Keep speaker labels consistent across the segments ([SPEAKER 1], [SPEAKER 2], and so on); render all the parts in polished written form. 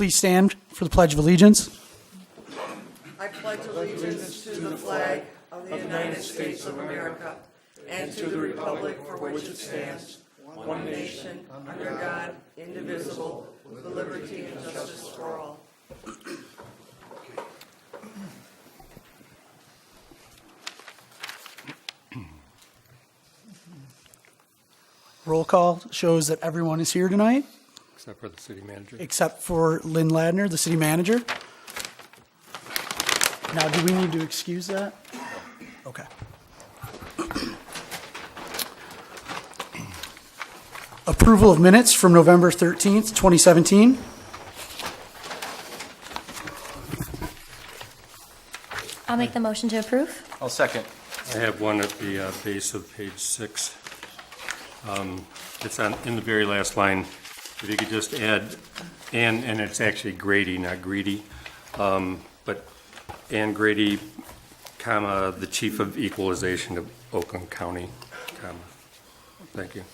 [SPEAKER 1] please stand for the Pledge of Allegiance?
[SPEAKER 2] I pledge allegiance to the flag of the United States of America and to the republic for which it stands, one nation, under God, indivisible, with liberty and justice for all.
[SPEAKER 1] Roll call shows that everyone is here tonight,
[SPEAKER 3] Except for the city manager.
[SPEAKER 1] except for Lynn Ladner, the city manager. Now, do we need to excuse that? Okay. Approval of minutes from November 13th, 2017.
[SPEAKER 4] I'll make the motion to approve.
[SPEAKER 5] I'll second.
[SPEAKER 3] I have one at the base of page 6. It's in the very last line. If you could just add, and it's actually Grady, not Greedy, but Ann Grady, comma, the Chief of Equalization of Oakland County, comma. Thank you.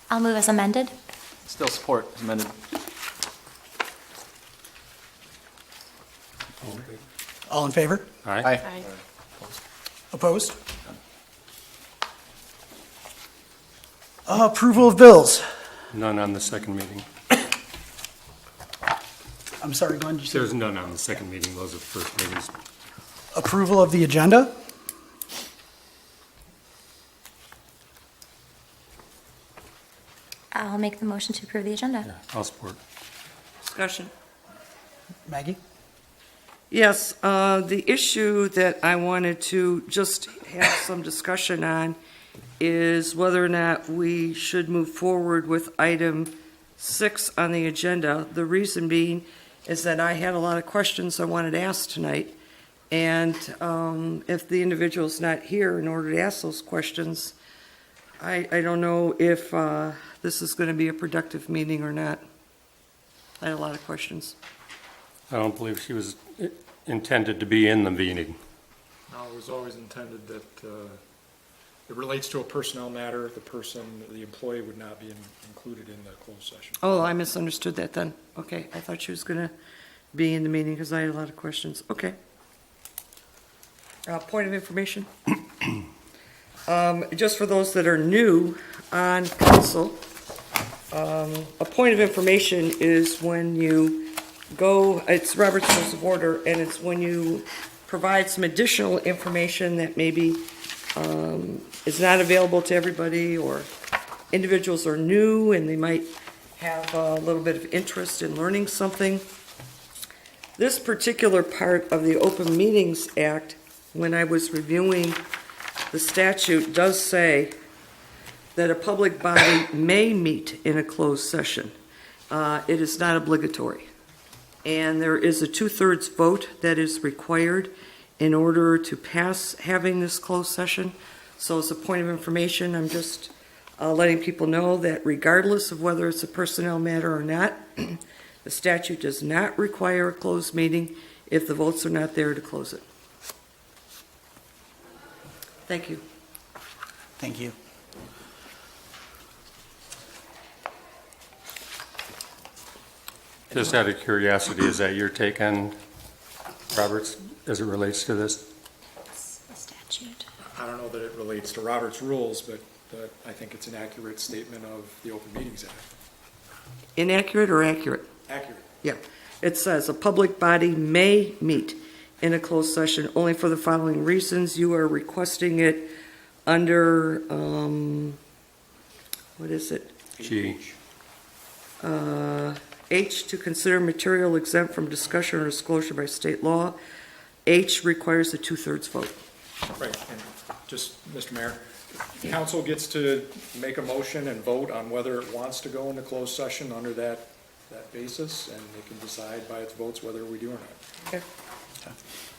[SPEAKER 4] I'll move as amended.
[SPEAKER 5] Still support as amended.
[SPEAKER 1] All in favor?
[SPEAKER 3] Aye.
[SPEAKER 1] Opposed? Approval of bills.
[SPEAKER 3] None on the second meeting.
[SPEAKER 1] I'm sorry, Glenn, did you say?
[SPEAKER 3] There's none on the second meeting. Those are the first meetings.
[SPEAKER 1] Approval of the agenda.
[SPEAKER 4] I'll make the motion to approve the agenda.
[SPEAKER 3] Yeah, I'll support.
[SPEAKER 2] Discussion.
[SPEAKER 1] Maggie?
[SPEAKER 2] Yes, the issue that I wanted to just have some discussion on is whether or not we should move forward with item 6 on the agenda. The reason being is that I had a lot of questions I wanted to ask tonight. And if the individual's not here in order to ask those questions, I don't know if this is going to be a productive meeting or not. I had a lot of questions.
[SPEAKER 3] I don't believe she was intended to be in the meeting.
[SPEAKER 6] No, it was always intended that it relates to a personnel matter. The employee would not be included in the closed session.
[SPEAKER 2] Oh, I misunderstood that then. Okay, I thought she was going to be in the meeting because I had a lot of questions. Okay. Point of information. Just for those that are new on council, a point of information is when you go, it's Robert's Rules of Order, and it's when you provide some additional information that maybe is not available to everybody, or individuals are new and they might have a little bit of interest in learning something. This particular part of the Open Meetings Act, when I was reviewing the statute, does say that a public body may meet in a closed session. It is not obligatory. And there is a 2/3 vote that is required in order to pass having this closed session. So as a point of information, I'm just letting people know that regardless of whether it's a personnel matter or not, the statute does not require a closed meeting if the votes are not there to close it. Thank you.
[SPEAKER 1] Thank you.
[SPEAKER 3] Just out of curiosity, is that your take on Roberts as it relates to this?
[SPEAKER 4] The statute.
[SPEAKER 6] I don't know that it relates to Robert's rules, but I think it's an accurate statement of the Open Meetings Act.
[SPEAKER 2] Inaccurate or accurate?
[SPEAKER 6] Accurate.
[SPEAKER 2] Yeah. It says a public body may meet in a closed session only for the following reasons. You are requesting it under, what is it?
[SPEAKER 3] G.
[SPEAKER 2] H, to consider material exempt from discussion or disclosure by state law. H requires a 2/3 vote.
[SPEAKER 6] Right, and just, Mr. Mayor, council gets to make a motion and vote on whether it wants to go into closed session under that basis, and they can decide by its votes whether we do or not.
[SPEAKER 2] Okay.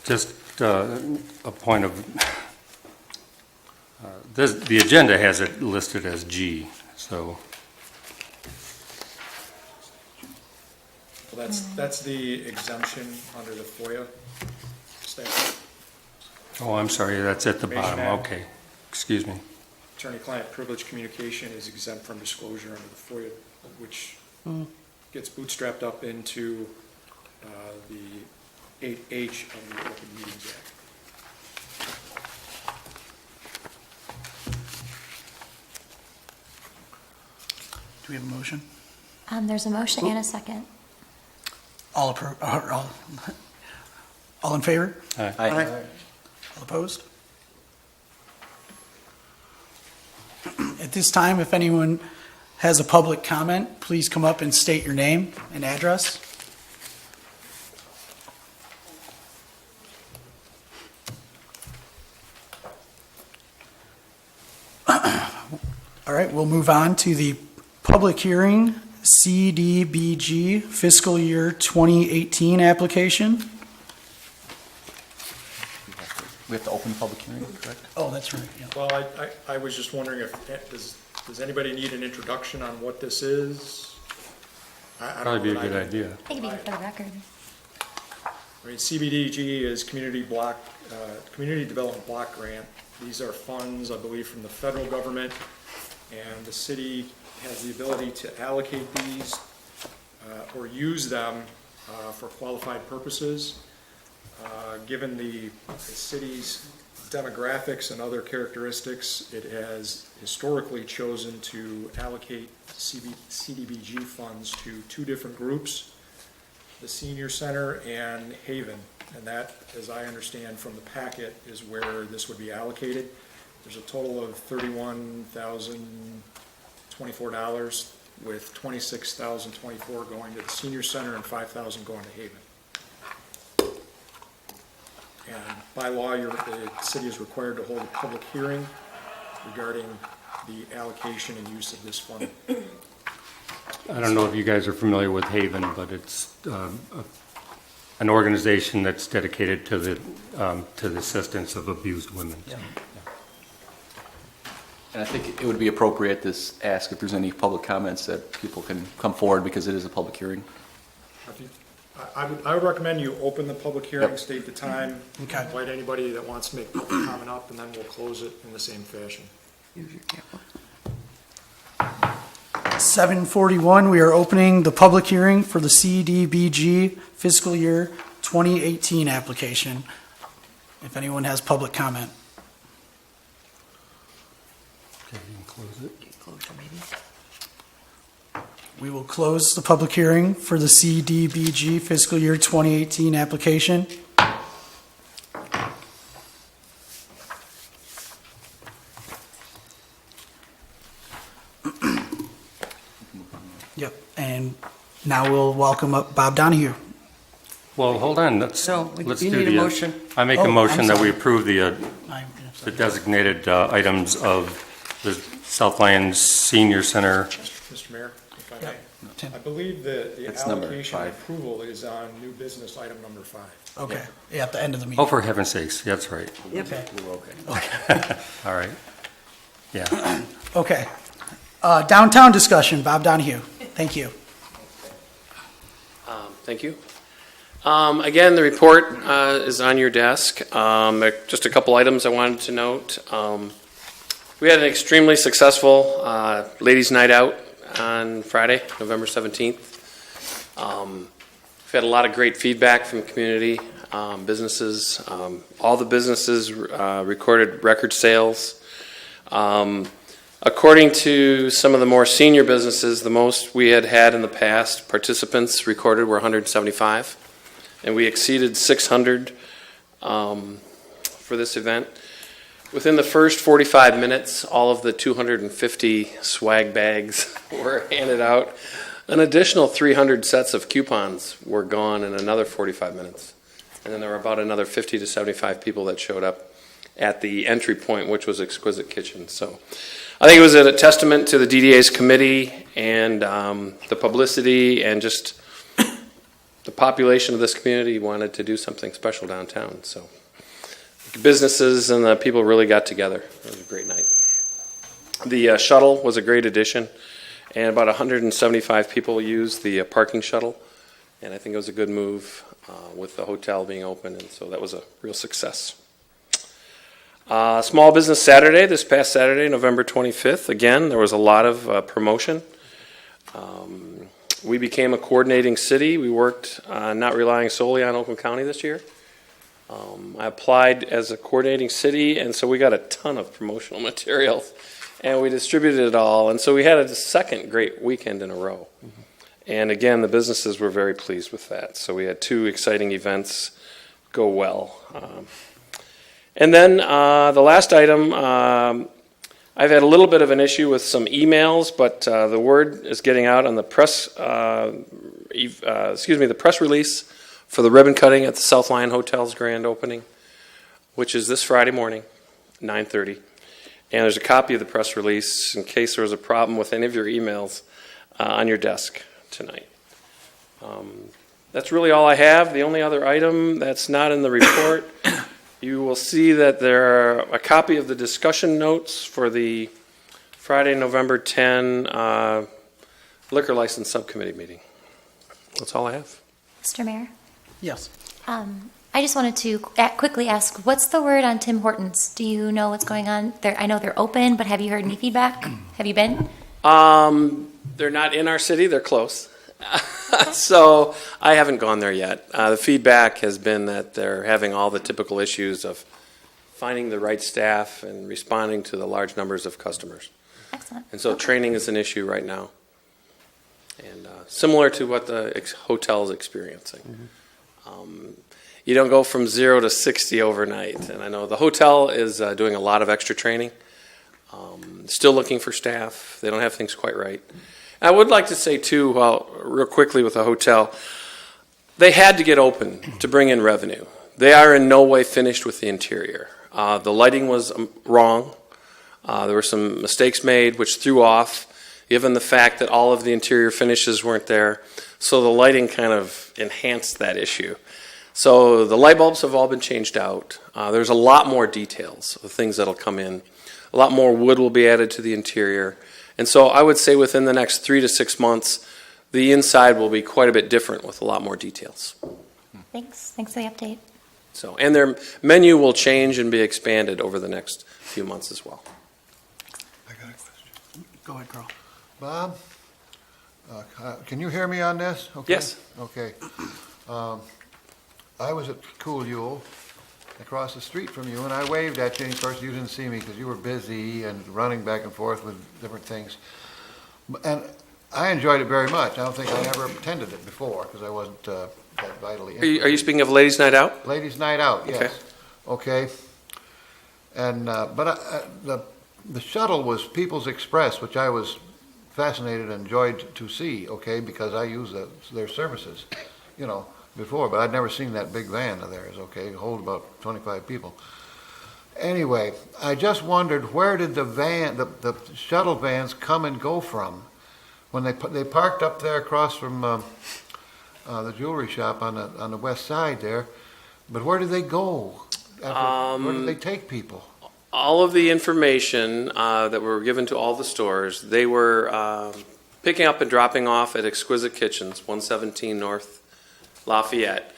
[SPEAKER 3] Just a point of, the agenda has it listed as G, so
[SPEAKER 6] Well, that's the exemption under the FOIA statute.
[SPEAKER 3] Oh, I'm sorry, that's at the bottom,
[SPEAKER 6] Information Act.
[SPEAKER 3] okay. Excuse me.
[SPEAKER 6] Attorney-client privilege communication is exempt from disclosure under the FOIA, which gets bootstrapped up into the 8H of the Open Meetings Act.
[SPEAKER 1] Do we have a motion?
[SPEAKER 4] There's a motion and a second.
[SPEAKER 1] All in favor?
[SPEAKER 5] Aye.
[SPEAKER 1] All opposed? At this time, if anyone has a public comment, please come up and state your name and address. All right, we'll move on to the public hearing, CDBG fiscal year 2018 application.
[SPEAKER 5] We have to open the public hearing, correct?
[SPEAKER 1] Oh, that's right, yeah.
[SPEAKER 6] Well, I was just wondering if, does anybody need an introduction on what this is? I don't
[SPEAKER 3] Probably be
[SPEAKER 6] know
[SPEAKER 3] a
[SPEAKER 6] that
[SPEAKER 3] good
[SPEAKER 6] I-
[SPEAKER 3] idea.
[SPEAKER 4] I think it'd be for the record.
[SPEAKER 6] Right, CBDG is Community Development Block Grant. These are funds, I believe, from the federal government, and the city has the ability to allocate these or use them for qualified purposes. Given the city's demographics and other characteristics, it has historically chosen to allocate CDBG funds to two different groups, the Senior Center and Haven. And that, as I understand from the packet, is where this would be allocated. There's a total of $31,024, with $26,024 going to the Senior Center and $5,000 going to Haven. And by law, the city is required to hold a public hearing regarding the allocation and use of this fund.
[SPEAKER 3] I don't know if you guys are familiar with Haven, but it's an organization that's dedicated to the assistance of abused women.
[SPEAKER 1] Yeah.
[SPEAKER 5] And I think it would be appropriate to ask if there's any public comments that people can come forward, because it is a public hearing.
[SPEAKER 6] I would recommend you open the public hearing,
[SPEAKER 5] Yep.
[SPEAKER 6] state the time,
[SPEAKER 1] Okay.
[SPEAKER 6] invite anybody that wants to make public comment up, and then we'll close it in the same fashion.
[SPEAKER 1] 7:41, we are opening the public hearing for the CDBG fiscal year 2018 application. If anyone has public comment.
[SPEAKER 3] Okay, you can close it.
[SPEAKER 1] We will close the public hearing for the CDBG fiscal year 2018 application. Yep, and now we'll welcome up Bob Donahue.
[SPEAKER 3] Well, hold on, let's
[SPEAKER 2] No,
[SPEAKER 3] do
[SPEAKER 2] you need a
[SPEAKER 3] the,
[SPEAKER 2] motion.
[SPEAKER 3] I make
[SPEAKER 1] Oh,
[SPEAKER 3] a
[SPEAKER 1] I'm
[SPEAKER 3] motion that we
[SPEAKER 1] sorry.
[SPEAKER 3] approve the
[SPEAKER 1] I'm
[SPEAKER 3] the designated items of the South Lyon Senior Center.
[SPEAKER 6] Mr. Mayor, if I may.
[SPEAKER 1] Yep. Tim.
[SPEAKER 6] I believe that the
[SPEAKER 5] It's number
[SPEAKER 6] allocation
[SPEAKER 5] 5.
[SPEAKER 6] approval is on new business item number 5.
[SPEAKER 1] Okay, yeah, at the end of the
[SPEAKER 3] Oh,
[SPEAKER 1] meeting.
[SPEAKER 3] for heaven's sakes, that's right.
[SPEAKER 1] Okay.
[SPEAKER 3] All right. Yeah.
[SPEAKER 1] Okay. Downtown discussion, Bob Donahue. Thank you.
[SPEAKER 7] Thank you. Again, the report is on your desk. Just a couple items I wanted to note. We had an extremely successful ladies' night out on Friday, November 17th. We've had a lot of great feedback from the community, businesses. All the businesses recorded record sales. According to some of the more senior businesses, the most we had in the past, participants recorded were 175, and we exceeded 600 for this event. Within the first 45 minutes, all of the 250 swag bags were handed out. An additional 300 sets of coupons were gone in another 45 minutes. And then there were about another 50 to 75 people that showed up at the entry point, which was Exquisite Kitchen. So I think it was a testament to the DDA's committee and the publicity, and just the population of this community wanted to do something special downtown. So businesses and the people really got together. It was a great night. The shuttle was a great addition, and about 175 people used the parking shuttle, and I think it was a good move with the hotel being open, and so that was a real success. Small Business Saturday, this past Saturday, November 25th. Again, there was a lot of promotion. We became a coordinating city. We worked not relying solely on Oakland County this year. I applied as a coordinating city, and so we got a ton of promotional materials, and we distributed it all. And so we had a second great weekend in a row. And again, the businesses were very pleased with that. So we had 2 exciting events go well. And then the last item, I've had a little bit of an issue with some emails, but the word is getting out on the press, the press release for the ribbon cutting at the South Lyon Hotel's grand opening, which is this Friday morning, 9:30. And there's a copy of the press release in case there was a problem with any of your emails on your desk tonight. That's really all I have. The only other item that's not in the report, you will see that there are a copy of the discussion notes for the Friday, November 10 liquor license subcommittee meeting. That's all I have.
[SPEAKER 4] Mr. Mayor,
[SPEAKER 1] Yes.
[SPEAKER 4] I just wanted to quickly ask, what's the word on Tim Hortons? Do you know what's going on? I know they're open, but have you heard any feedback? Have you been?
[SPEAKER 7] They're not in our city. They're close. So I haven't gone there yet. The feedback has been that they're having all the typical issues of finding the right staff and responding to the large numbers of customers.
[SPEAKER 4] Excellent.
[SPEAKER 7] And so training is an issue right now. And similar to what the hotel is experiencing. You don't go from 0 to 60 overnight. And I know the hotel is doing a lot of extra training. Still looking for staff. They don't have things quite right. I would like to say, too, real quickly with the hotel, they had to get open to bring in revenue. They are in no way finished with the interior. The lighting was wrong. There were some mistakes made, which threw off, given the fact that all of the interior finishes weren't there. So the lighting kind of enhanced that issue. So the light bulbs have all been changed out. There's a lot more details of things that'll come in. A lot more wood will be added to the interior. And so I would say within the next 3 to 6 months, the inside will be quite a bit different with a lot more details.
[SPEAKER 4] Thanks. Thanks for the update.
[SPEAKER 7] So, and their menu will change and be expanded over the next few months as well.
[SPEAKER 8] I got a question.
[SPEAKER 1] Go ahead, Carl.
[SPEAKER 8] Bob, can you hear me on this? Okay.
[SPEAKER 7] Yes.
[SPEAKER 8] Okay. I was at Cool Yule, across the street from you, and I waved at you, and of course you didn't see me because you were busy and running back and forth with different things. And I enjoyed it very much. I don't think I ever attended it before because I wasn't that vitally interested.
[SPEAKER 7] Are you speaking of Ladies' Night Out?
[SPEAKER 8] Ladies' Night Out,
[SPEAKER 7] Okay.
[SPEAKER 8] yes. Okay. And, the shuttle was People's Express, which I was fascinated and enjoyed to see, okay, because I use their services, before, but I'd never seen that big van of theirs, okay, hold about 25 people. Anyway, I just wondered, where did the shuttle vans come and go from? When they parked up there across from the jewelry shop on the west side there, but where did they go? Where did they take people?
[SPEAKER 7] All of the information that were given to all the stores, they were picking up and dropping off at Exquisite Kitchens, 117 North Lafayette.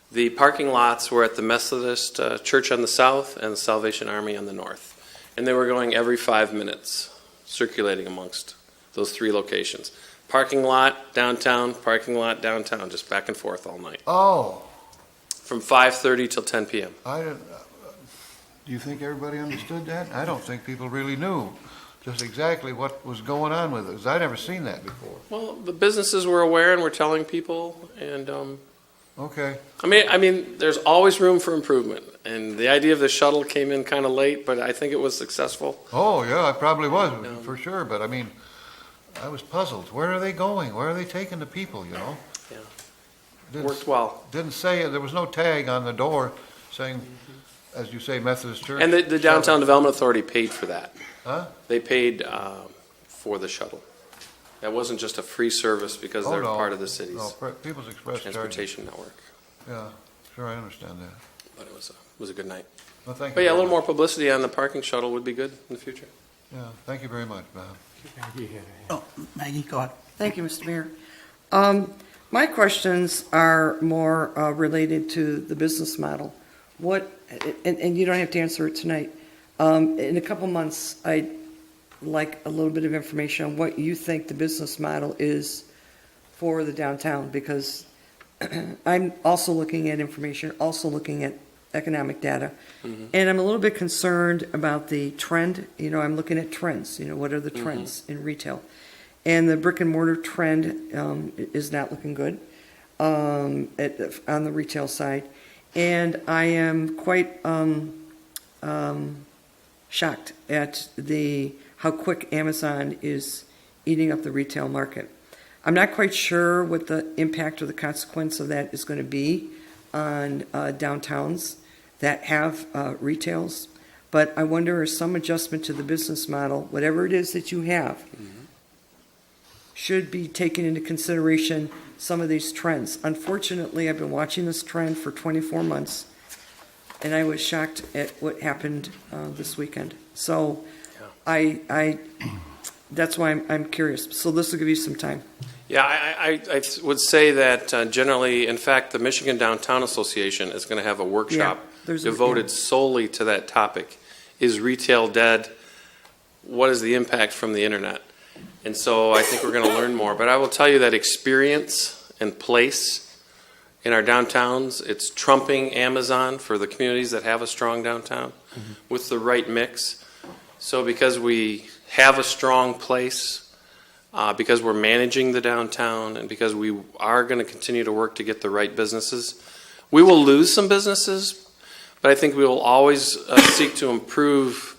[SPEAKER 7] The parking lots were at the Methodist Church on the south and the Salvation Army on the north. And they were going every 5 minutes, circulating amongst those 3 locations. Parking lot, downtown, just back and forth all night.
[SPEAKER 8] Oh.
[SPEAKER 7] From 5:30 till 10 p.m.
[SPEAKER 8] I didn't. Do you think everybody understood that? I don't think people really knew just exactly what was going on with it, because I'd never seen that before.
[SPEAKER 7] Well, the businesses were aware and were telling people, and
[SPEAKER 8] Okay.
[SPEAKER 7] I mean, there's always room for improvement. And the idea of the shuttle came in kind of late, but I think it was successful.
[SPEAKER 8] Oh, yeah, it probably was, for sure, but I mean, I was puzzled. Where are they going? Where are they taking the people,
[SPEAKER 7] Yeah,
[SPEAKER 8] Didn't-
[SPEAKER 7] worked well.
[SPEAKER 8] Didn't say, there was no tag on the door saying, as you say, Methodist Church.
[SPEAKER 7] And the Downtown Development Authority paid for that.
[SPEAKER 8] Huh?
[SPEAKER 7] They paid for the shuttle. That wasn't just a free service because
[SPEAKER 8] Oh,
[SPEAKER 7] they're
[SPEAKER 8] no.
[SPEAKER 7] part of the city's
[SPEAKER 8] No, People's Express charged.
[SPEAKER 7] transportation network.
[SPEAKER 8] Yeah, sure, I understand that.
[SPEAKER 7] But it was a good night.
[SPEAKER 8] Well, thank you.
[SPEAKER 7] But yeah, a
[SPEAKER 8] very
[SPEAKER 7] little more
[SPEAKER 8] much.
[SPEAKER 7] publicity on the parking shuttle would be good in the future.
[SPEAKER 8] Yeah, thank you very much, Bob.
[SPEAKER 1] Oh, Maggie, go ahead.
[SPEAKER 2] Thank you, Mr. Mayor. My questions are more related to the business model. And you don't have to answer it tonight. In a couple months, I'd like a little bit of information on what you think the business model is for the downtown, because I'm also looking at information, also looking at economic data. And I'm a little bit concerned about the trend. I'm looking at trends. What are the trends in retail? And the brick and mortar trend is not looking good on the retail side. And I am quite shocked at how quick Amazon is eating up the retail market. I'm not quite sure what the impact or the consequence of that is going to be on downtowns that have retails, but I wonder if some adjustment to the business model, whatever it is that you have, should be taken into consideration some of these trends. Unfortunately, I've been watching this trend for 24 months, and I was shocked at what happened this weekend. So that's why I'm curious. So this will give you some time.
[SPEAKER 7] Yeah, I would say that generally, in fact, the Michigan Downtown Association is going to have a workshop devoted solely to that topic. Is retail dead? What is the impact from the internet? And so I think we're going to learn more. But I will tell you that experience and place in our downtowns, it's trumping Amazon for the communities that have a strong downtown with the right mix. So because we have a strong place, because we're managing the downtown, and because we are going to continue to work to get the right businesses, we will lose some businesses, but I think we will always seek to improve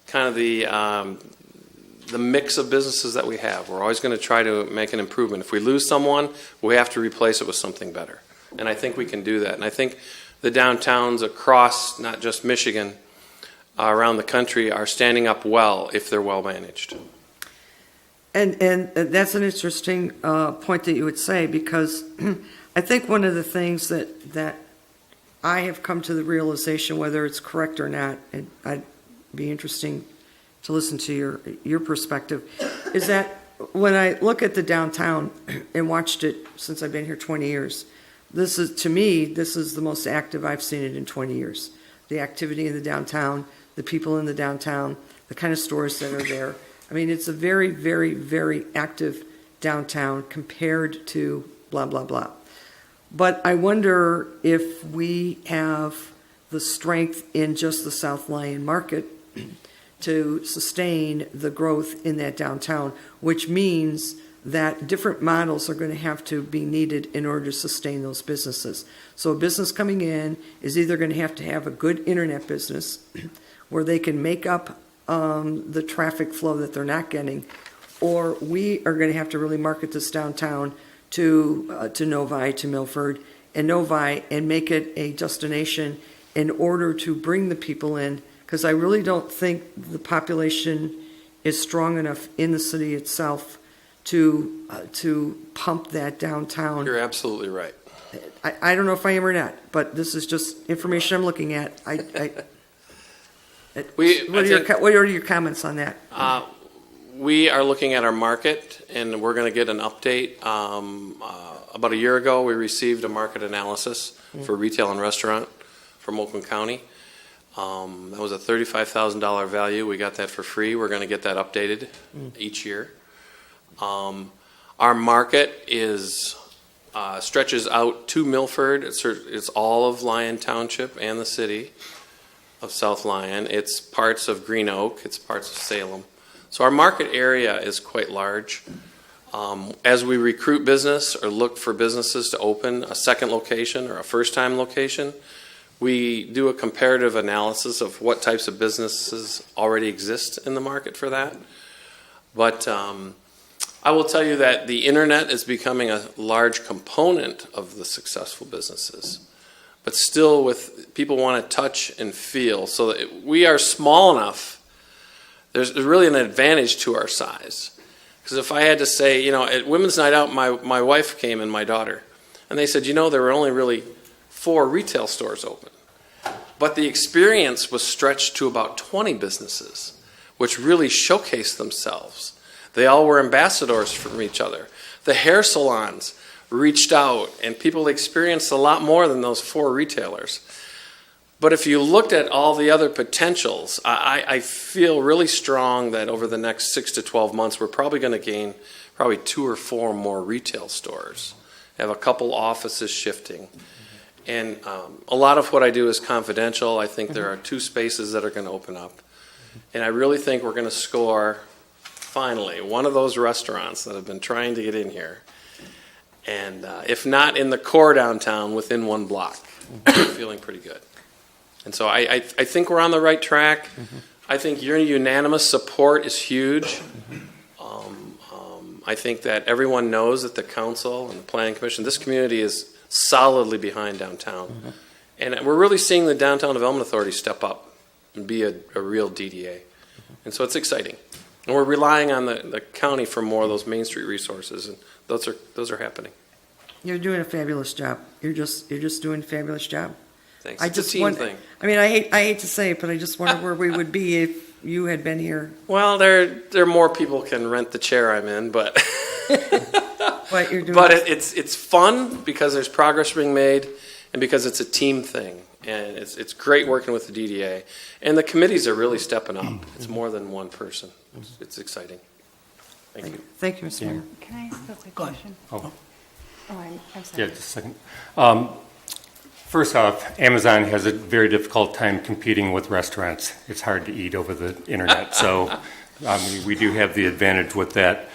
[SPEAKER 7] kind of the mix of businesses that we have. We're always going to try to make an improvement. If we lose someone, we have to replace it with something better. And I think we can do that. And I think the downtowns across, not just Michigan, around the country are standing up well if they're well managed.
[SPEAKER 2] And that's an interesting point that you would say, because I think one of the things that I have come to the realization, whether it's correct or not, and I'd be interesting to listen to your perspective, is that when I look at the downtown and watched it since I've been here 20 years, to me, this is the most active I've seen it in 20 years. The activity in the downtown, the people in the downtown, the kind of stores that are there. I mean, it's a very, very, very active downtown compared to blah, blah, blah. But I wonder if we have the strength in just the South Lyon market to sustain the growth in that downtown, which means that different models are going to have to be needed in order to sustain those businesses. So a business coming in is either going to have a good internet business where they can make up the traffic flow that they're not getting, or we are going to have to really market this downtown to Novi, to Milford, and Novi, and make it a destination in order to bring the people in, because I really don't think the population is strong enough in the city itself to pump that downtown.
[SPEAKER 7] You're absolutely right.
[SPEAKER 2] I don't know if I am or not, but this is just information I'm looking at. What are your comments on that?
[SPEAKER 7] We are looking at our market, and we're going to get an update. About a year ago, we received a market analysis for retail and restaurant from Oakland County. That was a $35,000 value. We got that for free. We're going to get that updated each year. Our market stretches out to Milford. It's all of Lyon Township and the city of South Lyon. It's parts of Green Oak. It's parts of Salem. So our market area is quite large. As we recruit business or look for businesses to open a second location or a first-time location, we do a comparative analysis of what types of businesses already exist in the market for that. But I will tell you that the internet is becoming a large component of the successful businesses. But still, with people want to touch and feel, so that we are small enough. There's really an advantage to our size. Because if I had to say, at Women's Night Out, my wife came and my daughter, and they said, there were only really 4 retail stores open. But the experience was stretched to about 20 businesses, which really showcased themselves. They all were ambassadors from each other. The hair salons reached out, and people experienced a lot more than those 4 retailers. But if you looked at all the other potentials, I feel really strong that over the next 6 to 12 months, we're probably going to gain probably 2 or 4 more retail stores, have a couple offices shifting. And a lot of what I do is confidential. I think there are 2 spaces that are going to open up. And I really think we're going to score, finally, one of those restaurants that have been trying to get in here. And if not in the core downtown, within 1 block. I'm feeling pretty good. And so I think we're on the right track. I think your unanimous support is huge. I think that everyone knows that the council and the planning commission, this community is solidly behind downtown. And we're really seeing the Downtown Development Authority step up and be a real DDA. And so it's exciting. And we're relying on the county for more of those Main Street resources, and those are happening.
[SPEAKER 2] You're doing a fabulous job. You're just doing a fabulous job.
[SPEAKER 7] Thanks.
[SPEAKER 2] I
[SPEAKER 7] It's a
[SPEAKER 2] just
[SPEAKER 7] team
[SPEAKER 2] want,
[SPEAKER 7] thing.
[SPEAKER 2] I mean, I hate to say it, but I just wonder where we would be if you had been here.
[SPEAKER 7] Well, there more people can rent the chair I'm in, but
[SPEAKER 2] But you're doing.
[SPEAKER 7] but it's fun because there's progress being made, and because it's a team thing, and it's great working with the DDA, and the committees are really stepping up. It's more than one person. It's exciting. Thank you.
[SPEAKER 2] Thank you, Mr. Mayor.
[SPEAKER 9] Can I ask a quick
[SPEAKER 1] Go ahead.
[SPEAKER 9] question?
[SPEAKER 3] Oh.
[SPEAKER 9] Oh, I'm sorry.
[SPEAKER 3] Yeah, just a second. First off, Amazon has a very difficult time competing with restaurants. It's hard to eat over the internet, so we do have the advantage with that.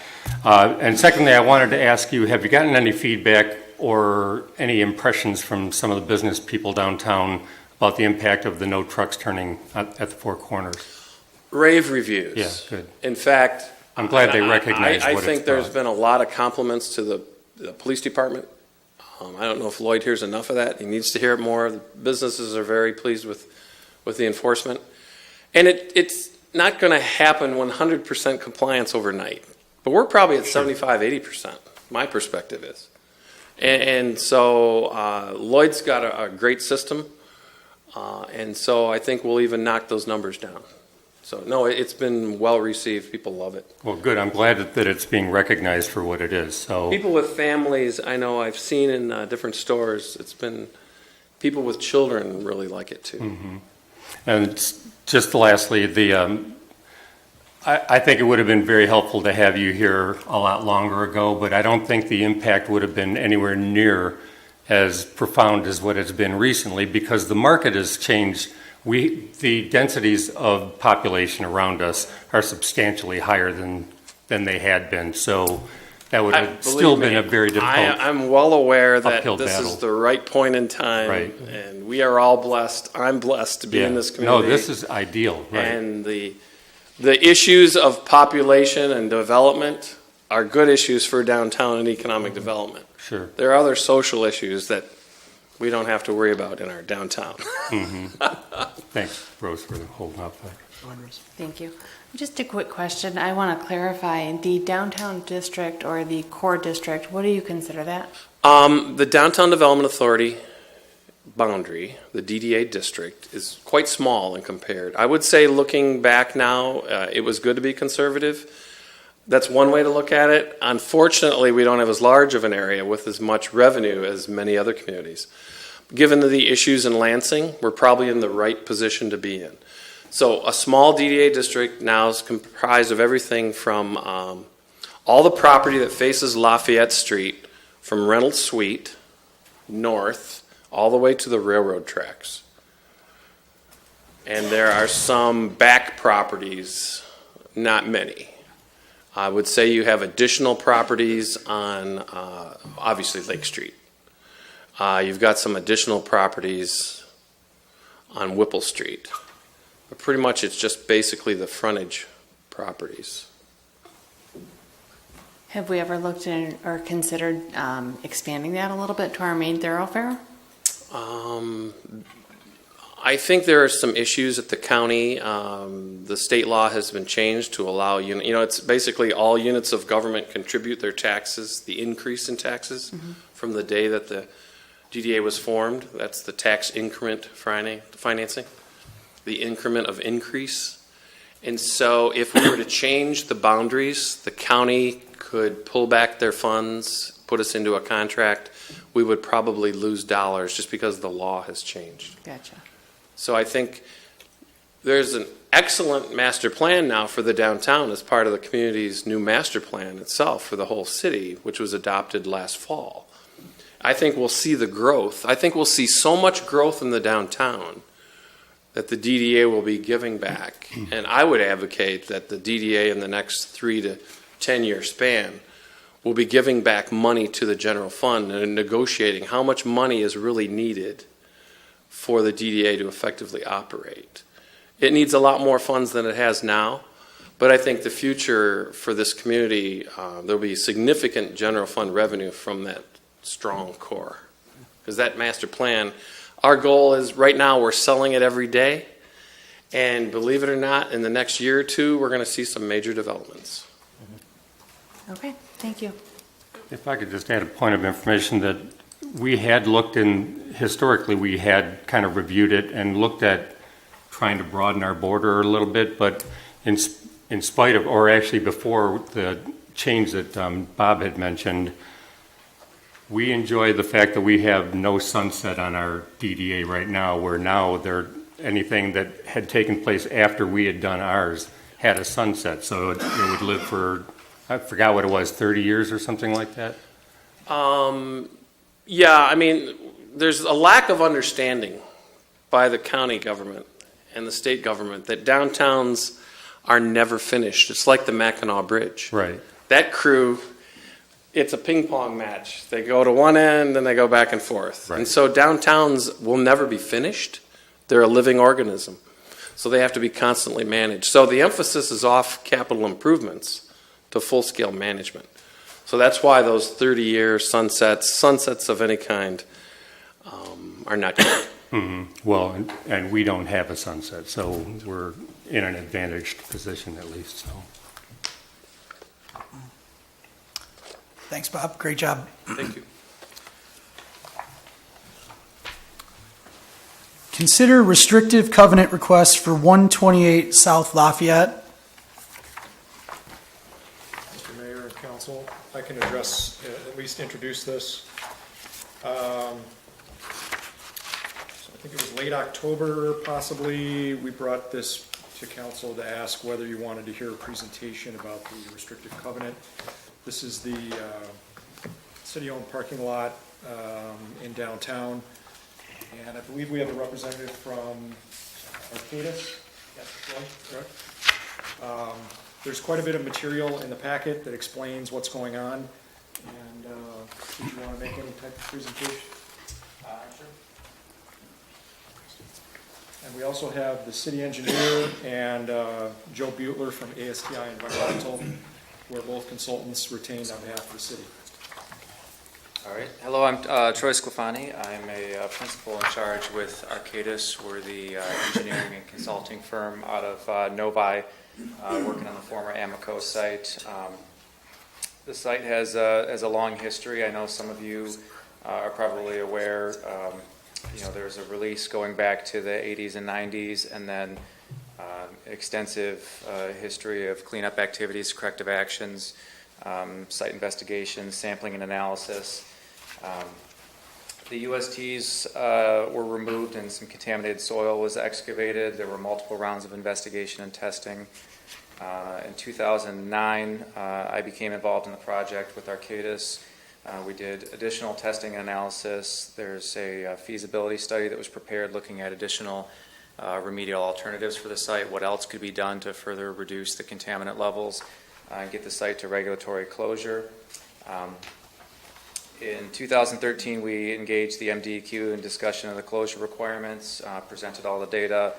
[SPEAKER 3] And secondly, I wanted to ask you, have you gotten any feedback or any impressions from some of the business people downtown about the impact of the no trucks turning at the Four Corners?
[SPEAKER 7] Rave reviews.
[SPEAKER 3] Yeah, good.
[SPEAKER 7] In fact,
[SPEAKER 3] I'm glad they recognize
[SPEAKER 7] I
[SPEAKER 3] what
[SPEAKER 7] think
[SPEAKER 3] it's
[SPEAKER 7] there's
[SPEAKER 3] about.
[SPEAKER 7] been a lot of compliments to the police department. I don't know if Lloyd hears enough of that. He needs to hear it more. The businesses are very pleased with the enforcement. And it's not going to happen 100% compliance overnight. But we're probably at 75, 80%, my perspective is. And so Lloyd's got a great system. And so I think we'll even knock those numbers down. So, no, it's been well received. People love it.
[SPEAKER 3] Well, good. I'm glad that it's being recognized for what it is. So
[SPEAKER 7] People with families, I know I've seen in different stores, it's been, people with children really like it too.
[SPEAKER 3] And just lastly, I think it would have been very helpful to have you here a lot longer ago, but I don't think the impact would have been anywhere near as profound as what it's been recently, because the market has changed. The densities of population around us are substantially higher than they had been. So that would have still been a very difficult.
[SPEAKER 7] I'm well aware that
[SPEAKER 3] uphill
[SPEAKER 7] this
[SPEAKER 3] battle.
[SPEAKER 7] is the right point in time.
[SPEAKER 3] Right.
[SPEAKER 7] And we are all blessed. I'm blessed to be in this community.
[SPEAKER 3] No, this is ideal. Right.
[SPEAKER 7] And the issues of population and development are good issues for downtown and economic development.
[SPEAKER 3] Sure.
[SPEAKER 7] There are other social issues that we don't have to worry about in our downtown.
[SPEAKER 3] Thanks, Rose, for holding up that.
[SPEAKER 9] Thank you. Just a quick question. I want to clarify the downtown district or the core district. What do you consider that?
[SPEAKER 7] The Downtown Development Authority boundary, the DDA district, is quite small and compared. I would say, looking back now, it was good to be conservative. That's one way to look at it. Unfortunately, we don't have as large of an area with as much revenue as many other communities. Given the issues in Lansing, we're probably in the right position to be in. So a small DDA district now is comprised of everything from all the property that faces Lafayette Street, from Reynolds Suite north all the way to the railroad tracks. And there are some back properties, not many. I would say you have additional properties on, obviously, Lake Street. You've got some additional properties on Whipple Street. But pretty much it's just basically the frontage properties.
[SPEAKER 9] Have we ever looked in or considered expanding that a little bit to our main thoroughfare?
[SPEAKER 7] I think there are some issues at the county. The state law has been changed to allow, it's basically all units of government contribute their taxes, the increase in taxes from the day that the DDA was formed. That's the tax increment financing, the increment of increase. And so if we were to change the boundaries, the county could pull back their funds, put us into a contract. We would probably lose dollars just because the law has changed.
[SPEAKER 9] Gotcha.
[SPEAKER 7] So I think There's an excellent master plan now for the downtown as part of the community's new master plan itself for the whole city, which was adopted last fall. I think we'll see the growth. I think we'll see so much growth in the downtown that the DDA will be giving back. And I would advocate that the DDA in the next 3 to 10 year span will be giving back money to the general fund and negotiating how much money is really needed for the DDA to effectively operate. It needs a lot more funds than it has now, but I think the future for this community, there'll be significant general fund revenue from that strong core. Because that master plan, our goal is, right now we're selling it every day, and believe it or not, in the next year or two, we're going to see some major developments.
[SPEAKER 9] Okay, thank you.
[SPEAKER 3] If I could just add a point of information that we had looked in, historically, we had kind of reviewed it and looked at trying to broaden our border a little bit, but in spite of, or actually before the change that Bob had mentioned, we enjoy the fact that we have no sunset on our DDA right now, where now anything that had taken place after we had done ours had a sunset, so it would live for, I forgot what it was, 30 years or something like that?
[SPEAKER 7] Yeah, I mean, there's a lack of understanding by the county government and the state government that downtowns are never finished. It's like the Mackinac Bridge.
[SPEAKER 3] Right.
[SPEAKER 7] That crew, it's a ping pong match. They go to one end and they go back and forth.
[SPEAKER 3] Right.
[SPEAKER 7] And so downtowns will never be finished. They're a living organism. So they have to be constantly managed. So the emphasis is off capital improvements to full-scale management. So that's why those 30-year sunsets of any kind are not good.
[SPEAKER 3] Mm-hmm. Well, and we don't have a sunset, so we're in an advantaged position at least, so.
[SPEAKER 1] Thanks, Bob. Great job.
[SPEAKER 7] Thank you.
[SPEAKER 1] Consider restrictive covenant request for 128 South Lafayette.
[SPEAKER 6] Mr. Mayor and Council, I can address, at least introduce this. So I think it was late October, possibly, we brought this to council to ask whether you wanted to hear a presentation about the restrictive covenant. This is the city-owned parking lot in downtown, and I believe we have a representative from Arcadis. Yes, correct? There's quite a bit of material in the packet that explains what's going on, and did you want to make any type of presentation? Sure. And we also have the city engineer and Joe Butler from ASTI Environmental, who are both consultants retained on behalf of the city.
[SPEAKER 10] All right. Hello, I'm Troy Sclafani. I'm a principal in charge with Arcadis. We're the engineering and consulting firm out of Novi, working on the former Amoco site. The site has a long history. I know some of you are probably aware. There's a release going back to the 80s and 90s, and then extensive history of cleanup activities, corrective actions, site investigations, sampling and analysis. The USTs were removed and some contaminated soil was excavated. There were multiple rounds of investigation and testing. In 2009, I became involved in the project with Arcadis. We did additional testing and analysis. There's a feasibility study that was prepared looking at additional remedial alternatives for the site, what else could be done to further reduce the contaminant levels and get the site to regulatory closure. In 2013, we engaged the MDEQ in discussion of the closure requirements, presented all the data.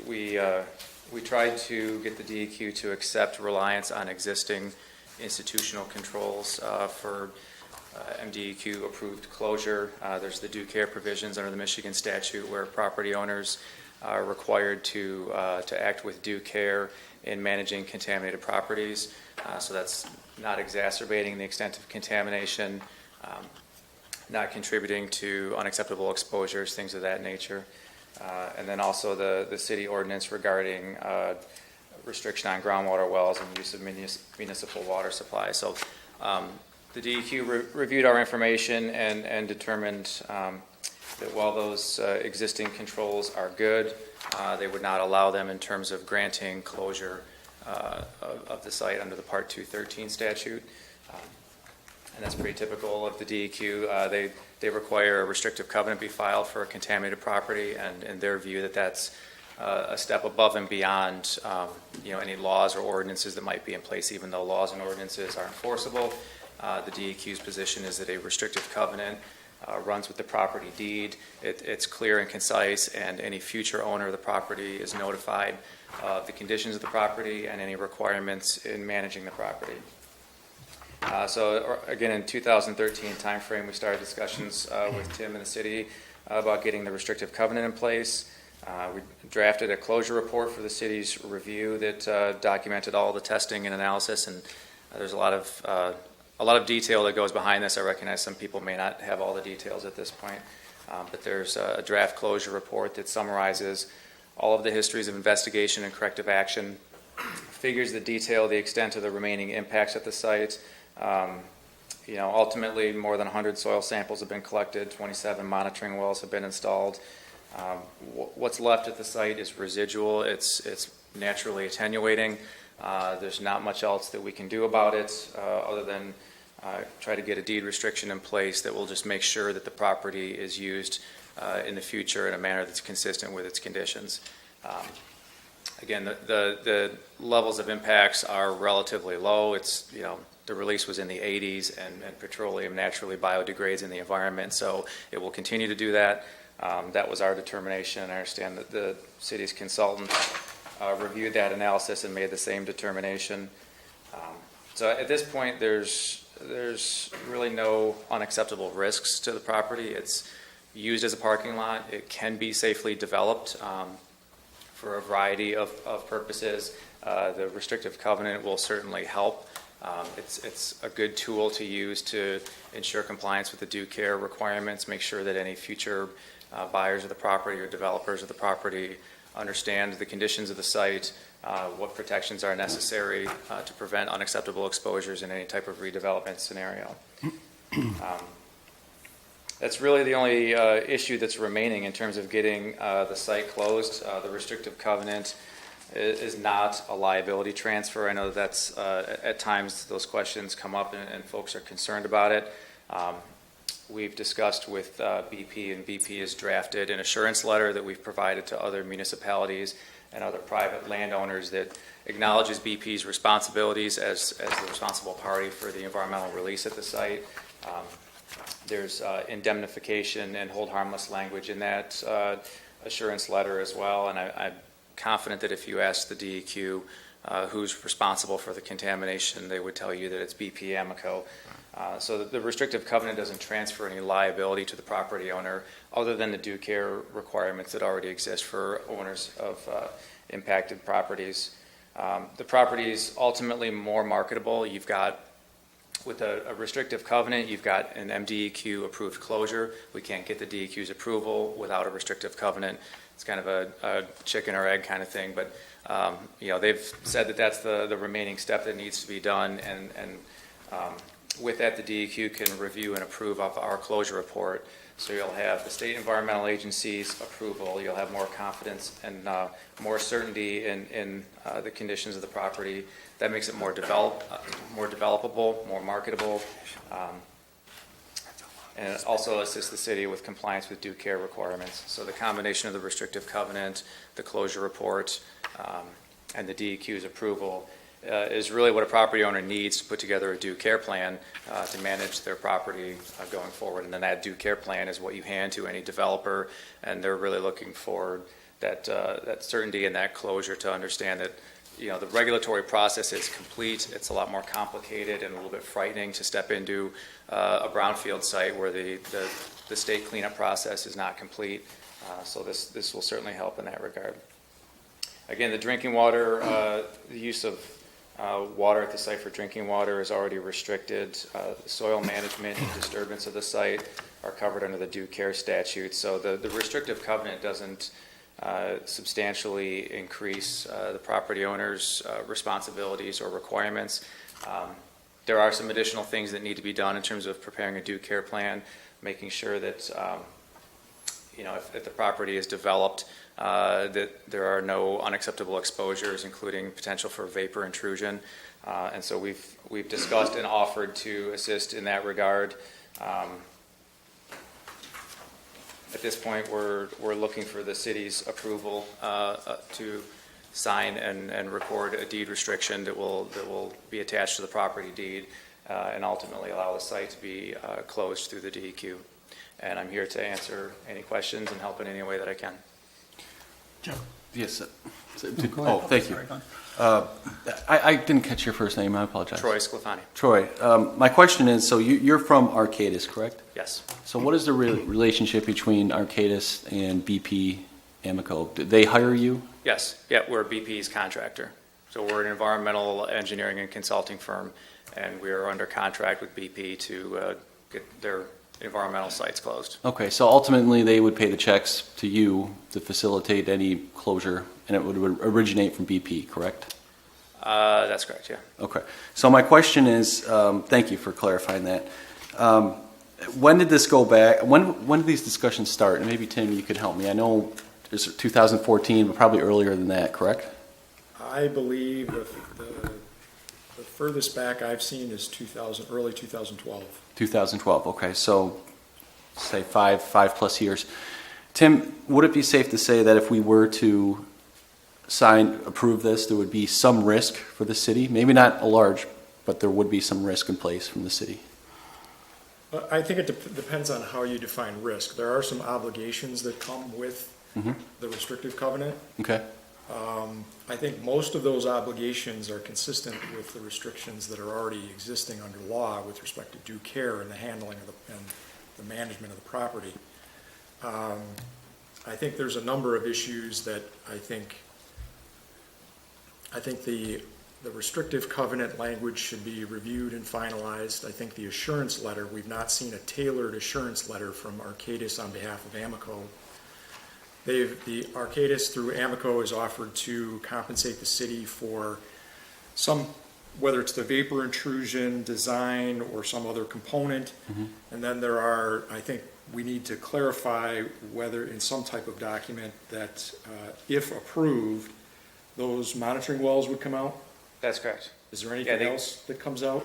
[SPEAKER 10] We tried to get the DEQ to accept reliance on existing institutional controls for MDEQ approved closure. There's the due care provisions under the Michigan statute where property owners are required to act with due care in managing contaminated properties. So that's not exacerbating the extent of contamination, not contributing to unacceptable exposures, things of that nature. And then also the city ordinance regarding restriction on groundwater wells and use of municipal water supply. So the DEQ reviewed our information and determined that while those existing controls are good, they would not allow them in terms of granting closure of the site under the Part 213 statute. And that's pretty typical of the DEQ. They require a restrictive covenant be filed for a contaminated property, and in their view that's a step above and beyond any laws or ordinances that might be in place, even though laws and ordinances are enforceable. The DEQ's position is that a restrictive covenant runs with the property deed. It's clear and concise, and any future owner of the property is notified of the conditions of the property and any requirements in managing the property. So again, in 2013 timeframe, we started discussions with Tim and the city about getting the restrictive covenant in place. We drafted a closure report for the city's review that documented all the testing and analysis, and there's a lot of detail that goes behind this. I recognize some people may not have all the details at this point, but there's a draft closure report that summarizes all of the histories of investigation and corrective action, figures that detail the extent of the remaining impacts at the site. Ultimately, more than 100 soil samples have been collected, 27 monitoring wells have been installed. What's left at the site is residual. It's naturally attenuating. There's not much else that we can do about it other than try to get a deed restriction in place that will just make sure that the property is used in the future in a manner that's consistent with its conditions. Again, the levels of impacts are relatively low. It's, the release was in the 80s, and petroleum naturally biodegrades in the environment, so it will continue to do that. That was our determination, and I understand that the city's consultant reviewed that analysis and made the same determination. So at this point, there's really no unacceptable risks to the property. It's used as a parking lot. It can be safely developed for a variety of purposes. The restrictive covenant will certainly help. It's a good tool to use to ensure compliance with the due care requirements, make sure that any future buyers of the property or developers of the property understand the conditions of the site, what protections are necessary to prevent unacceptable exposures in any type of redevelopment scenario. That's really the only issue that's remaining in terms of getting the site closed. The restrictive covenant is not a liability transfer. I know that's at times those questions come up and folks are concerned about it. We've discussed with BP, and BP has drafted an assurance letter that we've provided to other municipalities and other private landowners that acknowledges BP's responsibilities as the responsible party for the environmental release at the site. There's indemnification and hold harmless language in that assurance letter as well, and I'm confident that if you ask the DEQ who's responsible for the contamination, they would tell you that it's BP Amoco. So the restrictive covenant doesn't transfer any liability to the property owner other than the due care requirements that already exist for owners of impacted properties. The property is ultimately more marketable. You've got, with a restrictive covenant, you've got an MDEQ approved closure. We can't get the DEQ's approval without a restrictive covenant. It's kind of a chicken or egg kind of thing, but they've said that that's the remaining step that needs to be done, and with that, the DEQ can review and approve of our closure report. So you'll have the state environmental agency's approval. You'll have more confidence and more certainty in the conditions of the property. That makes it more developable, more marketable, and it also assists the city with compliance with due care requirements. So the combination of the restrictive covenant, the closure report, and the DEQ's approval is really what a property owner needs to put together a due care plan to manage their property going forward. And then that due care plan is what you hand to any developer, and they're really looking for that certainty and that closure to understand that the regulatory process is complete. It's a lot more complicated and a little bit frightening to step into a brownfield site where the state cleanup process is not complete. So this will certainly help in that regard. Again, the drinking water, the use of water at the site for drinking water is already restricted. Soil management and disturbance of the site are covered under the due care statute. So the restrictive covenant doesn't substantially increase the property owner's responsibilities or requirements. There are some additional things that need to be done in terms of preparing a due care plan, making sure that if the property is developed, that there are no unacceptable exposures, including potential for vapor intrusion. And so we've discussed and offered to assist in that regard. At this point, we're looking for the city's approval to sign and record a deed restriction that will be attached to the property deed and ultimately allow the site to be closed through the DEQ. And I'm here to answer any questions and help in any way that I can.
[SPEAKER 1] Joe?
[SPEAKER 5] Yes.
[SPEAKER 1] Go ahead.
[SPEAKER 5] Oh, thank you.
[SPEAKER 1] Sorry, go ahead.
[SPEAKER 5] I didn't catch your first name. I apologize.
[SPEAKER 10] Troy Sclafani.
[SPEAKER 5] Troy, my question is, so you're from Arcadis, correct?
[SPEAKER 10] Yes.
[SPEAKER 5] So what is the relationship between Arcadis and BP Amoco? Did they hire you?
[SPEAKER 10] Yes. Yeah, we're BP's contractor. So we're an environmental engineering and consulting firm, and we are under contract with BP to get their environmental sites closed.
[SPEAKER 5] Okay, so ultimately they would pay the checks to you to facilitate any closure, and it would originate from BP, correct?
[SPEAKER 10] That's correct, yeah.
[SPEAKER 5] Okay, so my question is, thank you for clarifying that. When did this go back? When did these discussions start? And maybe Tim, you could help me. I know it's 2014, but probably earlier than that, correct?
[SPEAKER 6] I believe the furthest back I've seen is early 2012.
[SPEAKER 5] 2012. Okay, so say five plus years. Tim, would it be safe to say that if we were to approve this, there would be some risk for the city? Maybe not a large, but there would be some risk in place from the city.
[SPEAKER 6] I think it depends on how you define risk. There are some obligations that come with the restrictive covenant.
[SPEAKER 5] Okay.
[SPEAKER 6] I think most of those obligations are consistent with the restrictions that are already existing under law with respect to due care and the handling of and the management of the property. I think there's a number of issues that I think the restrictive covenant language should be reviewed and finalized. I think the assurance letter, we've not seen a tailored assurance letter from Arcadis on behalf of Amoco. The Arcadis through Amoco has offered to compensate the city for whether it's the vapor intrusion, design, or some other component. And then I think we need to clarify whether in some type of document that if approved, those monitoring wells would come out.
[SPEAKER 10] That's correct.
[SPEAKER 6] Is there anything else that comes out?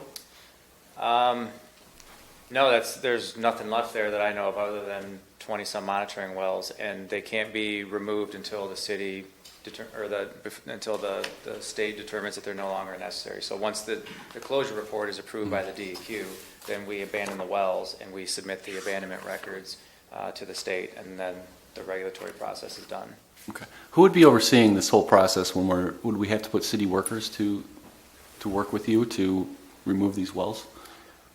[SPEAKER 10] No, there's nothing left there that I know of other than 20-some monitoring wells, and they can't be removed until the city until the state determines that they're no longer necessary. So once the closure report is approved by the DEQ, then we abandon the wells and we submit the abandonment records to the state, and then the regulatory process is done.
[SPEAKER 5] Okay. Who would be overseeing this whole process would we have to put city workers to work with you to remove these wells?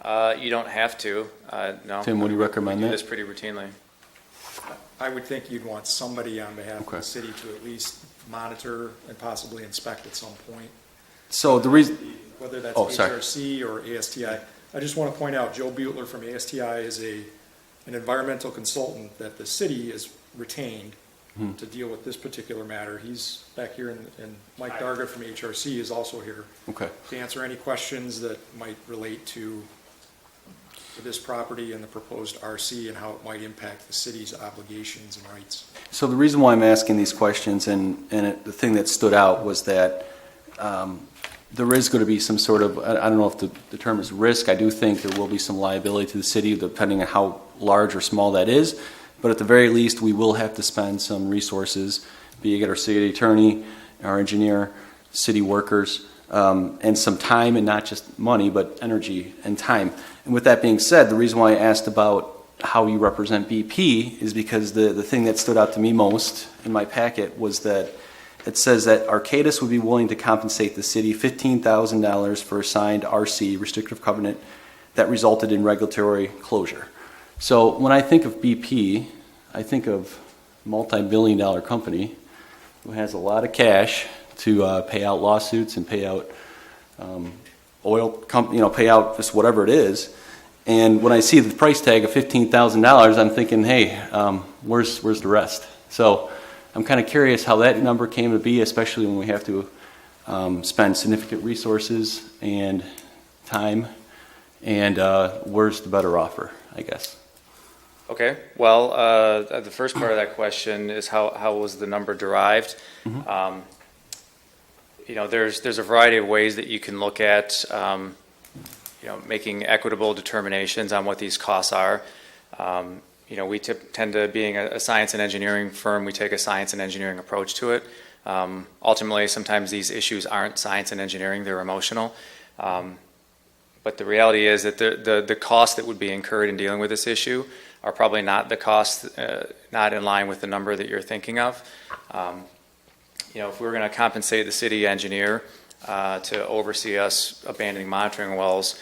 [SPEAKER 10] You don't have to, no.
[SPEAKER 5] Tim, would you recommend
[SPEAKER 10] we do
[SPEAKER 5] that?
[SPEAKER 10] this pretty routinely.
[SPEAKER 6] I would think you'd want somebody on behalf of the city to at least monitor and possibly inspect at some point.
[SPEAKER 5] So the reason,
[SPEAKER 6] Whether that's
[SPEAKER 5] sorry.
[SPEAKER 6] HRC or ASTI. I just want to point out, Joe Butler from ASTI is an environmental consultant that the city has retained to deal with this particular matter. He's back here, and Mike Darga from HRC is also here to answer any questions that might relate to this property and the proposed RC and how it might impact the city's obligations and rights.
[SPEAKER 5] So the reason why I'm asking these questions and the thing that stood out was that there is going to be some sort of, I don't know if the term is risk. I do think there will be some liability to the city depending on how large or small that is. But at the very least, we will have to spend some resources, be it our city attorney, our engineer, city workers, and some time, and not just money, but energy and time. And with that being said, the reason why I asked about how you represent BP is because the thing that stood out to me most in my packet was that it says that Arcadis would be willing to compensate the city $15,000 for a signed RC, restrictive covenant, that resulted in regulatory closure. So when I think of BP, I think of a multi-billion-dollar company who has a lot of cash to pay out lawsuits and pay out oil company, pay out just whatever it is. And when I see the price tag of $15,000, I'm thinking, hey, where's the rest? So I'm kind of curious how that number came to be, especially when we have to spend significant resources and time. And where's the better offer, I guess?
[SPEAKER 10] Okay, well, the first part of that question is how was the number derived? You know, there's a variety of ways that you can look at, you know, making equitable determinations on what these costs are. You know, we tend to, being a science and engineering firm, we take a science and engineering approach to it. Ultimately, sometimes these issues aren't science and engineering, they're emotional. But the reality is that the costs that would be incurred in dealing with this issue are probably not the costs, not in line with the number that you're thinking of. You know, if we were going to compensate the city engineer to oversee us abandoning monitoring wells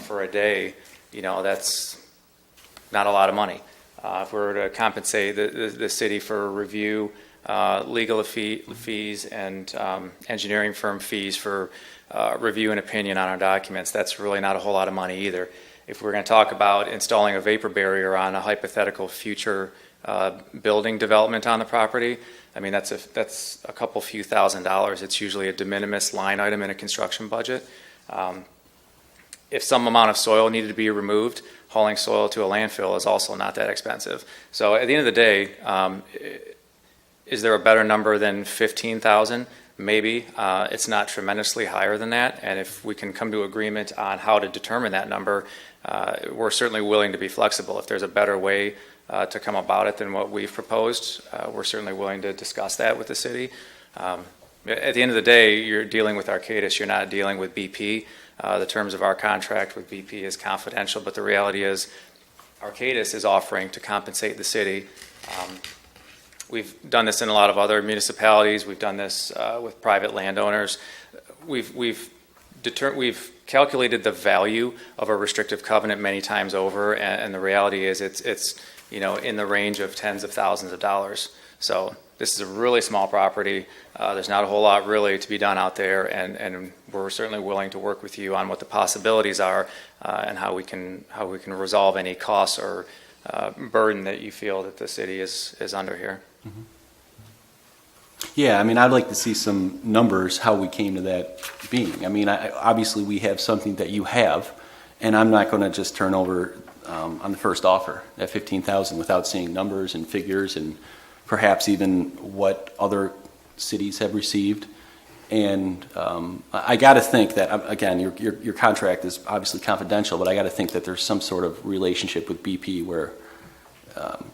[SPEAKER 10] for a day, you know, that's not a lot of money. If we were to compensate the city for review, legal fees, and engineering firm fees for review and opinion on our documents, that's really not a whole lot of money either. If we're going to talk about installing a vapor barrier on a hypothetical future building development on the property, I mean, that's a couple few $1,000s. It's usually a de minimis line item in a construction budget. If some amount of soil needed to be removed, hauling soil to a landfill is also not that expensive. So at the end of the day, is there a better number than 15,000? Maybe. It's not tremendously higher than that, and if we can come to agreement on how to determine that number, we're certainly willing to be flexible. If there's a better way to come about it than what we've proposed, we're certainly willing to discuss that with the city. At the end of the day, you're dealing with Arcadis, you're not dealing with BP. The terms of our contract with BP is confidential, but the reality is Arcadis is offering to compensate the city. We've done this in a lot of other municipalities. We've done this with private landowners. We've calculated the value of a restrictive covenant many times over, and the reality is it's you know, in the range of tens of thousands of dollars. So this is a really small property. There's not a whole lot really to be done out there, and we're certainly willing to work with you on what the possibilities are and how we can resolve any costs or burden that you feel that the city is under here.
[SPEAKER 5] Mm-hmm. Yeah, I mean, I'd like to see some numbers, how we came to that being. I mean, obviously we have something that you have, and I'm not going to just turn over on the first offer at $15,000 without seeing numbers and figures and perhaps even what other cities have received. And I got to think that, again, your contract is obviously confidential, but I got to think that there's some sort of relationship with BP where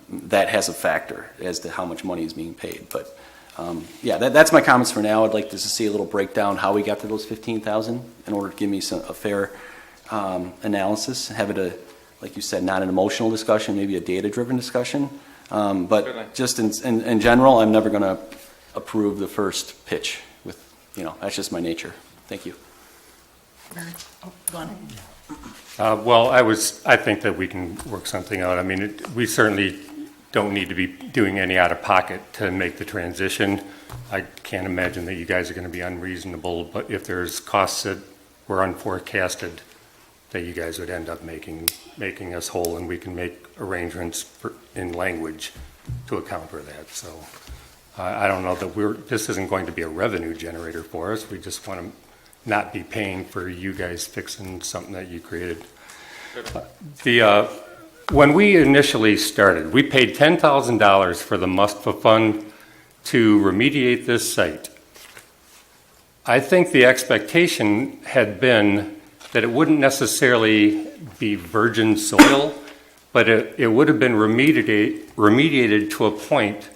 [SPEAKER 5] that has a factor as to how much money is being paid. But yeah, that's my comments for now. I'd like to see a little breakdown how we got to those $15,000 in order to give me a fair analysis. Have it like you said, not an emotional discussion, maybe a data-driven discussion. But certainly, just in general, I'm never going to approve the first pitch. That's just my nature. Thank you.
[SPEAKER 3] Well, I think that we can work something out. I mean, we certainly don't need to be doing any out of pocket to make the transition. I can't imagine that you guys are going to be unreasonable, but if there's costs that were unforecasted, that you guys would end up making us whole, and we can make arrangements in language to account for that. So I don't know that this isn't going to be a revenue generator for us. We just want to not be paying for you guys fixing something that you created. When we initially started, we paid $10,000 for the MUSTFA fund to remediate this site. I think the expectation had been that it wouldn't necessarily be virgin soil, but it would have been remediated to a point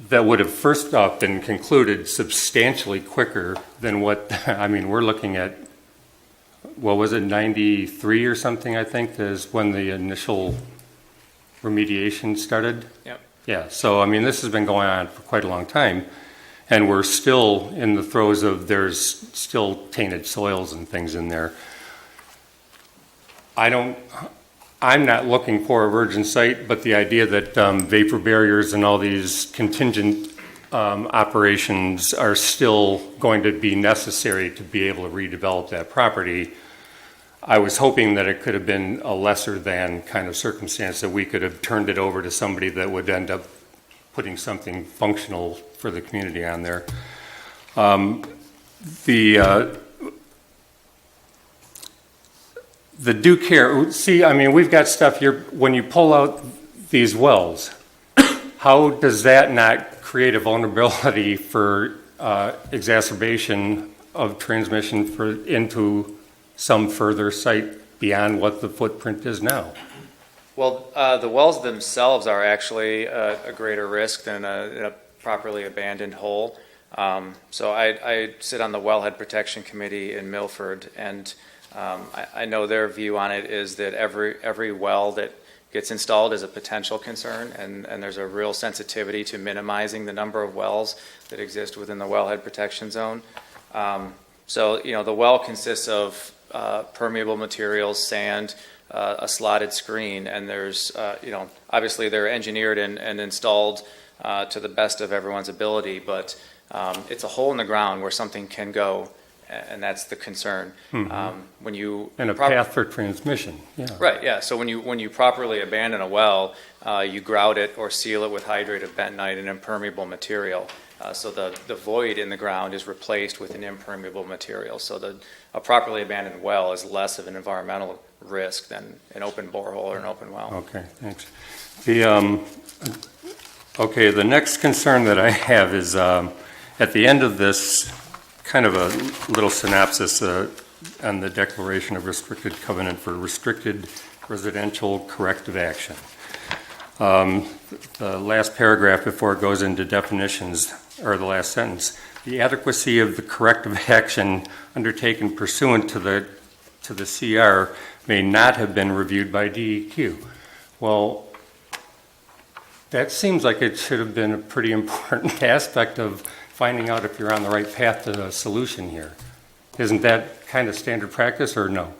[SPEAKER 3] that would have first off been concluded substantially quicker than what, I mean, we're looking at, what was it, 93 or something, I think, is when the initial remediation started?
[SPEAKER 10] Yep.
[SPEAKER 3] Yeah, so I mean, this has been going on for quite a long time, and we're still in the throes of, there's still tainted soils and things in there. I'm not looking for a virgin site, but the idea that vapor barriers and all these contingent operations are still going to be necessary to be able to redevelop that property, I was hoping that it could have been a lesser than kind of circumstance, that we could have turned it over to somebody that would end up putting something functional for the community on there. the due care, see, I mean, we've got stuff here, when you pull out these wells, how does that not create a vulnerability for exacerbation of transmission into some further site beyond what the footprint is now?
[SPEAKER 10] Well, the wells themselves are actually a greater risk than a properly abandoned hole. So I sit on the Wellhead Protection Committee in Milford, and I know their view on it is that every well that gets installed is a potential concern, and there's a real sensitivity to minimizing the number of wells that exist within the wellhead protection zone. So, the well consists of permeable materials, sand, a slotted screen, and there's, obviously they're engineered and installed to the best of everyone's ability, but it's a hole in the ground where something can go, and that's the concern. When you
[SPEAKER 3] And a path for transmission, yeah.
[SPEAKER 10] Right, yeah. So when you properly abandon a well, you grout it or seal it with hydrated bentonite, an impermeable material. So the void in the ground is replaced with an impermeable material. So a properly abandoned well is less of an environmental risk than an open borehole or an open well.
[SPEAKER 3] Okay, thanks. The next concern that I have is at the end of this, kind of a little synopsis on the declaration of restricted covenant for restricted residential corrective action. The last paragraph before it goes into definitions, or the last sentence, the adequacy of the corrective action undertaken pursuant to the CR may not have been reviewed by DEQ. Well, that seems like it should have been a pretty important aspect of finding out if you're on the right path to a solution here. Isn't that kind of standard practice, or no?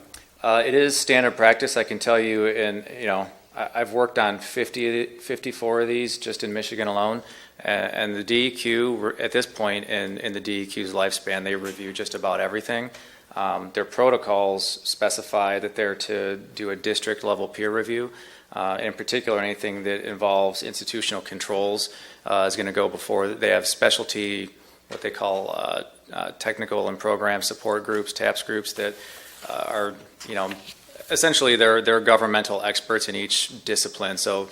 [SPEAKER 10] It is standard practice. I can tell you, I've worked on 54 of these just in Michigan alone, and the DEQ, at this point in the DEQ's lifespan, they review just about everything. Their protocols specify that they're to do a district level peer review. In particular, anything that involves institutional controls is going to go before. They have specialty, what they call technical and program support groups, TAPS groups, that are, essentially they're governmental experts in each discipline. So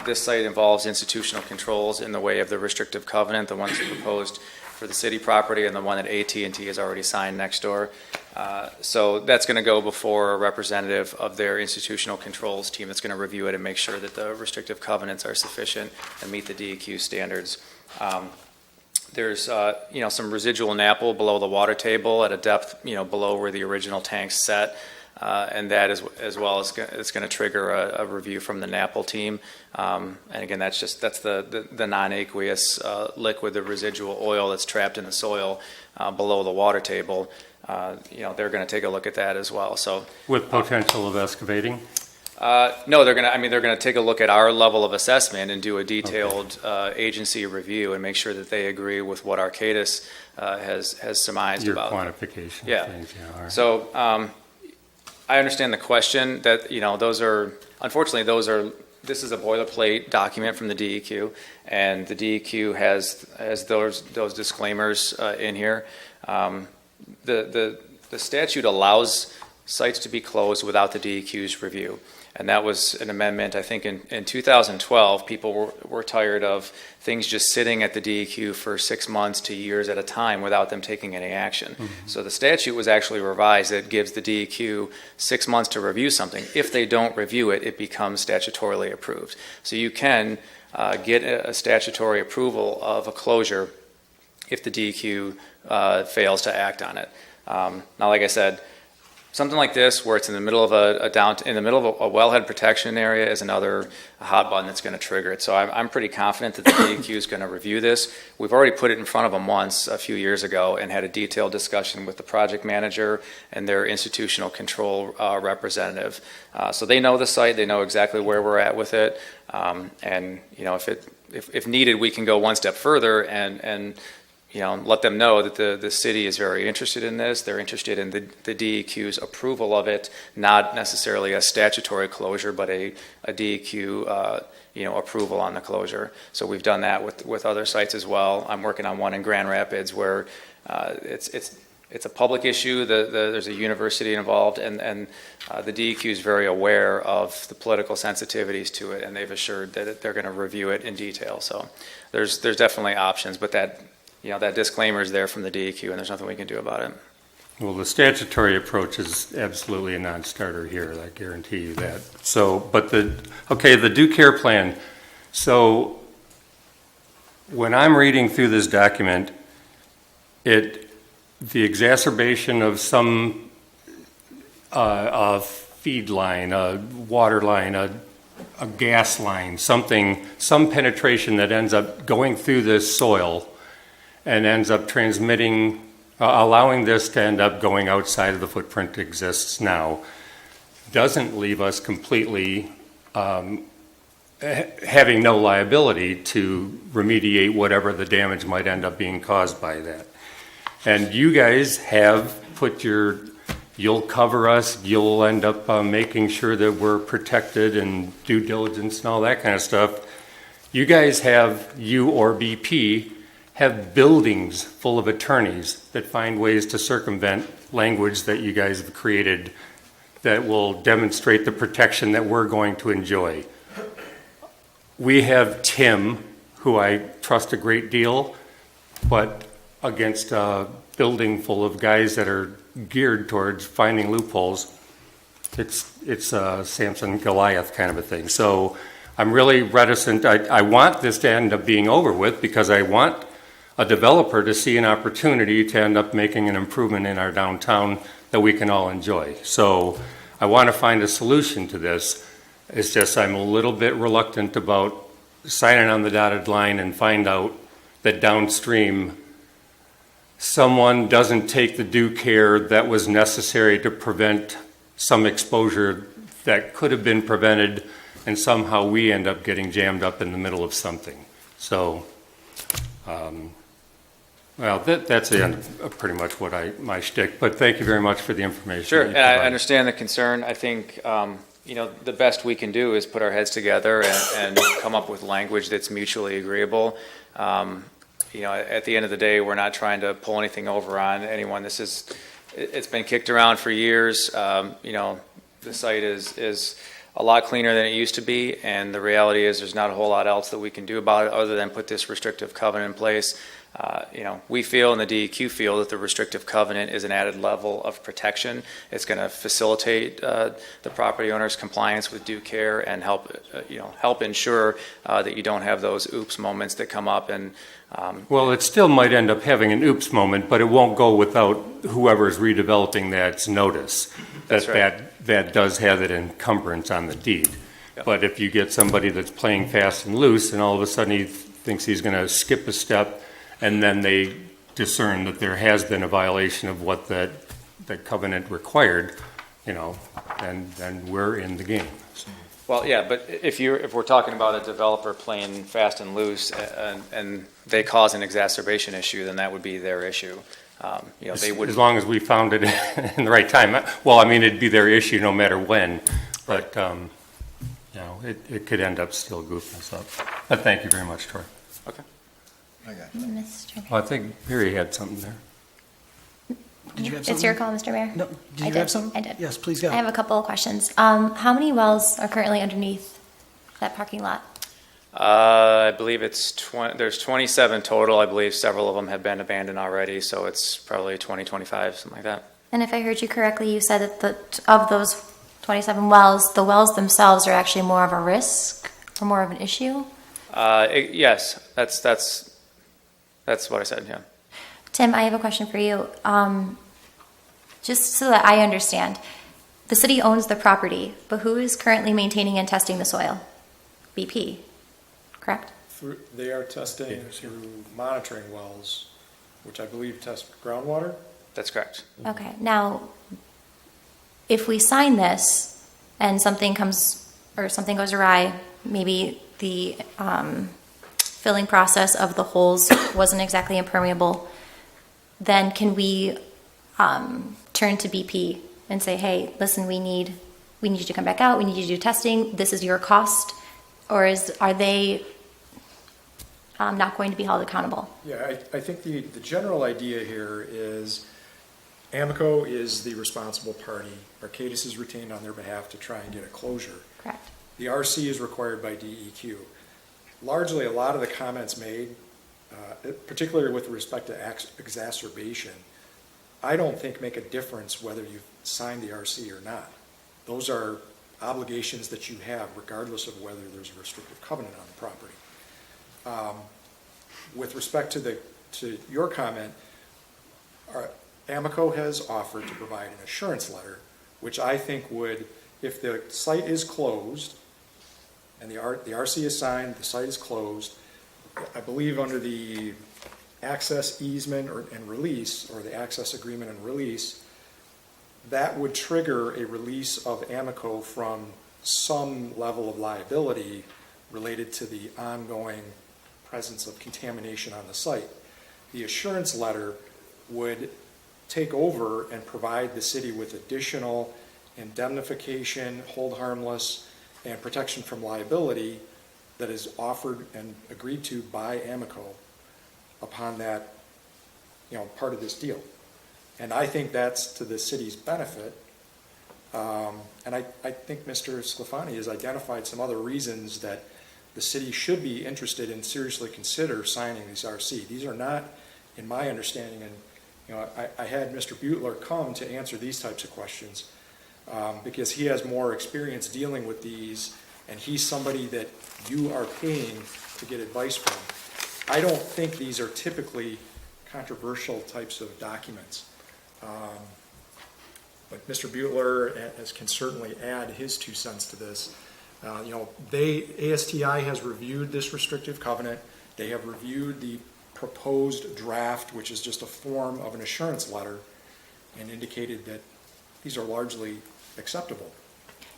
[SPEAKER 10] this site involves institutional controls in the way of the restrictive covenant, the ones proposed for the city property, and the one that AT&T has already signed next door. So that's going to go before a representative of their institutional controls team that's going to review it and make sure that the restrictive covenants are sufficient and meet the DEQ standards. There's some residual NAPL below the water table at a depth below where the original tanks set. And that as well as it's going to trigger a review from the NAPL team. And again, that's the non-aqueous liquid, the residual oil that's trapped in the soil below the water table. They're going to take a look at that as well. So
[SPEAKER 3] with potential of excavating?
[SPEAKER 10] No, they're going to take a look at our level of assessment and do a detailed agency review and make sure that they agree with what Arcadis has surmised
[SPEAKER 3] Your
[SPEAKER 10] about
[SPEAKER 3] quantification.
[SPEAKER 10] Yeah.
[SPEAKER 3] Things, yeah, all right.
[SPEAKER 10] So. I understand the question that, this is a boilerplate document from the DEQ, and the DEQ has those disclaimers in here. The statute allows sites to be closed without the DEQ's review. And that was an amendment, I think, in 2012. People were tired of things just sitting at the DEQ for 6 months to years at a time without them taking any action. Mm-hmm. So the statute was actually revised. It gives the DEQ 6 months to review something. If they don't review it, it becomes statutorily approved. So you can get a statutory approval of a closure if the DEQ fails to act on it. Now, like I said, something like this, where it's in the middle of a wellhead protection area, is another hot button that's going to trigger it. So I'm pretty confident that the DEQ is going to review this. We've already put it in front of them once a few years ago and had a detailed discussion with the project manager and their institutional control representative. So they know the site, they know exactly where we're at with it, and if needed, we can go one step further and let them know that the city is very interested in this. They're interested in the DEQ's approval of it, not necessarily a statutory closure, but a DEQ approval on the closure. So we've done that with other sites as well. I'm working on one in Grand Rapids where it's it's a public issue. There's a university involved, and the DEQ is very aware of the political sensitivities to it, and they've assured that they're going to review it in detail. So there's definitely options, but that disclaimer is there from the DEQ, and there's nothing we can do about it.
[SPEAKER 3] Well, the statutory approach is absolutely a non-starter here, I guarantee you that. So, but the due care plan. So when I'm reading through this document, the exacerbation of some a feed line, a water line, a gas line, some penetration that ends up going through this soil and ends up transmitting, allowing this to end up going outside of the footprint that exists now, doesn't leave us completely having no liability to remediate whatever the damage might end up being caused by that. And you guys have put you'll cover us, you'll end up making sure that we're protected and due diligence and all that kind of stuff. You guys you or BP, have buildings full of attorneys that find ways to circumvent language that you guys have created that will demonstrate the protection that we're going to enjoy. We have Tim, who I trust a great deal, but against a building full of guys that are geared towards finding loopholes, it's a Samson Goliath kind of a thing. So I'm really reticent. I want this to end up being over with because I want a developer to see an opportunity to end up making an improvement in our downtown that we can all enjoy. So I want to find a solution to this. It's just I'm a little bit reluctant about signing on the dotted line and find out that downstream someone doesn't take the due care that was necessary to prevent some exposure that could have been prevented, and somehow we end up getting jammed up in the middle of something. So, well, that's the end of pretty much what my shtick, but thank you very much for the information.
[SPEAKER 10] Sure, and I understand the concern. I think, the best we can do is put our heads together and come up with language that's mutually agreeable. At the end of the day, we're not trying to pull anything over on anyone. It's been kicked around for years. The site is a lot cleaner than it used to be, and the reality is there's not a whole lot else that we can do about it other than put this restrictive covenant in place. We feel, and the DEQ feel, that the restrictive covenant is an added level of protection. It's going to facilitate the property owner's compliance with due care and help ensure that you don't have those oops moments that come up. And
[SPEAKER 3] well, it still might end up having an oops moment, but it won't go without whoever's redeveloping that's notice that does have that encumbrance on the deed.
[SPEAKER 10] Yep.
[SPEAKER 3] But if you get somebody that's playing fast and loose, and all of a sudden he thinks he's going to skip a step, and then they discern that there has been a violation of what that covenant required, then we're in the game. So.
[SPEAKER 10] Well, yeah, but if we're talking about a developer playing fast and loose and they cause an exacerbation issue, then that would be their issue. They would,
[SPEAKER 3] as long as we found it in the right time. Well, I mean, it'd be their issue no matter when, but it could end up still goofing us up. But thank you very much, Troy.
[SPEAKER 10] okay.
[SPEAKER 4] Mr.
[SPEAKER 3] Well, I think Barry had something there.
[SPEAKER 1] Did you have something?
[SPEAKER 4] It's your call, Mr. Mayor.
[SPEAKER 1] No, did you have something?
[SPEAKER 4] I did.
[SPEAKER 1] Yes, please go.
[SPEAKER 4] I have a couple of questions. How many wells are currently underneath that parking lot?
[SPEAKER 10] I believe there's 27 total. I believe several of them have been abandoned already, so it's probably 20, 25, something like that.
[SPEAKER 4] And if I heard you correctly, you said that of those 27 wells, the wells themselves are actually more of a risk or more of an issue?
[SPEAKER 10] Yes, that's what I said, yeah.
[SPEAKER 4] Tim, I have a question for you. Just so that I understand, the city owns the property, but who is currently maintaining and testing the soil? BP, correct?
[SPEAKER 6] They are testing through monitoring wells, which I believe test groundwater.
[SPEAKER 10] That's correct.
[SPEAKER 4] Okay, now, if we sign this and something goes awry, maybe the filling process of the holes wasn't exactly impermeable, then can we turn to BP and say, hey, listen, we need you to come back out, we need you to do testing, this is your cost? Or are they not going to be held accountable?
[SPEAKER 6] Yeah, I think the general idea here is Amico is the responsible party. Arcadis is retained on their behalf to try and get a closure.
[SPEAKER 4] Correct.
[SPEAKER 6] The RC is required by DEQ. Largely, a lot of the comments made, particularly with respect to exacerbation, I don't think make a difference whether you've signed the RC or not. Those are obligations that you have regardless of whether there's a restrictive covenant on the property. With respect to your comment, Amico has offered to provide an assurance letter, which I think would, if the site is closed and the RC is signed, the site is closed, I believe under the access easement and release, or the access agreement and release, that would trigger a release of Amico from some level of liability related to the ongoing presence of contamination on the site. The assurance letter would take over and provide the city with additional indemnification, hold harmless, and protection from liability that is offered and agreed to by Amico upon that, part of this deal. And I think that's to the city's benefit. And I think Mr. Sclafani has identified some other reasons that the city should be interested in seriously consider signing these RC. These are not, in my understanding, and I had Mr. Butler come to answer these types of questions because he has more experience dealing with these, and he's somebody that you are paying to get advice from. I don't think these are typically controversial types of documents. But Mr. Butler can certainly add his 2 cents to this. ASTI has reviewed this restrictive covenant. They have reviewed the proposed draft, which is just a form of an assurance letter, and indicated that these are largely acceptable.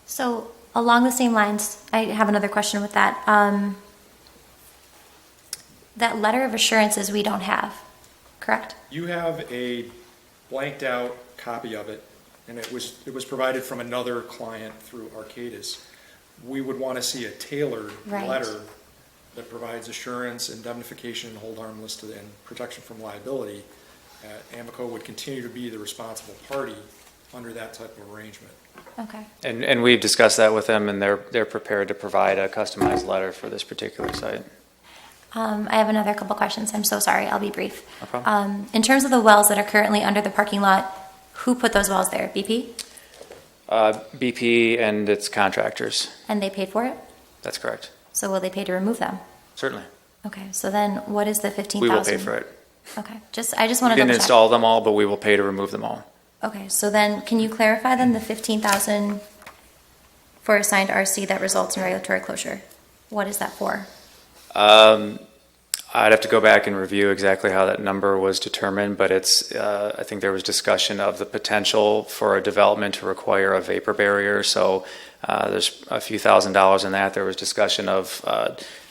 [SPEAKER 4] So along the same lines, I have another question with that. That letter of assurances we don't have, correct?
[SPEAKER 6] You have a blanked out copy of it, and it was provided from another client through Arcadis. We would want to see a tailored
[SPEAKER 4] Right.
[SPEAKER 6] letter that provides assurance, indemnification, hold harmless, and protection from liability. Amico would continue to be the responsible party under that type of arrangement.
[SPEAKER 4] Okay.
[SPEAKER 10] And we've discussed that with them, and they're prepared to provide a customized letter for this particular site.
[SPEAKER 4] I have another couple questions. I'm so sorry. I'll be brief.
[SPEAKER 10] No problem.
[SPEAKER 4] In terms of the wells that are currently under the parking lot, who put those wells there? BP?
[SPEAKER 10] BP and its contractors.
[SPEAKER 4] And they paid for it?
[SPEAKER 10] That's correct.
[SPEAKER 4] So will they pay to remove them?
[SPEAKER 10] Certainly.
[SPEAKER 4] Okay. So then what is the 15,000?
[SPEAKER 10] We will pay for it.
[SPEAKER 4] Okay. I just want
[SPEAKER 10] We
[SPEAKER 4] to
[SPEAKER 10] didn't
[SPEAKER 4] double check.
[SPEAKER 10] install them all, but we will pay to remove them all.
[SPEAKER 4] Okay. So then can you clarify then the 15,000 for assigned RC that results in regulatory closure? What is that for?
[SPEAKER 10] I'd have to go back and review exactly how that number was determined, but it's, I think there was discussion of the potential for a development to require a vapor barrier, so there's a few $1,000s in that. There was discussion of,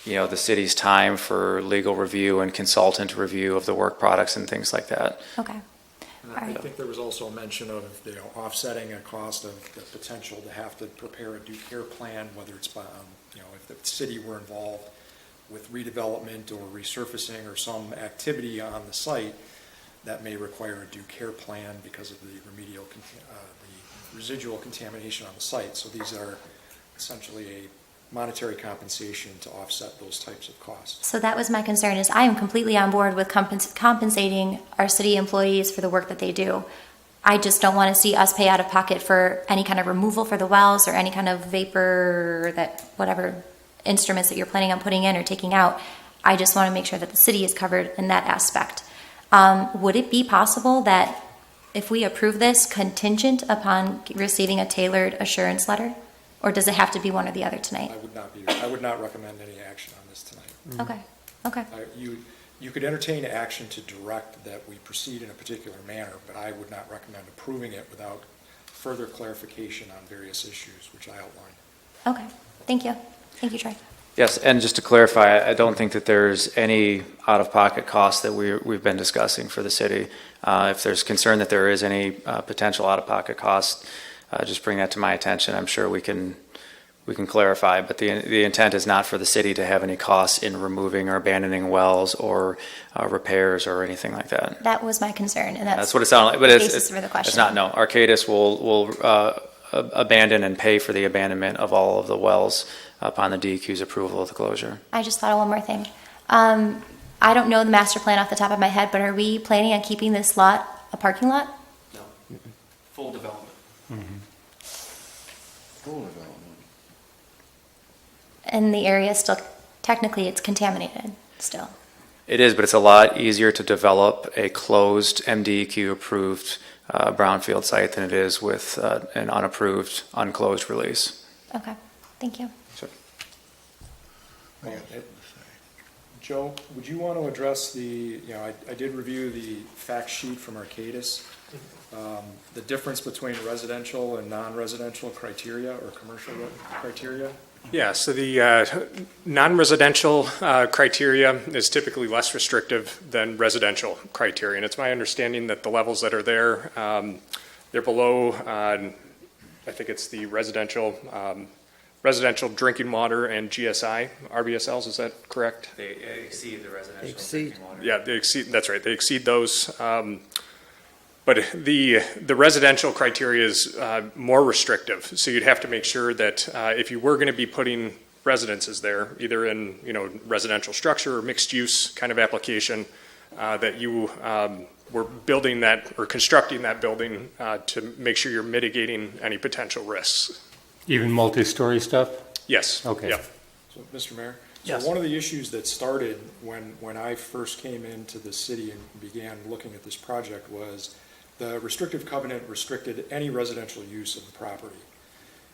[SPEAKER 10] the city's time for legal review and consultant review of the work products and things like that.
[SPEAKER 4] Okay.
[SPEAKER 6] And
[SPEAKER 4] All
[SPEAKER 6] I
[SPEAKER 4] right.
[SPEAKER 6] think there was also a mention of offsetting a cost of the potential to have to prepare a due care plan, whether it's by, if the city were involved with redevelopment or resurfacing or some activity on the site that may require a due care plan because of the the residual contamination on the site. So these are essentially a monetary compensation to offset those types of costs.
[SPEAKER 4] So that was my concern, is I am completely on board with compensating our city employees for the work that they do. I just don't want to see us pay out of pocket for any kind of removal for the wells or any kind of vapor, whatever instruments that you're planning on putting in or taking out. I just want to make sure that the city is covered in that aspect. Would it be possible that if we approve this contingent upon receiving a tailored assurance letter? Or does it have to be one or the other tonight?
[SPEAKER 6] I would not recommend any action on this tonight.
[SPEAKER 4] Okay.
[SPEAKER 6] You could entertain action to direct that we proceed in a particular manner, but I would not recommend approving it without further clarification on various issues, which I outlined.
[SPEAKER 4] Okay. Thank you. Thank you, Troy.
[SPEAKER 10] Yes, and just to clarify, I don't think that there's any out-of-pocket costs that we've been discussing for the city. If there's concern that there is any potential out-of-pocket cost, just bring that to my attention. I'm sure we can we can clarify. But the intent is not for the city to have any costs in removing or abandoning wells or repairs or anything like that.
[SPEAKER 4] That was my concern, and
[SPEAKER 10] That's what it sounded like, but
[SPEAKER 4] the
[SPEAKER 10] it's
[SPEAKER 4] basis for the question.
[SPEAKER 10] it's not, no. Arcadis will abandon and pay for the abandonment of all of the wells upon the DEQ's approval of the closure.
[SPEAKER 4] I just thought of one more thing. I don't know the master plan off the top of my head, but are we planning on keeping this lot a parking lot?
[SPEAKER 7] No. Full development.
[SPEAKER 4] And the area is still, technically, it's contaminated still.
[SPEAKER 10] It is, but it's a lot easier to develop a closed MDEQ-approved brownfield site than it is with an unapproved, unclosed release.
[SPEAKER 4] Okay, thank you.
[SPEAKER 6] Joe, would you want to address I did review the fact sheet from Arcadis, the difference between residential and non-residential criteria or commercial criteria?
[SPEAKER 11] Yeah, so the non-residential criteria is typically less restrictive than residential criteria. And it's my understanding that the levels that are there, they're below, I think it's the residential drinking water and GSI, RBSLs, is that correct?
[SPEAKER 10] They exceed the residential drinking water.
[SPEAKER 11] Yeah, they exceed, that's right, they exceed those. But the residential criteria is more restrictive. So you'd have to make sure that if you were going to be putting residences there, either in residential structure or mixed use kind of application, that you were building that or constructing that building to make sure you're mitigating any potential risks.
[SPEAKER 3] Even multi-story stuff?
[SPEAKER 11] Yes.
[SPEAKER 3] Okay.
[SPEAKER 11] Yeah.
[SPEAKER 6] So, Mr. Mayor?
[SPEAKER 1] Yes.
[SPEAKER 6] So one of the issues that started when I first came into the city and began looking at this project was the restrictive covenant restricted any residential use of the property.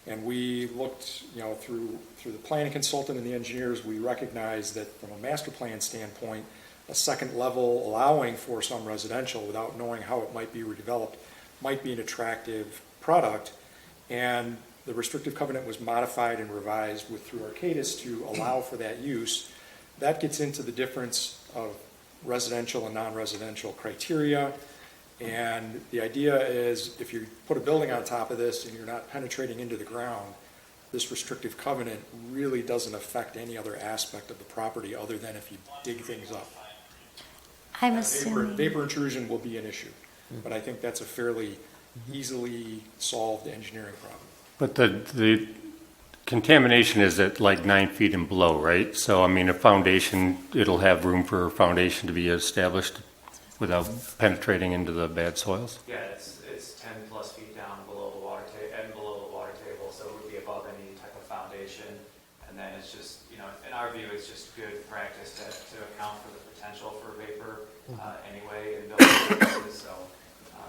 [SPEAKER 6] And we looked, through the planning consultant and the engineers, we recognized that from a master plan standpoint, a second level allowing for some residential without knowing how it might be redeveloped might be an attractive product. And the restrictive covenant was modified and revised through Arcadis to allow for that use. That gets into the difference of residential and non-residential criteria. And the idea is if you put a building on top of this and you're not penetrating into the ground, this restrictive covenant really doesn't affect any other aspect of the property other than if you dig things up.
[SPEAKER 4] I'm assuming.
[SPEAKER 6] Vapor intrusion will be an issue, but I think that's a fairly easily solved engineering problem.
[SPEAKER 3] But the contamination is at like 9 feet and below, right? So, I mean, a foundation, it'll have room for a foundation to be established without penetrating into the bad soils?
[SPEAKER 10] Yeah, it's 10 plus feet down below the water table, so it would be above any type of foundation. And then it's just, in our view, it's just good practice to account for the potential for vapor anyway in building spaces. So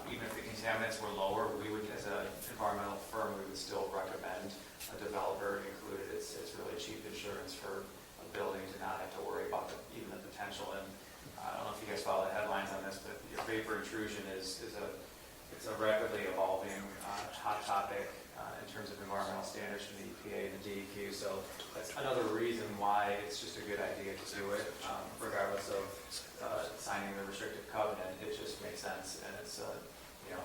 [SPEAKER 10] even if the contaminants were lower, we would, as an environmental firm, we would still recommend a developer include it. It's really cheap insurance for a building to not have to worry about even the potential. And I don't know if you guys follow the headlines on this, but your vapor intrusion is a rapidly evolving hot topic in terms of environmental standards from the EPA and the DEQ. So that's another reason why it's just a good idea to do it, regardless of signing the restrictive covenant. It just makes sense, and it's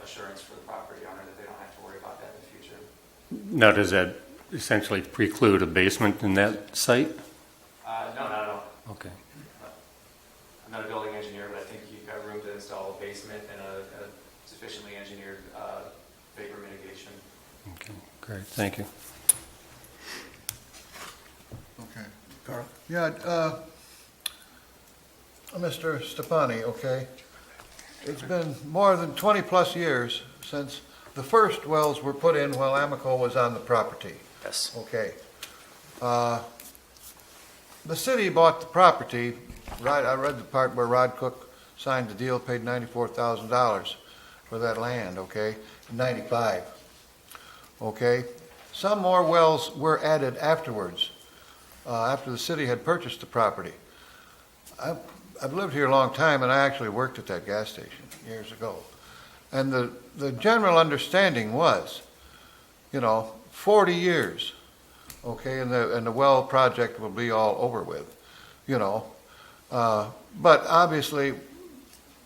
[SPEAKER 10] assurance for the property owner that they don't have to worry about that in the future.
[SPEAKER 3] Now, does that essentially preclude a basement in that site?
[SPEAKER 10] No, not at all.
[SPEAKER 3] Okay.
[SPEAKER 10] I'm not a building engineer, but I think you've got room to install a basement and a sufficiently engineered vapor mitigation.
[SPEAKER 3] Okay, great, thank you.
[SPEAKER 8] Okay. Carl? Yeah, Mr. Stepani, okay? It's been more than 20-plus years since the first wells were put in while Amoco was on the property.
[SPEAKER 10] Yes.
[SPEAKER 8] Okay. The city bought the property, right, I read the part where Rod Cook signed the deal, paid $94,000 for that land, okay, in 95. Okay? Some more wells were added afterwards, after the city had purchased the property. I've lived here a long time, and I actually worked at that gas station years ago. And the general understanding was, 40 years, okay, and the well project will be all over with, But obviously,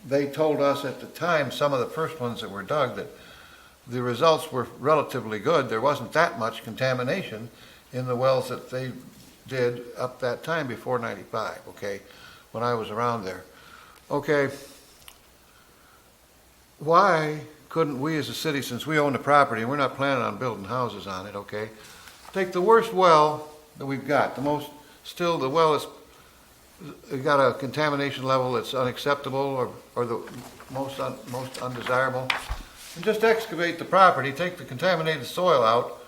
[SPEAKER 8] they told us at the time, some of the first ones that were dug, that the results were relatively good. There wasn't that much contamination in the wells that they did up that time before 95, okay, when I was around there. Okay, why couldn't we as a city, since we own the property, and we're not planning on building houses on it, okay, take the worst well that we've got, the well is got a contamination level that's unacceptable or the most undesirable, and just excavate the property, take the contaminated soil out,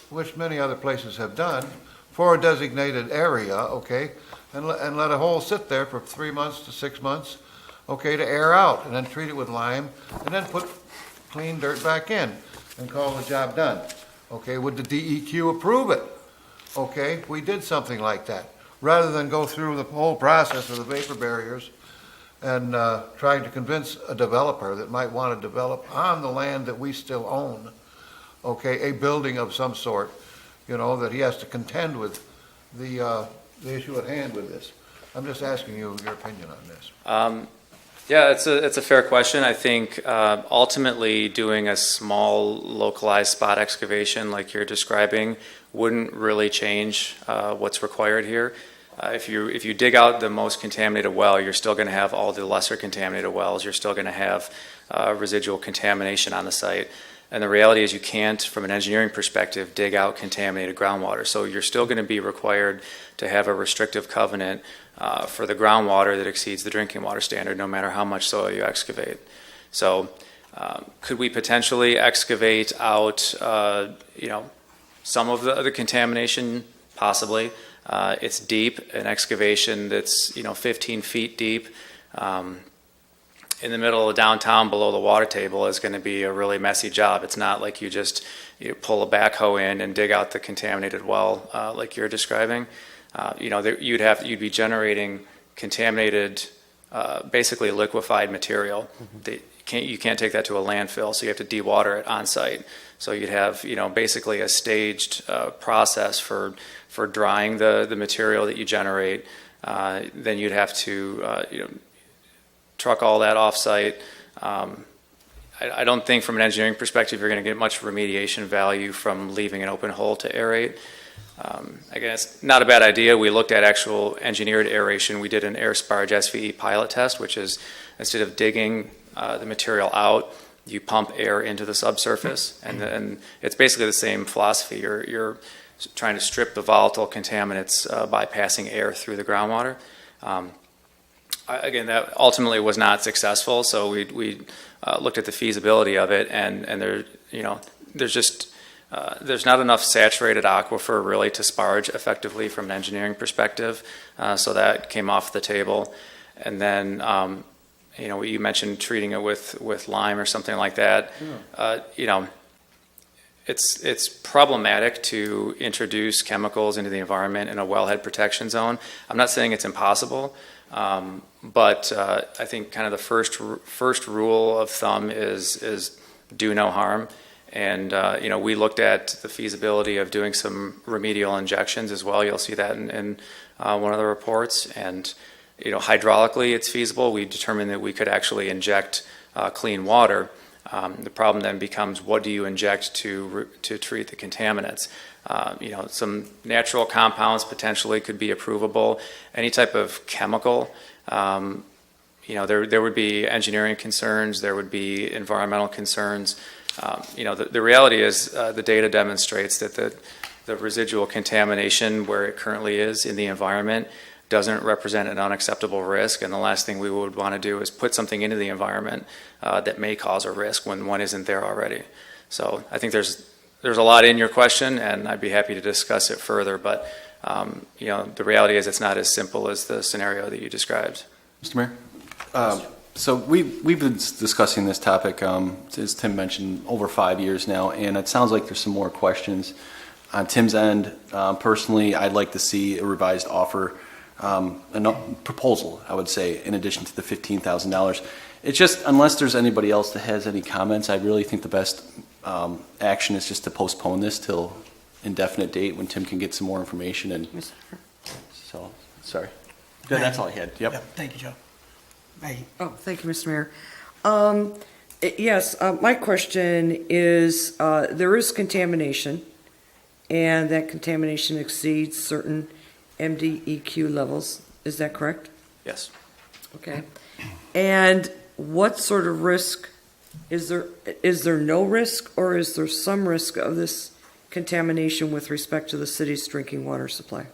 [SPEAKER 8] which many other places have done, for a designated area, okay, and let a hole sit there for 3 months to 6 months, okay, to air out, and then treat it with lime, and then put clean dirt back in, and call the job done. Okay, would the DEQ approve it? Okay, we did something like that, rather than go through the whole process of the vapor barriers and trying to convince a developer that might want to develop on the land that we still own, okay, a building of some sort, that he has to contend with the issue at hand with this. I'm just asking you your opinion on this.
[SPEAKER 10] Yeah, it's a fair question. I think ultimately doing a small localized spot excavation like you're describing wouldn't really change what's required here. If you dig out the most contaminated well, you're still going to have all the lesser contaminated wells. You're still going to have residual contamination on the site. And the reality is you can't, from an engineering perspective, dig out contaminated groundwater. So you're still going to be required to have a restrictive covenant for the groundwater that exceeds the drinking water standard, no matter how much soil you excavate. So could we potentially excavate out, some of the contamination? Possibly. It's deep, an excavation that's 15 feet deep. In the middle of downtown below the water table is going to be a really messy job. It's not like you pull a backhoe in and dig out the contaminated well like you're describing. You'd be generating contaminated, basically liquefied material. You can't take that to a landfill, so you have to dewater it on site. So you'd have basically a staged process for drying the material that you generate. Then you'd have to truck all that off-site. I don't think from an engineering perspective you're going to get much remediation value from leaving an open hole to aerate. Again, it's not a bad idea. We looked at actual engineered aeration. We did an air sparge SVE pilot test, which is instead of digging the material out, you pump air into the subsurface, and it's basically the same philosophy. You're trying to strip the volatile contaminants by passing air through the groundwater. Again, that ultimately was not successful, so we looked at the feasibility of it, and there's not enough saturated aquifer really to sparge effectively from an engineering perspective, so that came off the table. And then you mentioned treating it with lime or something like that. Yeah. It's problematic to introduce chemicals into the environment in a wellhead protection zone. I'm not saying it's impossible. But I think kind of the first rule of thumb is do no harm. And, we looked at the feasibility of doing some remedial injections as well. You'll see that in one of the reports. And, hydraulically it's feasible. We determined that we could actually inject clean water. The problem then becomes, what do you inject to treat the contaminants? Some natural compounds potentially could be approvable. Any type of chemical, there would be engineering concerns, there would be environmental concerns. The reality is the data demonstrates that the residual contamination where it currently is in the environment doesn't represent an unacceptable risk, and the last thing we would want to do is put something into the environment that may cause a risk when one isn't there already. So I think there's a lot in your question, and I'd be happy to discuss it further, but the reality is it's not as simple as the scenario that you described.
[SPEAKER 5] Mr. Mayor? So we've been discussing this topic, as Tim mentioned, over 5 years now, and it sounds like there's some more questions. On Tim's end, personally, I'd like to see a revised offer, a proposal, I would say, in addition to the $15,000. It's just, unless there's anybody else that has any comments, I really think the best action is just to postpone this till indefinite date when Tim can get some more information. And so, sorry. That's all I had. Yep.
[SPEAKER 1] Thank you, Joe. Maggie.
[SPEAKER 2] Oh, thank you, Mr. Mayor. Yes, my question is, there is contamination and that contamination exceeds certain MDEQ levels. Is that correct?
[SPEAKER 10] Yes.
[SPEAKER 2] Okay. And what sort of risk is there? Is there no risk, or is there some risk of this contamination with respect to the city's drinking water supply?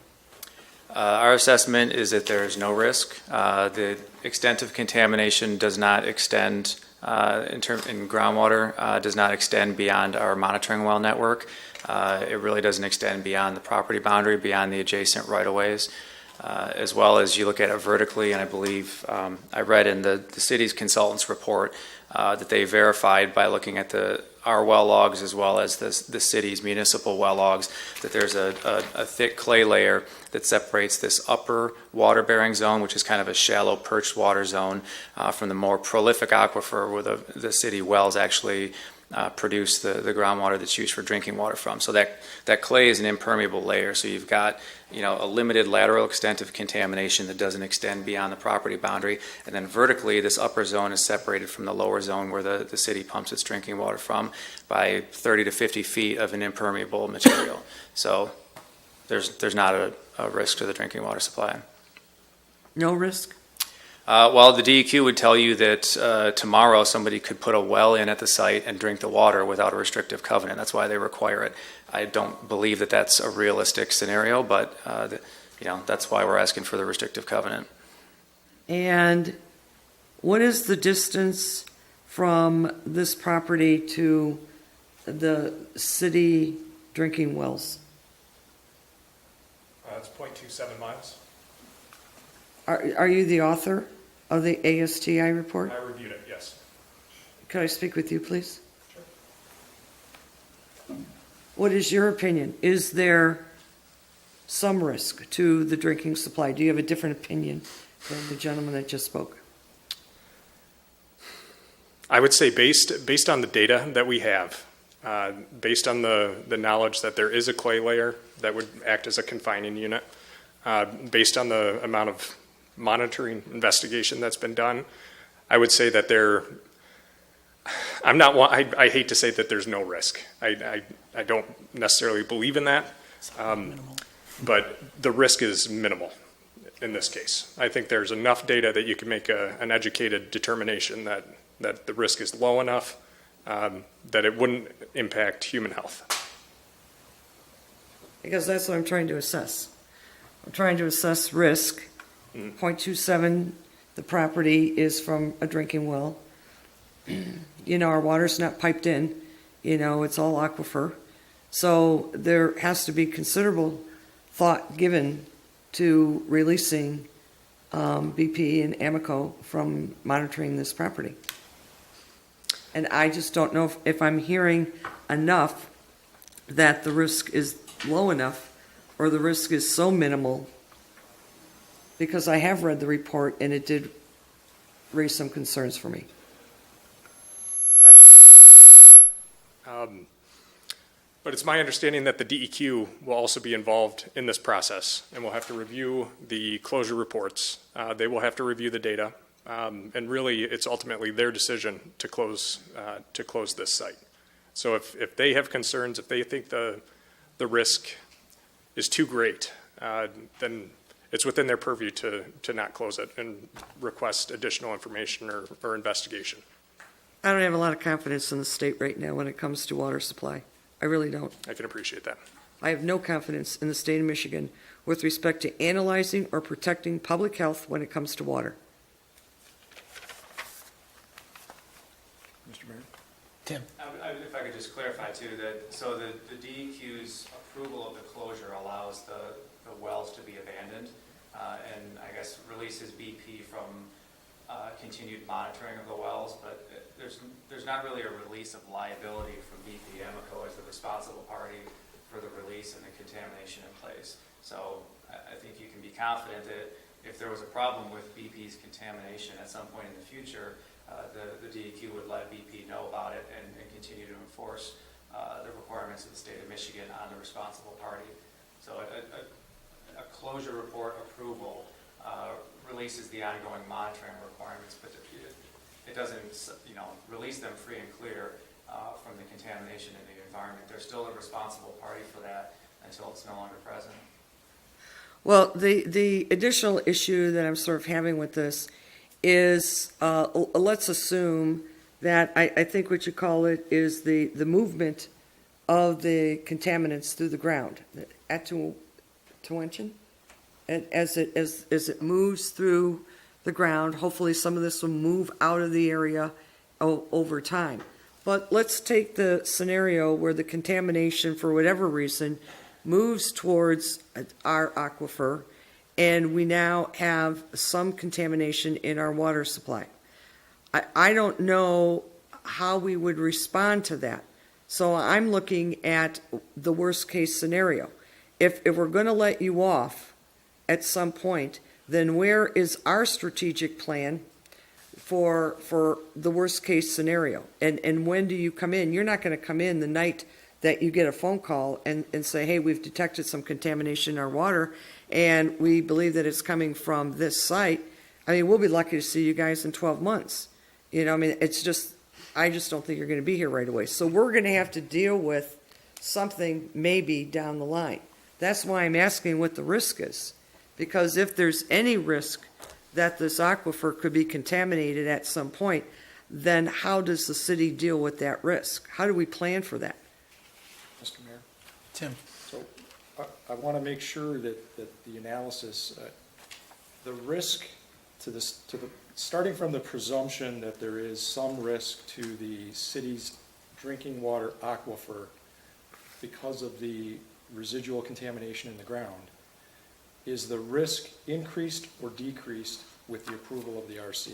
[SPEAKER 10] Our assessment is that there is no risk. The extent of contamination does not extend in groundwater, does not extend beyond our monitoring well network. It really doesn't extend beyond the property boundary, beyond the adjacent right-of-ways. As well as you look at it vertically, and I believe I read in the city's consultant's report that they verified by looking at our well logs as well as the city's municipal well logs that there's a thick clay layer that separates this upper water-bearing zone, which is kind of a shallow perched water zone, from the more prolific aquifer where the city wells actually produce the groundwater that's used for drinking water from. So that clay is an impermeable layer. So you've got a limited lateral extent of contamination that doesn't extend beyond the property boundary. And then vertically, this upper zone is separated from the lower zone where the city pumps its drinking water from by 30 to 50 feet of an impermeable material. So there's not a risk to the drinking water supply.
[SPEAKER 2] No risk?
[SPEAKER 10] Well, the DEQ would tell you that tomorrow somebody could put a well in at the site and drink the water without a restrictive covenant. That's why they require it. I don't believe that that's a realistic scenario, but that's why we're asking for the restrictive covenant.
[SPEAKER 2] And what is the distance from this property to the city drinking wells?
[SPEAKER 11] It's 0.27 miles.
[SPEAKER 2] Are you the author of the ASTI report?
[SPEAKER 11] I reviewed it, yes.
[SPEAKER 2] Could I speak with you, please? Sure. What is your opinion? Is there some risk to the drinking supply? Do you have a different opinion than the gentleman that just spoke?
[SPEAKER 11] I would say based on the data that we have, based on the knowledge that there is a clay layer that would act as a confining unit, based on the amount of monitoring investigation that's been done, I would say that I hate to say that there's no risk. I don't necessarily believe in that, but the risk is minimal in this case. I think there's enough data that you can make an educated determination that the risk is low enough that it wouldn't impact human health.
[SPEAKER 2] Because that's what I'm trying to assess. I'm trying to assess risk. 0.27, the property is from a drinking well. Our water's not piped in. It's all aquifer. So there has to be considerable thought given to releasing BP and Amoco from monitoring this property. And I just don't know if I'm hearing enough that the risk is low enough or the risk is so minimal, because I have read the report and it did raise some concerns for me.
[SPEAKER 11] But it's my understanding that the DEQ will also be involved in this process and will have to review the closure reports. They will have to review the data. And really, it's ultimately their decision to close this site. So if they have concerns, if they think the risk is too great, then it's within their purview to not close it and request additional information or investigation.
[SPEAKER 2] I don't have a lot of confidence in the state right now when it comes to water supply. I really don't.
[SPEAKER 11] I can appreciate that.
[SPEAKER 2] I have no confidence in the state of Michigan with respect to analyzing or protecting public health when it comes to water.
[SPEAKER 6] Mr. Mayor?
[SPEAKER 1] Tim?
[SPEAKER 10] If I could just clarify too, so the DEQ's approval of the closure allows the wells to be abandoned and I guess releases BP from continued monitoring of the wells, but there's not really a release of liability from BP Amoco as the responsible party for the release and the contamination in place. So I think you can be confident that if there was a problem with BP's contamination at some point in the future, the DEQ would let BP know about it and continue to enforce the requirements of the state of Michigan on the responsible party. So a closure report approval releases the ongoing monitoring requirements, but it doesn't release them free and clear from the contamination in the environment. They're still a responsible party for that, until it's no longer present.
[SPEAKER 2] Well, the additional issue that I'm sort of having with this is, let's assume that, I think what you call it is the movement of the contaminants through the ground, attenuation, and as it moves through the ground, hopefully some of this will move out of the area over time. But let's take the scenario where the contamination, for whatever reason, moves towards our aquifer, and we now have some contamination in our water supply. I don't know how we would respond to that. So I'm looking at the worst case scenario. If we're going to let you off at some point, then where is our strategic plan for the worst case scenario? And when do you come in? You're not going to come in the night that you get a phone call and say, hey, we've detected some contamination in our water, and we believe that it's coming from this site. I mean, we'll be lucky to see you guys in 12 months. You know, I mean, I just don't think you're going to be here right away. So we're going to have to deal with something maybe down the line. That's why I'm asking what the risk is. Because if there's any risk that this aquifer could be contaminated at some point, then how does the city deal with that risk? How do we plan for that?
[SPEAKER 6] Mr. Mayor?
[SPEAKER 1] Tim?
[SPEAKER 6] So I want to make sure that the analysis, the risk starting from the presumption that there is some risk to the city's drinking water aquifer because of the residual contamination in the ground, is the risk increased or decreased with the approval of the RC?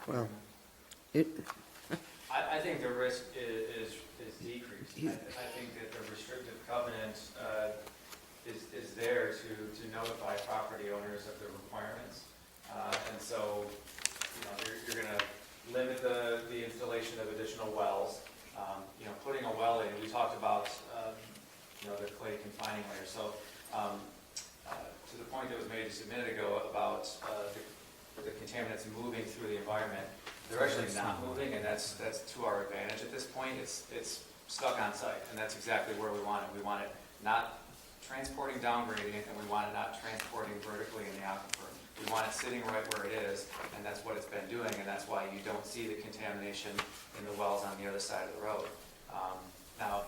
[SPEAKER 2] Well,
[SPEAKER 10] I think the risk is decreased. I think that the restrictive covenant is there to notify property owners of the requirements. And so, you're going to limit the installation of additional wells. Putting a well in, we talked about, the clay confining layer. So, to the point that was made just a minute ago about the contaminants moving through the environment, they're actually not moving, and that's to our advantage at this point. It's stuck on site, and that's exactly where we want it. We want it not transporting down gradient, and we want it not transporting vertically in the aquifer. We want it sitting right where it is, and that's what it's been doing, and that's why you don't see the contamination in the wells on the other side of the road. Now,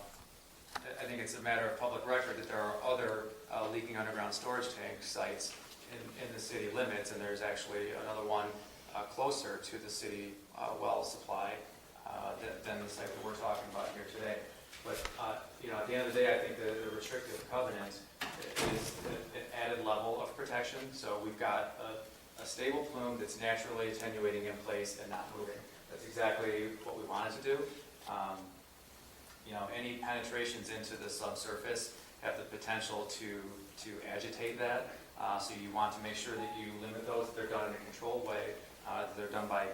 [SPEAKER 10] I think it's a matter of public record that there are other leaking underground storage tank sites in the city limits, and there's actually another one closer to the city well supply than the site that we're talking about here today. But at the end of the day, I think the restrictive covenant is an added level of protection. So we've got a stable plume that's naturally attenuating in place and not moving. That's exactly what we wanted to do. Any penetrations into the subsurface have the potential to agitate that. So you want to make sure that you limit those. They're done in a controlled way. They're done by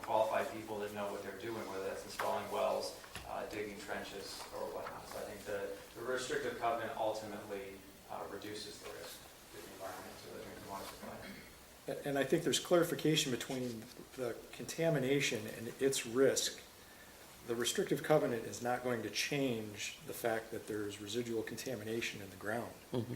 [SPEAKER 10] qualified people that know what they're doing, whether that's installing wells, digging trenches, or whatnot. So I think the restrictive covenant ultimately reduces the risk to the environment, to the drinking water supply.
[SPEAKER 6] And I think there's clarification between the contamination and its risk. The restrictive covenant is not going to change the fact that there's residual contamination in the ground. Mm-hmm.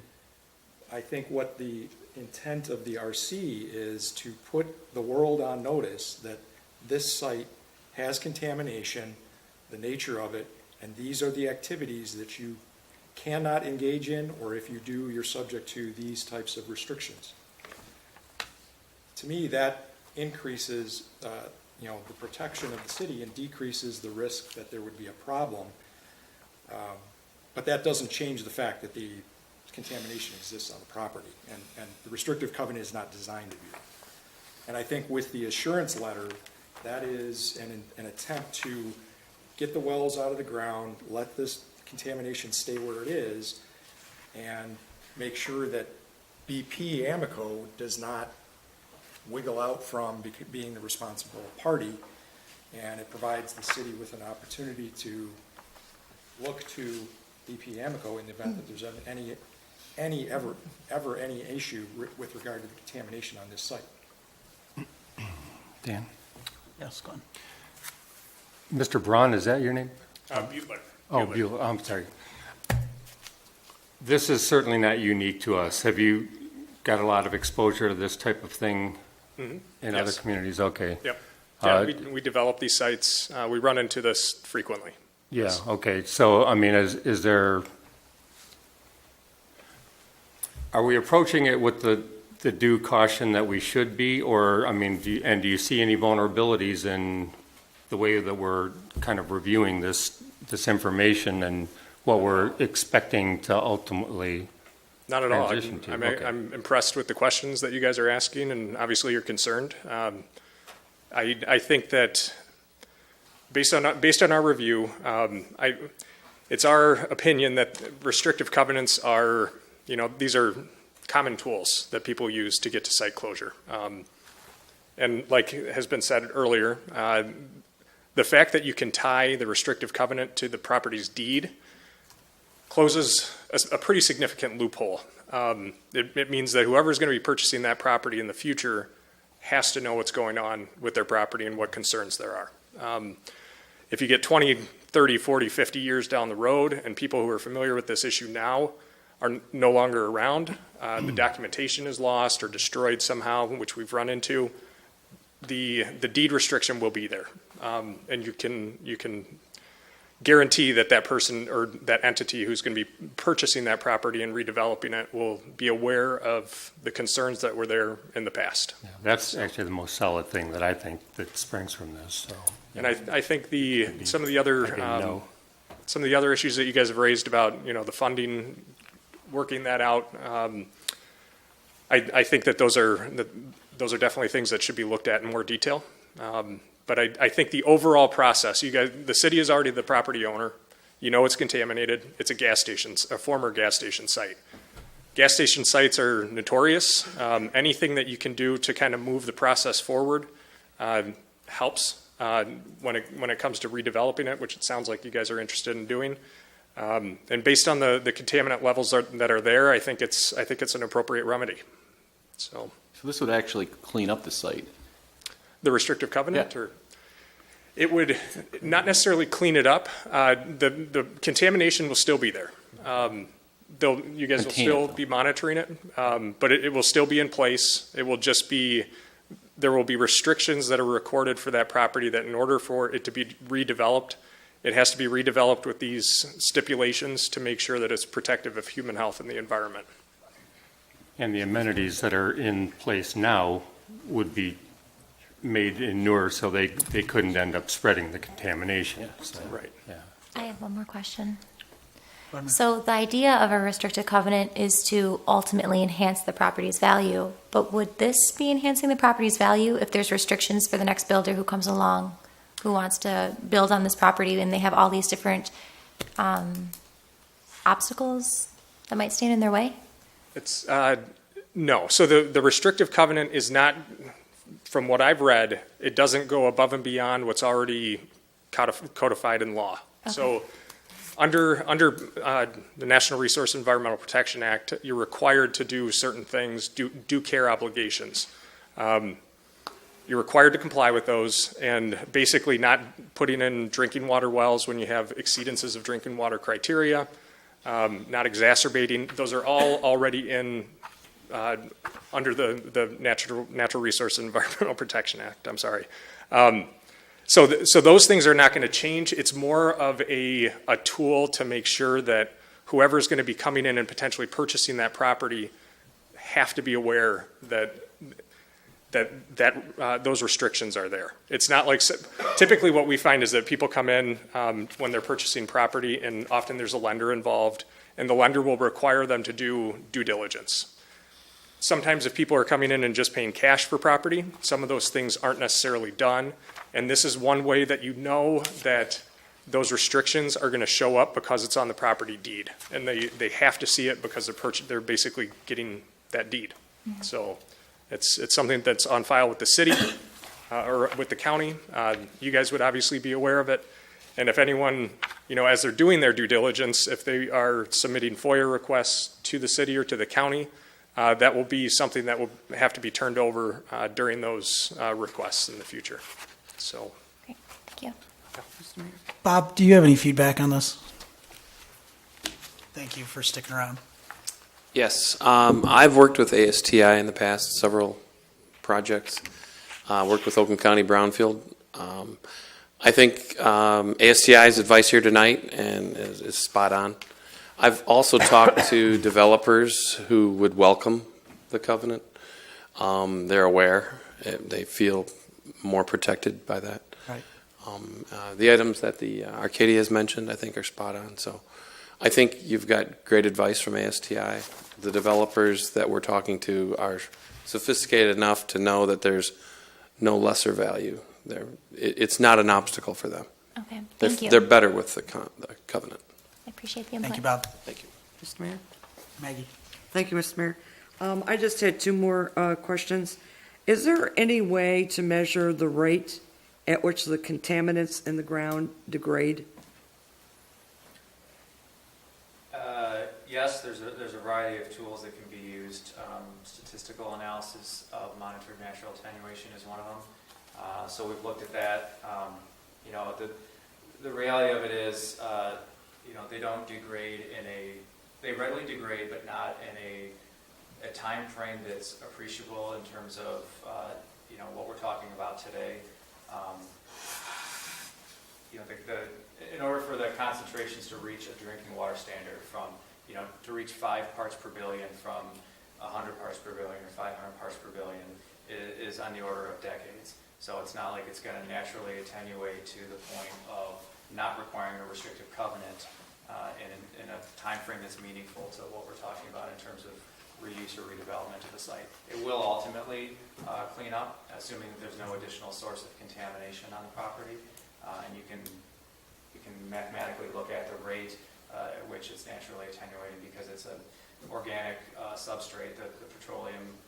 [SPEAKER 6] I think what the intent of the RC is to put the world on notice that this site has contamination, the nature of it, and these are the activities that you cannot engage in, or if you do, you're subject to these types of restrictions. To me, that increases the protection of the city and decreases the risk that there would be a problem. But that doesn't change the fact that the contamination exists on the property, and the restrictive covenant is not designed to do that. And I think with the assurance letter, that is an attempt to get the wells out of the ground, let this contamination stay where it is, and make sure that BP Amoco does not wiggle out from being the responsible party, and it provides the city with an opportunity to look to BP Amoco in the event that there's ever any issue with regard to the contamination on this site.
[SPEAKER 1] Dan? Yes, go on.
[SPEAKER 3] Mr. Braun, is that your name?
[SPEAKER 11] Butler.
[SPEAKER 3] Oh, Bueller, I'm sorry. This is certainly not unique to us. Have you got a lot of exposure to this type of thing in other
[SPEAKER 11] Yes.
[SPEAKER 3] communities? Okay.
[SPEAKER 11] Yep. Yeah, we develop these sites. We run into this frequently.
[SPEAKER 3] Yeah, okay. So, I mean, is there, are we approaching it with the due caution that we should be? Or, I mean, do you see any vulnerabilities in the way that we're kind of reviewing this information and what we're expecting to ultimately?
[SPEAKER 11] Not at all.
[SPEAKER 3] Transition to, okay.
[SPEAKER 11] I'm impressed with the questions that you guys are asking, and obviously you're concerned. I think that based on our review, it's our opinion that restrictive covenants are, these are common tools that people use to get to site closure. And like has been said earlier, the fact that you can tie the restrictive covenant to the property's deed closes a pretty significant loophole. It means that whoever's going to be purchasing that property in the future has to know what's going on with their property and what concerns there are. If you get 20, 30, 40, 50 years down the road and people who are familiar with this issue now are no longer around, the documentation is lost or destroyed somehow, which we've run into, the deed restriction will be there. And you can guarantee that that person or that entity who's going to be purchasing that property and redeveloping it will be aware of the concerns that were there in the past.
[SPEAKER 3] Yeah, that's actually the most solid thing that I think that springs from this, so.
[SPEAKER 11] And I think some of the other
[SPEAKER 3] I didn't know.
[SPEAKER 11] some of the other issues that you guys have raised about the funding, working that out, I think that those are definitely things that should be looked at in more detail. But I think the overall process, the city is already the property owner. It's contaminated. It's a former gas station site. Gas station sites are notorious. Anything that you can do to kind of move the process forward helps when it comes to redeveloping it, which it sounds like you guys are interested in doing. And based on the contaminant levels that are there, I think it's an appropriate remedy. So
[SPEAKER 5] this would actually clean up the site.
[SPEAKER 11] the restrictive covenant,
[SPEAKER 5] Yeah.
[SPEAKER 11] or it would not necessarily clean it up. The contamination will still be there. You guys will
[SPEAKER 5] Contain
[SPEAKER 11] still
[SPEAKER 5] it,
[SPEAKER 11] be monitoring it, but it will still be in place. It will just be, there will be restrictions that are recorded for that property that in order for it to be redeveloped, it has to be redeveloped with these stipulations to make sure that it's protective of human health and the environment.
[SPEAKER 3] And the amenities that are in place now would be made inure so they couldn't end up spreading the contamination. So,
[SPEAKER 11] Right.
[SPEAKER 3] yeah.
[SPEAKER 4] I have one more question. So the idea of a restricted covenant is to ultimately enhance the property's value, but would this be enhancing the property's value if there's restrictions for the next builder who comes along, who wants to build on this property and they have all these different obstacles that might stand in their way?
[SPEAKER 11] It's, no. So the restrictive covenant is not, from what I've read, it doesn't go above and beyond what's already codified in law.
[SPEAKER 4] Okay.
[SPEAKER 11] So under the National Resource Environmental Protection Act, you're required to do certain things, due care obligations. You're required to comply with those, and basically not putting in drinking water wells when you have exceedances of drinking water criteria, not exacerbating. Those are all already in under the Natural Resource Environmental Protection Act. I'm sorry. So those things are not going to change. It's more of a tool to make sure that whoever's going to be coming in and potentially purchasing that property have to be aware that those restrictions are there. It's not like, typically what we find is that people come in when they're purchasing property, and often there's a lender involved, and the lender will require them to do due diligence. Sometimes if people are coming in and just paying cash for property, some of those things aren't necessarily done. And this is one way that you know that those restrictions are going to show up because it's on the property deed. And they have to see it because they're basically getting that deed. Mm-hmm. So it's something that's on file with the city or with the county. You guys would obviously be aware of it. And if anyone, as they're doing their due diligence, if they are submitting FOIA requests to the city or to the county, that will be something that will have to be turned over during those requests in the future. So,
[SPEAKER 4] Great, thank you.
[SPEAKER 1] Bob, do you have any feedback on this? Thank you for sticking around.
[SPEAKER 7] Yes, I've worked with ASTI in the past, several projects. Worked with Oakland County Brownfield. I think ASTI's advice here tonight and is spot on. I've also talked to developers who would welcome the covenant. They're aware. They feel more protected by that.
[SPEAKER 1] Right.
[SPEAKER 7] The items that the Arcadia has mentioned, I think, are spot on. So I think you've got great advice from ASTI. The developers that we're talking to are sophisticated enough to know that there's no lesser value. It's not an obstacle for them.
[SPEAKER 4] Okay, thank you.
[SPEAKER 7] They're better with the covenant.
[SPEAKER 4] I appreciate the input.
[SPEAKER 1] Thank you, Bob.
[SPEAKER 7] Thank you.
[SPEAKER 2] Mr. Mayor?
[SPEAKER 1] Maggie?
[SPEAKER 2] Thank you, Mr. Mayor. I just had two more questions. Is there any way to measure the rate at which the contaminants in the ground degrade?
[SPEAKER 10] Yes, there's a variety of tools that can be used. Statistical analysis of monitored natural attenuation is one of them. So we've looked at that. The reality of it is, they don't degrade they readily degrade, but not in a time frame that's appreciable in terms of, what we're talking about today. In order for the concentrations to reach a drinking water standard to reach 5 parts per billion from 100 parts per billion or 500 parts per billion is on the order of decades. So it's not like it's going to naturally attenuate to the point of not requiring a restrictive covenant in a time frame that's meaningful to what we're talking about in terms of reuse or redevelopment of the site. It will ultimately clean up, assuming that there's no additional source of contamination on the property, and you can mathematically look at the rate at which it's naturally attenuating because it's an organic substrate, the petroleum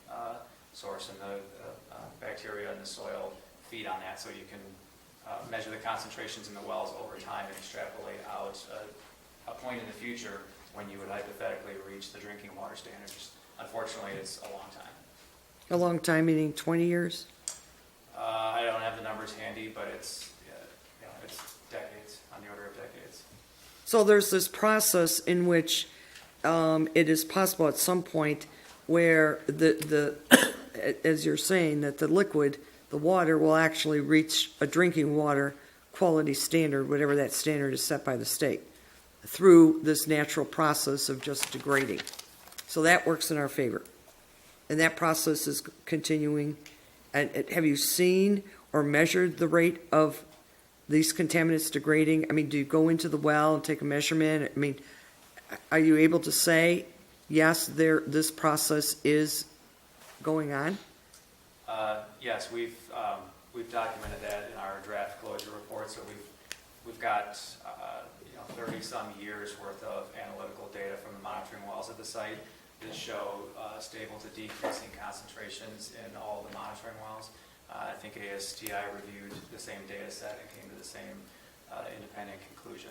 [SPEAKER 10] source and the bacteria in the soil feed on that, so you can measure the concentrations in the wells over time and extrapolate out a point in the future when you would hypothetically reach the drinking water standards. Unfortunately, it's a long time.
[SPEAKER 2] A long time, meaning 20 years?
[SPEAKER 10] I don't have the numbers handy, but it's decades, on the order of decades.
[SPEAKER 2] So there's this process in which it is possible at some point where as you're saying, that the liquid, the water, will actually reach a drinking water quality standard, whatever that standard is set by the state, through this natural process of just degrading. So that works in our favor. And that process is continuing. And have you seen or measured the rate of these contaminants degrading? I mean, do you go into the well and take a measurement? I mean, are you able to say, yes, this process is going on?
[SPEAKER 10] Yes, we've documented that in our draft closure report. So we've got 30-some years worth of analytical data from the monitoring wells at the site that show stable to decreasing concentrations in all the monitoring wells. I think ASTI reviewed the same data set and came to the same independent conclusion.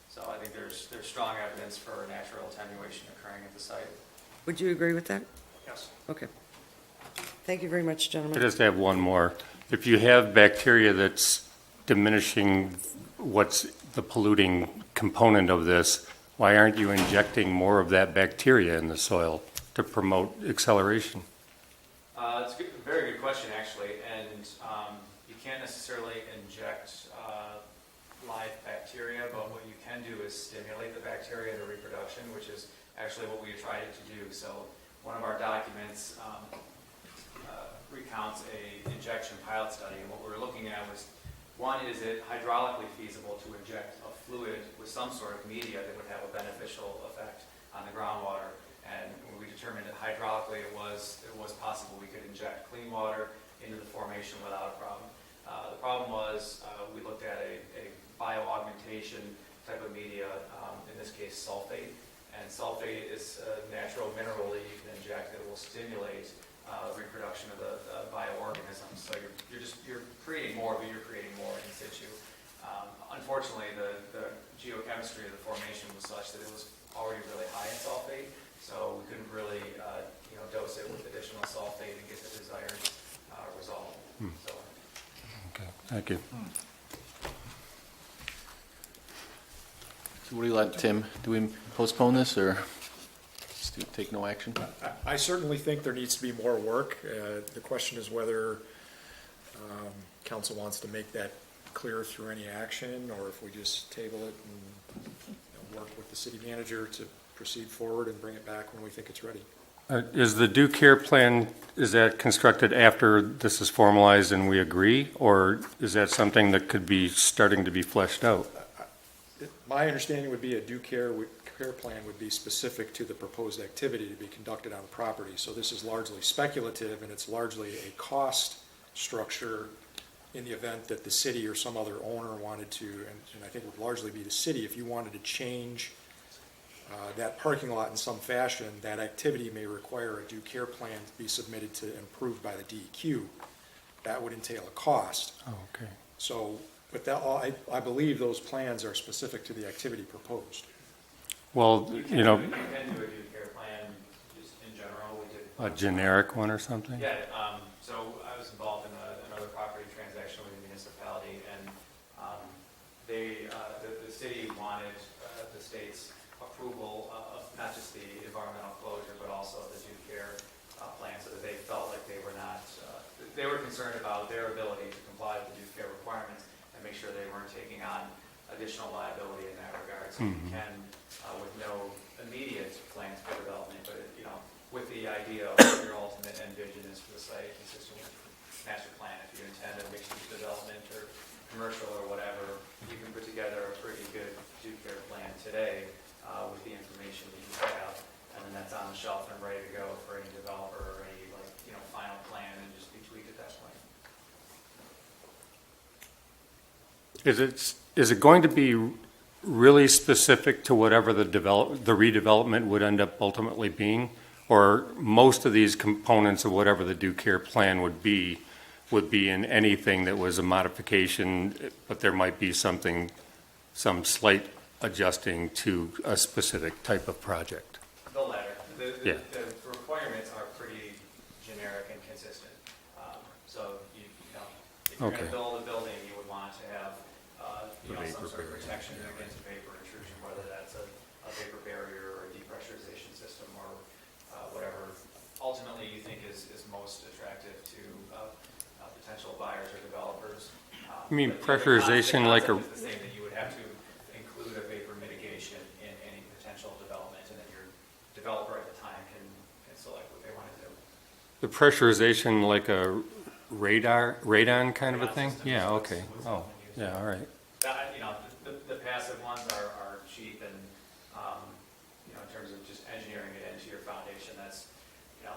[SPEAKER 10] So I think there's strong evidence for natural attenuation occurring at the site.
[SPEAKER 2] Would you agree with that?
[SPEAKER 10] Yes.
[SPEAKER 2] Okay. Thank you very much,
[SPEAKER 3] I
[SPEAKER 2] gentlemen.
[SPEAKER 3] just have one more. If you have bacteria that's diminishing what's the polluting component of this, why aren't you injecting more of that bacteria in the soil to promote acceleration?
[SPEAKER 10] It's a very good question, actually, and you can't necessarily inject live bacteria, but what you can do is stimulate the bacteria to reproduction, which is actually what we tried to do. So one of our documents recounts a injection pilot study, and what we were looking at was, one, is it hydraulically feasible to inject a fluid with some sort of media that would have a beneficial effect on the groundwater? And when we determined that hydraulically it was possible, we could inject clean water into the formation without a problem. The problem was we looked at a bioaugmentation type of media, in this case sulfate. And sulfate is a natural mineral that you can inject that will stimulate reproduction of the bioorganisms. So you're creating more, but you're creating more in situ. Unfortunately, the geochemistry of the formation was such that it was already really high in sulfate, so we couldn't really dose it with additional sulfate and get the desired result. So,
[SPEAKER 3] Okay, thank you.
[SPEAKER 5] What do you like, Tim? Do we postpone this or just take no action?
[SPEAKER 6] I certainly think there needs to be more work. The question is whether council wants to make that clear through any action, or if we just table it and work with the city manager to proceed forward and bring it back when we think it's ready.
[SPEAKER 3] Is the due care plan, is that constructed after this is formalized and we agree? Or is that something that could be starting to be fleshed out?
[SPEAKER 6] My understanding would be a due care plan would be specific to the proposed activity to be conducted on the property. So this is largely speculative, and it's largely a cost structure in the event that the city or some other owner wanted to, and I think it would largely be the city, if you wanted to change that parking lot in some fashion, that activity may require a due care plan to be submitted to and approved by the DEQ. That would entail a cost.
[SPEAKER 3] Oh, okay.
[SPEAKER 6] So, but that, I believe those plans are specific to the activity proposed.
[SPEAKER 3] Well, you know,
[SPEAKER 10] You can do a due care plan, just in general, we did.
[SPEAKER 3] a generic one or something?
[SPEAKER 10] Yeah, so I was involved in another property transaction with a municipality, and the city wanted the state's approval of not just the environmental closure, but also the due care plan, so that they felt like they were not, they were concerned about their ability to comply with the due care requirements and make sure they weren't taking on additional liability in that regard. So you can, with no immediate plans for development, but, you know, with the idea of what your ultimate end vision is for the site, consistent with master plan, if you intend a mixed-use development or commercial or whatever, you can put together a pretty good due care plan today with the information that you have, and then that's on the shelf and ready to go for any developer or any, like, you know, final plan, and just be tweaked at that point.
[SPEAKER 3] Is it going to be really specific to whatever the redevelopment would end up ultimately being? Or most of these components of whatever the due care plan would be in anything that was a modification, but there might be some slight adjusting to a specific type of project?
[SPEAKER 10] The latter.
[SPEAKER 3] Yeah.
[SPEAKER 10] The requirements are pretty generic and consistent. So, you know, if you're going
[SPEAKER 3] Okay.
[SPEAKER 10] to build a building, you would want to have, you know, some
[SPEAKER 3] vapor
[SPEAKER 10] sort of
[SPEAKER 3] barrier.
[SPEAKER 10] protection against vapor intrusion, whether that's a vapor barrier or a depressurization system or whatever ultimately you think is most attractive to potential buyers or developers.
[SPEAKER 3] You mean
[SPEAKER 10] But
[SPEAKER 3] pressurization
[SPEAKER 10] the
[SPEAKER 3] like a,
[SPEAKER 10] concept is the same, that you would have to include a vapor mitigation in any potential development, and then your developer at the time can select what they want to do.
[SPEAKER 3] the pressurization like a radon kind of a
[SPEAKER 10] Radon
[SPEAKER 3] thing?
[SPEAKER 10] system
[SPEAKER 3] Yeah,
[SPEAKER 10] is
[SPEAKER 3] okay.
[SPEAKER 10] what's
[SPEAKER 3] Oh,
[SPEAKER 10] often used.
[SPEAKER 3] yeah, all right.
[SPEAKER 10] That, you know, the passive ones are cheap, and, you know, in terms of just engineering it into your foundation, that's, you know,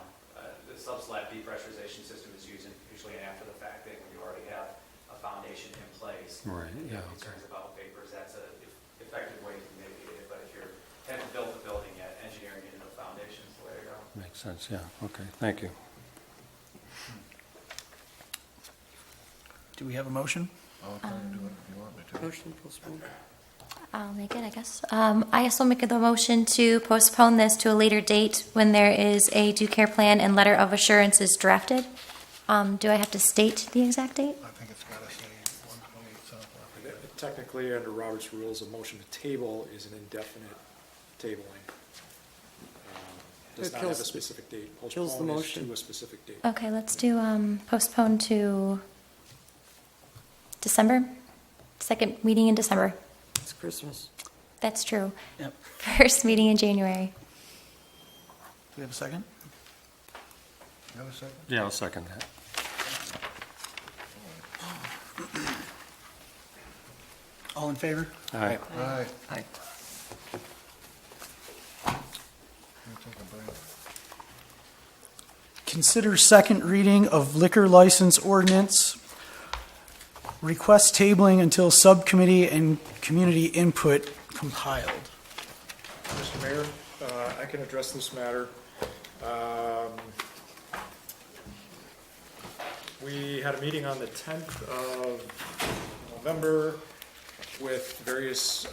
[SPEAKER 10] the sub-slab depressurization system is used usually after the fact, when you already have a foundation in place.
[SPEAKER 3] Right,
[SPEAKER 10] And you
[SPEAKER 3] yeah,
[SPEAKER 10] have
[SPEAKER 3] okay.
[SPEAKER 10] concerns about vapors, that's a effective way to mitigate it, but if you haven't built the building yet, engineering into the foundation is the way to go.
[SPEAKER 3] Makes sense, yeah. Okay, thank you.
[SPEAKER 1] Do we have a motion?
[SPEAKER 8] I'll try to do it if you want me to.
[SPEAKER 2] Motion postponed.
[SPEAKER 4] I'll make it, I guess. I also make the motion to postpone this to a later date when there is a due care plan and letter of assurance is drafted. Do I have to state the exact date?
[SPEAKER 8] I think it's gotta say 128 South.
[SPEAKER 6] Technically, under Robert's rules, a motion to table is an indefinite tabling. Does
[SPEAKER 2] It
[SPEAKER 6] not have a
[SPEAKER 2] kills-
[SPEAKER 6] specific date.
[SPEAKER 2] kills the
[SPEAKER 6] Postpone is
[SPEAKER 2] motion.
[SPEAKER 6] to a specific date.
[SPEAKER 4] Okay, let's do postpone to December, second meeting in December.
[SPEAKER 2] It's Christmas.
[SPEAKER 4] That's true.
[SPEAKER 1] Yep.
[SPEAKER 4] First meeting in January.
[SPEAKER 1] Do we have a second?
[SPEAKER 8] You have a second?
[SPEAKER 3] Yeah, I'll second that.
[SPEAKER 1] All in favor?
[SPEAKER 3] All right.
[SPEAKER 8] All right,
[SPEAKER 1] Aye.
[SPEAKER 8] let me take a break.
[SPEAKER 1] Consider second reading of liquor license ordinance. Request tabling until subcommittee and community input compiled.
[SPEAKER 6] Mr. Mayor, I can address this matter. We had a meeting on the 10th of November with various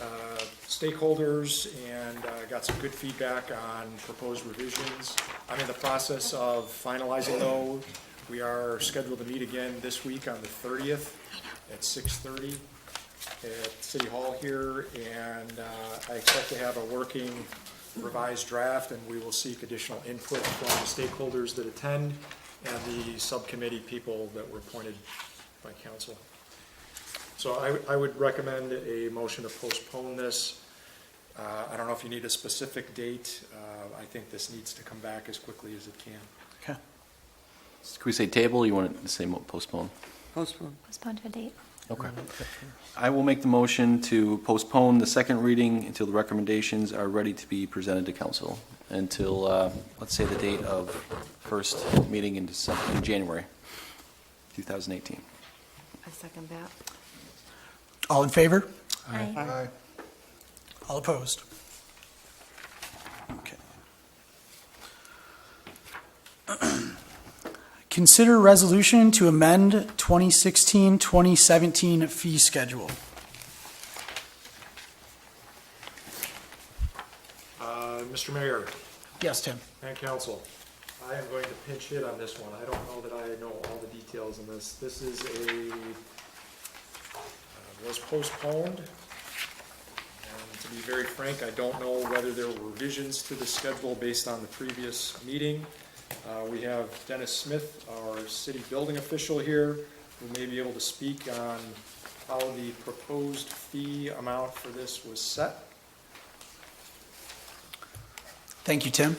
[SPEAKER 6] stakeholders and got some good feedback on proposed revisions. I'm in the process of finalizing those. We are scheduled to meet again this week on the 30th at 6:30 at City Hall here, and I expect to have a working revised draft, and we will seek additional input from the stakeholders that attend and the subcommittee people that were appointed by council. So I would recommend a motion to postpone this. I don't know if you need a specific date. I think this needs to come back as quickly as it can.
[SPEAKER 1] Okay.
[SPEAKER 5] Can we say table, or you want to say postpone?
[SPEAKER 2] Postpone.
[SPEAKER 4] Postpone to a date.
[SPEAKER 5] Okay. I will make the motion to postpone the second reading until the recommendations are ready to be presented to council, until, let's say, the date of first meeting in January 2018.
[SPEAKER 9] I second that.
[SPEAKER 1] All in favor?
[SPEAKER 4] Aye.
[SPEAKER 1] All opposed? Okay. Consider resolution to amend 2016-2017 fee schedule.
[SPEAKER 6] Mr. Mayor
[SPEAKER 1] Yes, Tim.
[SPEAKER 6] and council, I am going to pinch hit on this one. I don't know that I know all the details in this. This is was postponed. And to be very frank, I don't know whether there were revisions to the schedule based on the previous meeting. We have Dennis Smith, our city building official here, who may be able to speak on how the proposed fee amount for this was set.
[SPEAKER 1] Thank you, Tim.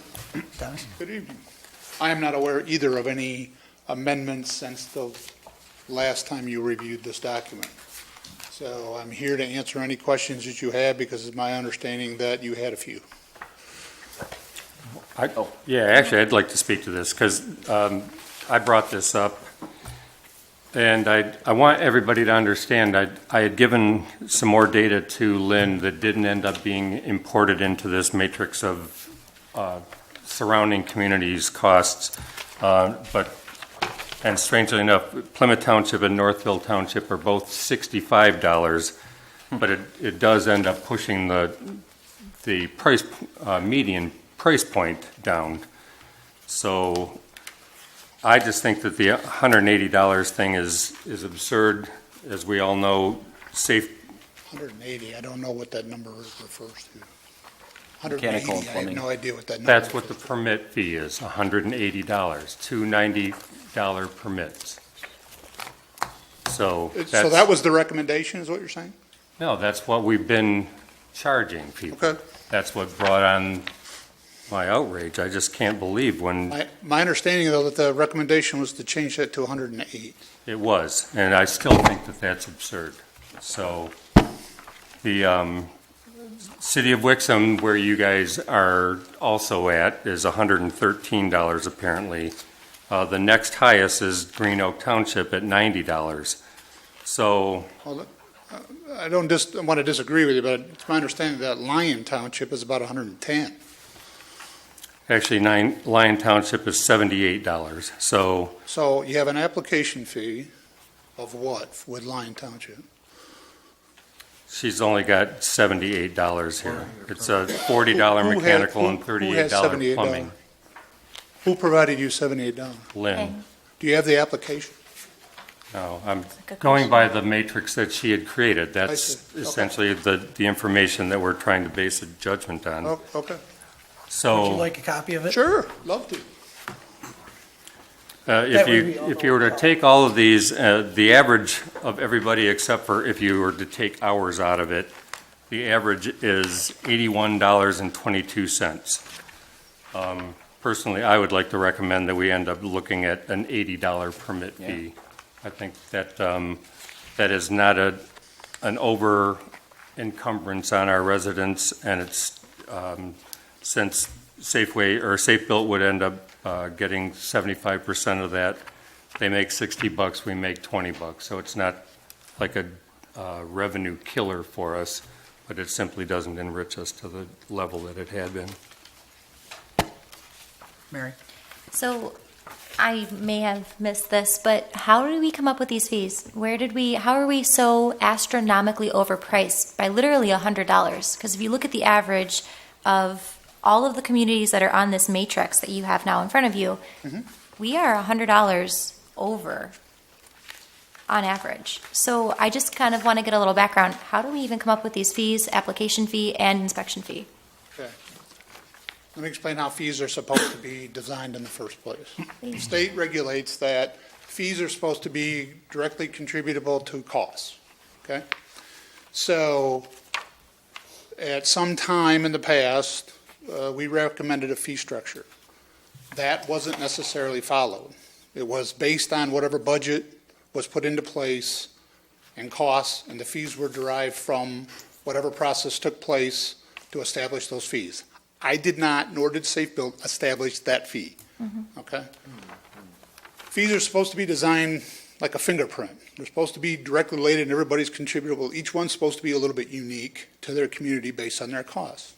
[SPEAKER 1] Dennis?
[SPEAKER 12] Good evening. I am not aware either of any amendments since the last time you reviewed this document. So I'm here to answer any questions that you have, because it's my understanding that you had a few.
[SPEAKER 3] Yeah, actually, I'd like to speak to this, because I brought this up, and I want everybody to understand, I had given some more data to Lynn that didn't end up being imported into this matrix of surrounding communities' costs, and strangely enough, Plymouth Township and Northville Township are both $65, but it does end up pushing the price, median price point down. So I just think that the $180 thing is absurd. As we all know, safe.
[SPEAKER 12] 180, I don't know what that number refers to.
[SPEAKER 5] Mechanical
[SPEAKER 12] 180,
[SPEAKER 5] and
[SPEAKER 12] I have
[SPEAKER 5] plumbing.
[SPEAKER 12] no idea what that number
[SPEAKER 3] That's what the
[SPEAKER 12] refers
[SPEAKER 3] permit fee is, $180, two $90 permits. So
[SPEAKER 12] to. So
[SPEAKER 3] that's,
[SPEAKER 12] that was the recommendation, is what you're saying?
[SPEAKER 3] no, that's what we've been charging people.
[SPEAKER 12] Okay.
[SPEAKER 3] That's what brought on my outrage. I just can't believe when
[SPEAKER 12] My understanding, though, that the recommendation was to change that to 108.
[SPEAKER 3] it was, and I still think that that's absurd. So the City of Wixom, where you guys are also at, is $113 apparently. The next highest is Green Oak Township at $90. So,
[SPEAKER 12] Well, I don't want to disagree with you, but it's my understanding that Lyon Township is about 110.
[SPEAKER 3] actually, Lyon Township is $78. So,
[SPEAKER 12] So you have an application fee of what with Lyon Township?
[SPEAKER 3] she's only got $78 here. It's a $40 mechanical and
[SPEAKER 12] who has
[SPEAKER 3] $38
[SPEAKER 12] $78?
[SPEAKER 3] plumbing.
[SPEAKER 12] Who provided you $78?
[SPEAKER 3] Lynn.
[SPEAKER 12] Do you have the application?
[SPEAKER 3] No, I'm
[SPEAKER 4] Good
[SPEAKER 3] going
[SPEAKER 4] question.
[SPEAKER 3] by the matrix that she had created.
[SPEAKER 12] I
[SPEAKER 3] That's
[SPEAKER 12] see. Okay.
[SPEAKER 3] essentially the information that we're trying to base a judgment on.
[SPEAKER 12] Oh, okay.
[SPEAKER 1] Would
[SPEAKER 3] So,
[SPEAKER 1] you like a copy of it?
[SPEAKER 12] Sure, love to.
[SPEAKER 1] That way we all
[SPEAKER 3] if you were to take all of these, the average of everybody except for if you were to take hours out of it, the average is $81.22. Personally, I would like to recommend that we end up looking at an $80 permit fee. I think that that is not an over encumbrance on our residents, and it's since Safeway or Safe Built would end up getting 75% of that. They make $60, we make $20, so it's not like a revenue killer for us, but it simply doesn't enrich us to the level that it had been.
[SPEAKER 1] Mary?
[SPEAKER 4] So I may have missed this, but how did we come up with these fees? How are we so astronomically overpriced by literally $100? Because if you look at the average of all of the communities that are on this matrix that you have now in front of you, we are $100 over on average. So I just kind of want to get a little background. How do we even come up with these fees, application fee and inspection fee?
[SPEAKER 12] Okay. Let me explain how fees are supposed to be designed in the first place. The state regulates that fees are supposed to be directly contributable to costs, okay? So at some time in the past, we recommended a fee structure. That wasn't necessarily followed. It was based on whatever budget was put into place and costs, and the fees were derived from whatever process took place to establish those fees. I did not, nor did Safe Build, establish that fee, okay? Fees are supposed to be designed like a fingerprint. They're supposed to be directly related and everybody's contributable. Each one's supposed to be a little bit unique to their community based on their costs.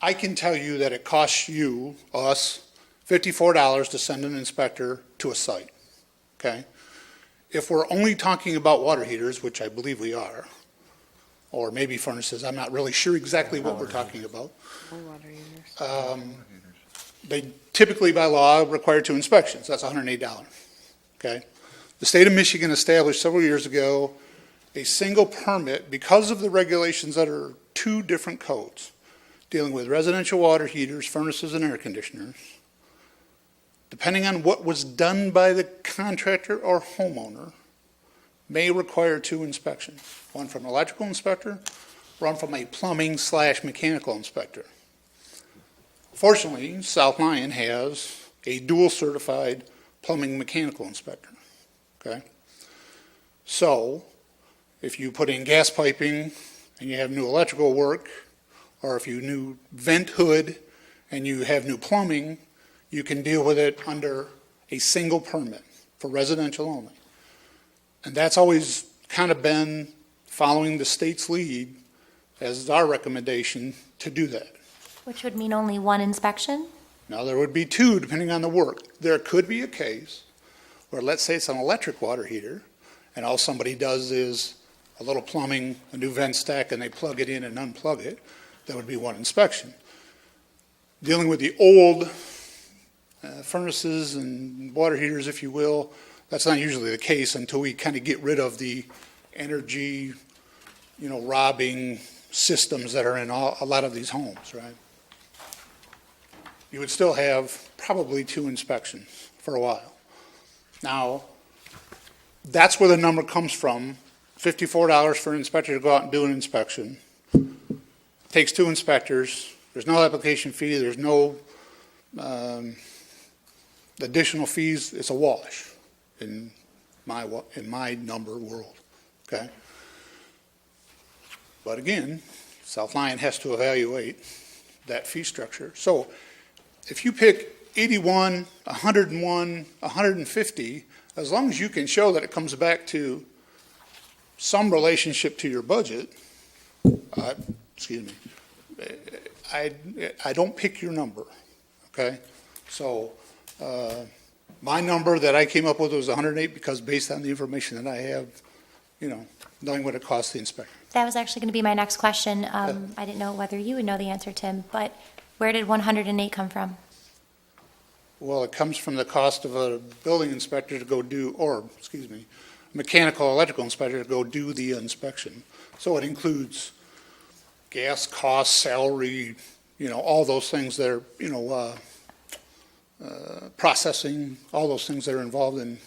[SPEAKER 12] I can tell you that it costs you, us, $54 to send an inspector to a site, okay? If we're only talking about water heaters, which I believe we are, or maybe furnaces, I'm not really sure exactly what we're talking about. They typically by law require 2 inspections, that's $108, okay? The state of Michigan established several years ago a single permit because of the regulations that are 2 different codes dealing with residential water heaters, furnaces, and air conditioners. Depending on what was done by the contractor or homeowner, may require 2 inspections, one from an electrical inspector, one from a plumbing/mechanical inspector. Fortunately, South Lyon has a dual certified plumbing mechanical inspector, okay? So, if you put in gas piping and you have new electrical work, or if you new vent hood and you have new plumbing, you can deal with it under a single permit for residential only. And that's always kind of been following the state's lead as our recommendation to do that.
[SPEAKER 4] Which would mean only 1 inspection?
[SPEAKER 12] Now, there would be 2 depending on the work. There could be a case where, let's say it's an electric water heater, and all somebody does is a little plumbing, a new vent stack, and they plug it in and unplug it. That would be 1 inspection. Dealing with the old furnaces and water heaters, if you will, that's not usually the case until we kind of get rid of the energy, robbing systems that are in a lot of these homes, right? You would still have probably 2 inspections for a while. Now, that's where the number comes from, $54 for an inspector to go out and do an inspection. Takes 2 inspectors, there's no application fee, there's no additional fees, it's a wash in my number world, okay? But again, South Lyon has to evaluate that fee structure. So if you pick 81, 101, 150, as long as you can show that it comes back to some relationship to your budget, I don't pick your number, okay? So my number that I came up with was 108 because based on the information that I have, knowing what it costs the inspector.
[SPEAKER 4] That was actually going to be my next question. I didn't know whether you would know the answer, Tim, but where did 108 come from?
[SPEAKER 12] Well, it comes from the cost of a building inspector to go do, mechanical, electrical inspector to go do the inspection. So it includes gas costs, salary, all those things that are, processing, all those things that are involved in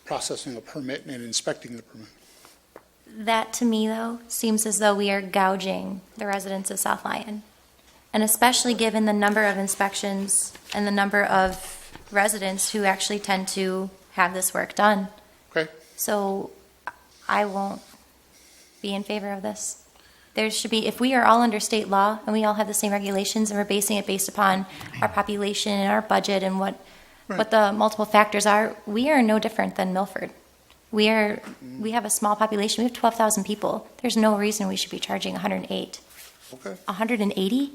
[SPEAKER 12] processing a permit and inspecting the permit.
[SPEAKER 4] That, to me, though, seems as though we are gouging the residents of South Lyon. And especially given the number of inspections and the number of residents who actually tend to have this work done.
[SPEAKER 12] Okay.
[SPEAKER 4] So I won't be in favor of this. There should be, if we are all under state law and we all have the same regulations and we're basing it based upon our population and our budget and what the multiple factors are, we are no different than Milford. We have a small population. We have 12,000 people. There's no reason we should be charging 108.
[SPEAKER 12] Okay.
[SPEAKER 4] 180?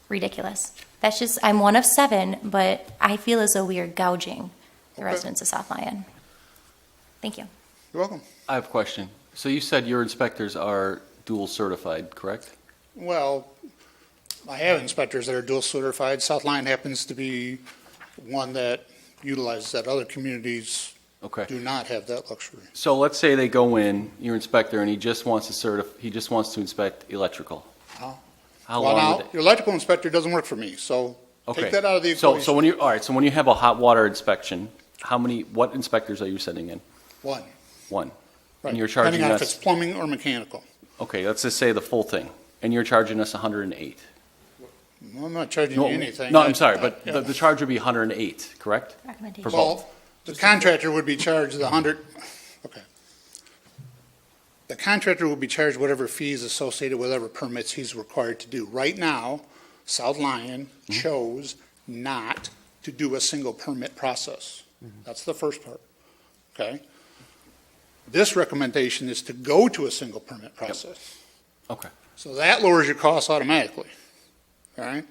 [SPEAKER 4] Ridiculous. That's just, I'm one of 7, but I feel as though we are gouging the residents of South Lyon. Thank you.
[SPEAKER 12] You're welcome.
[SPEAKER 5] I have a question. So you said your inspectors are dual certified, correct?
[SPEAKER 12] Well, I have inspectors that are dual certified. South Lyon happens to be one that utilizes that. Other communities
[SPEAKER 5] Okay.
[SPEAKER 12] do not have that luxury.
[SPEAKER 5] So let's say they go in, your inspector, and he just wants to inspect electrical.
[SPEAKER 12] Huh?
[SPEAKER 5] How
[SPEAKER 12] Well,
[SPEAKER 5] long
[SPEAKER 12] now,
[SPEAKER 5] would it?
[SPEAKER 12] your electrical inspector doesn't work for me, so
[SPEAKER 5] Okay.
[SPEAKER 12] take that out of the
[SPEAKER 5] So
[SPEAKER 12] equation.
[SPEAKER 5] when so when you have a hot water inspection, what inspectors are you sending in?
[SPEAKER 12] One.
[SPEAKER 5] One.
[SPEAKER 12] Right.
[SPEAKER 5] And you're charging
[SPEAKER 12] Depending on if
[SPEAKER 5] us,
[SPEAKER 12] it's plumbing or mechanical.
[SPEAKER 5] okay, let's just say the full thing, and you're charging us 108.
[SPEAKER 12] Well, I'm not charging
[SPEAKER 5] No,
[SPEAKER 12] you anything.
[SPEAKER 5] no, I'm sorry, but
[SPEAKER 12] Yeah.
[SPEAKER 5] the charge would be 108, correct?
[SPEAKER 4] Recommendation.
[SPEAKER 5] For both.
[SPEAKER 12] Well, the contractor would be charged the 100, okay. The contractor would be charged whatever fees associated with whatever permits he's required to do. Right now, South Lyon chose not to do a single permit process. That's the first part, okay? This recommendation is to go to a single permit process.
[SPEAKER 5] Okay.
[SPEAKER 12] So that lowers your costs automatically, all right?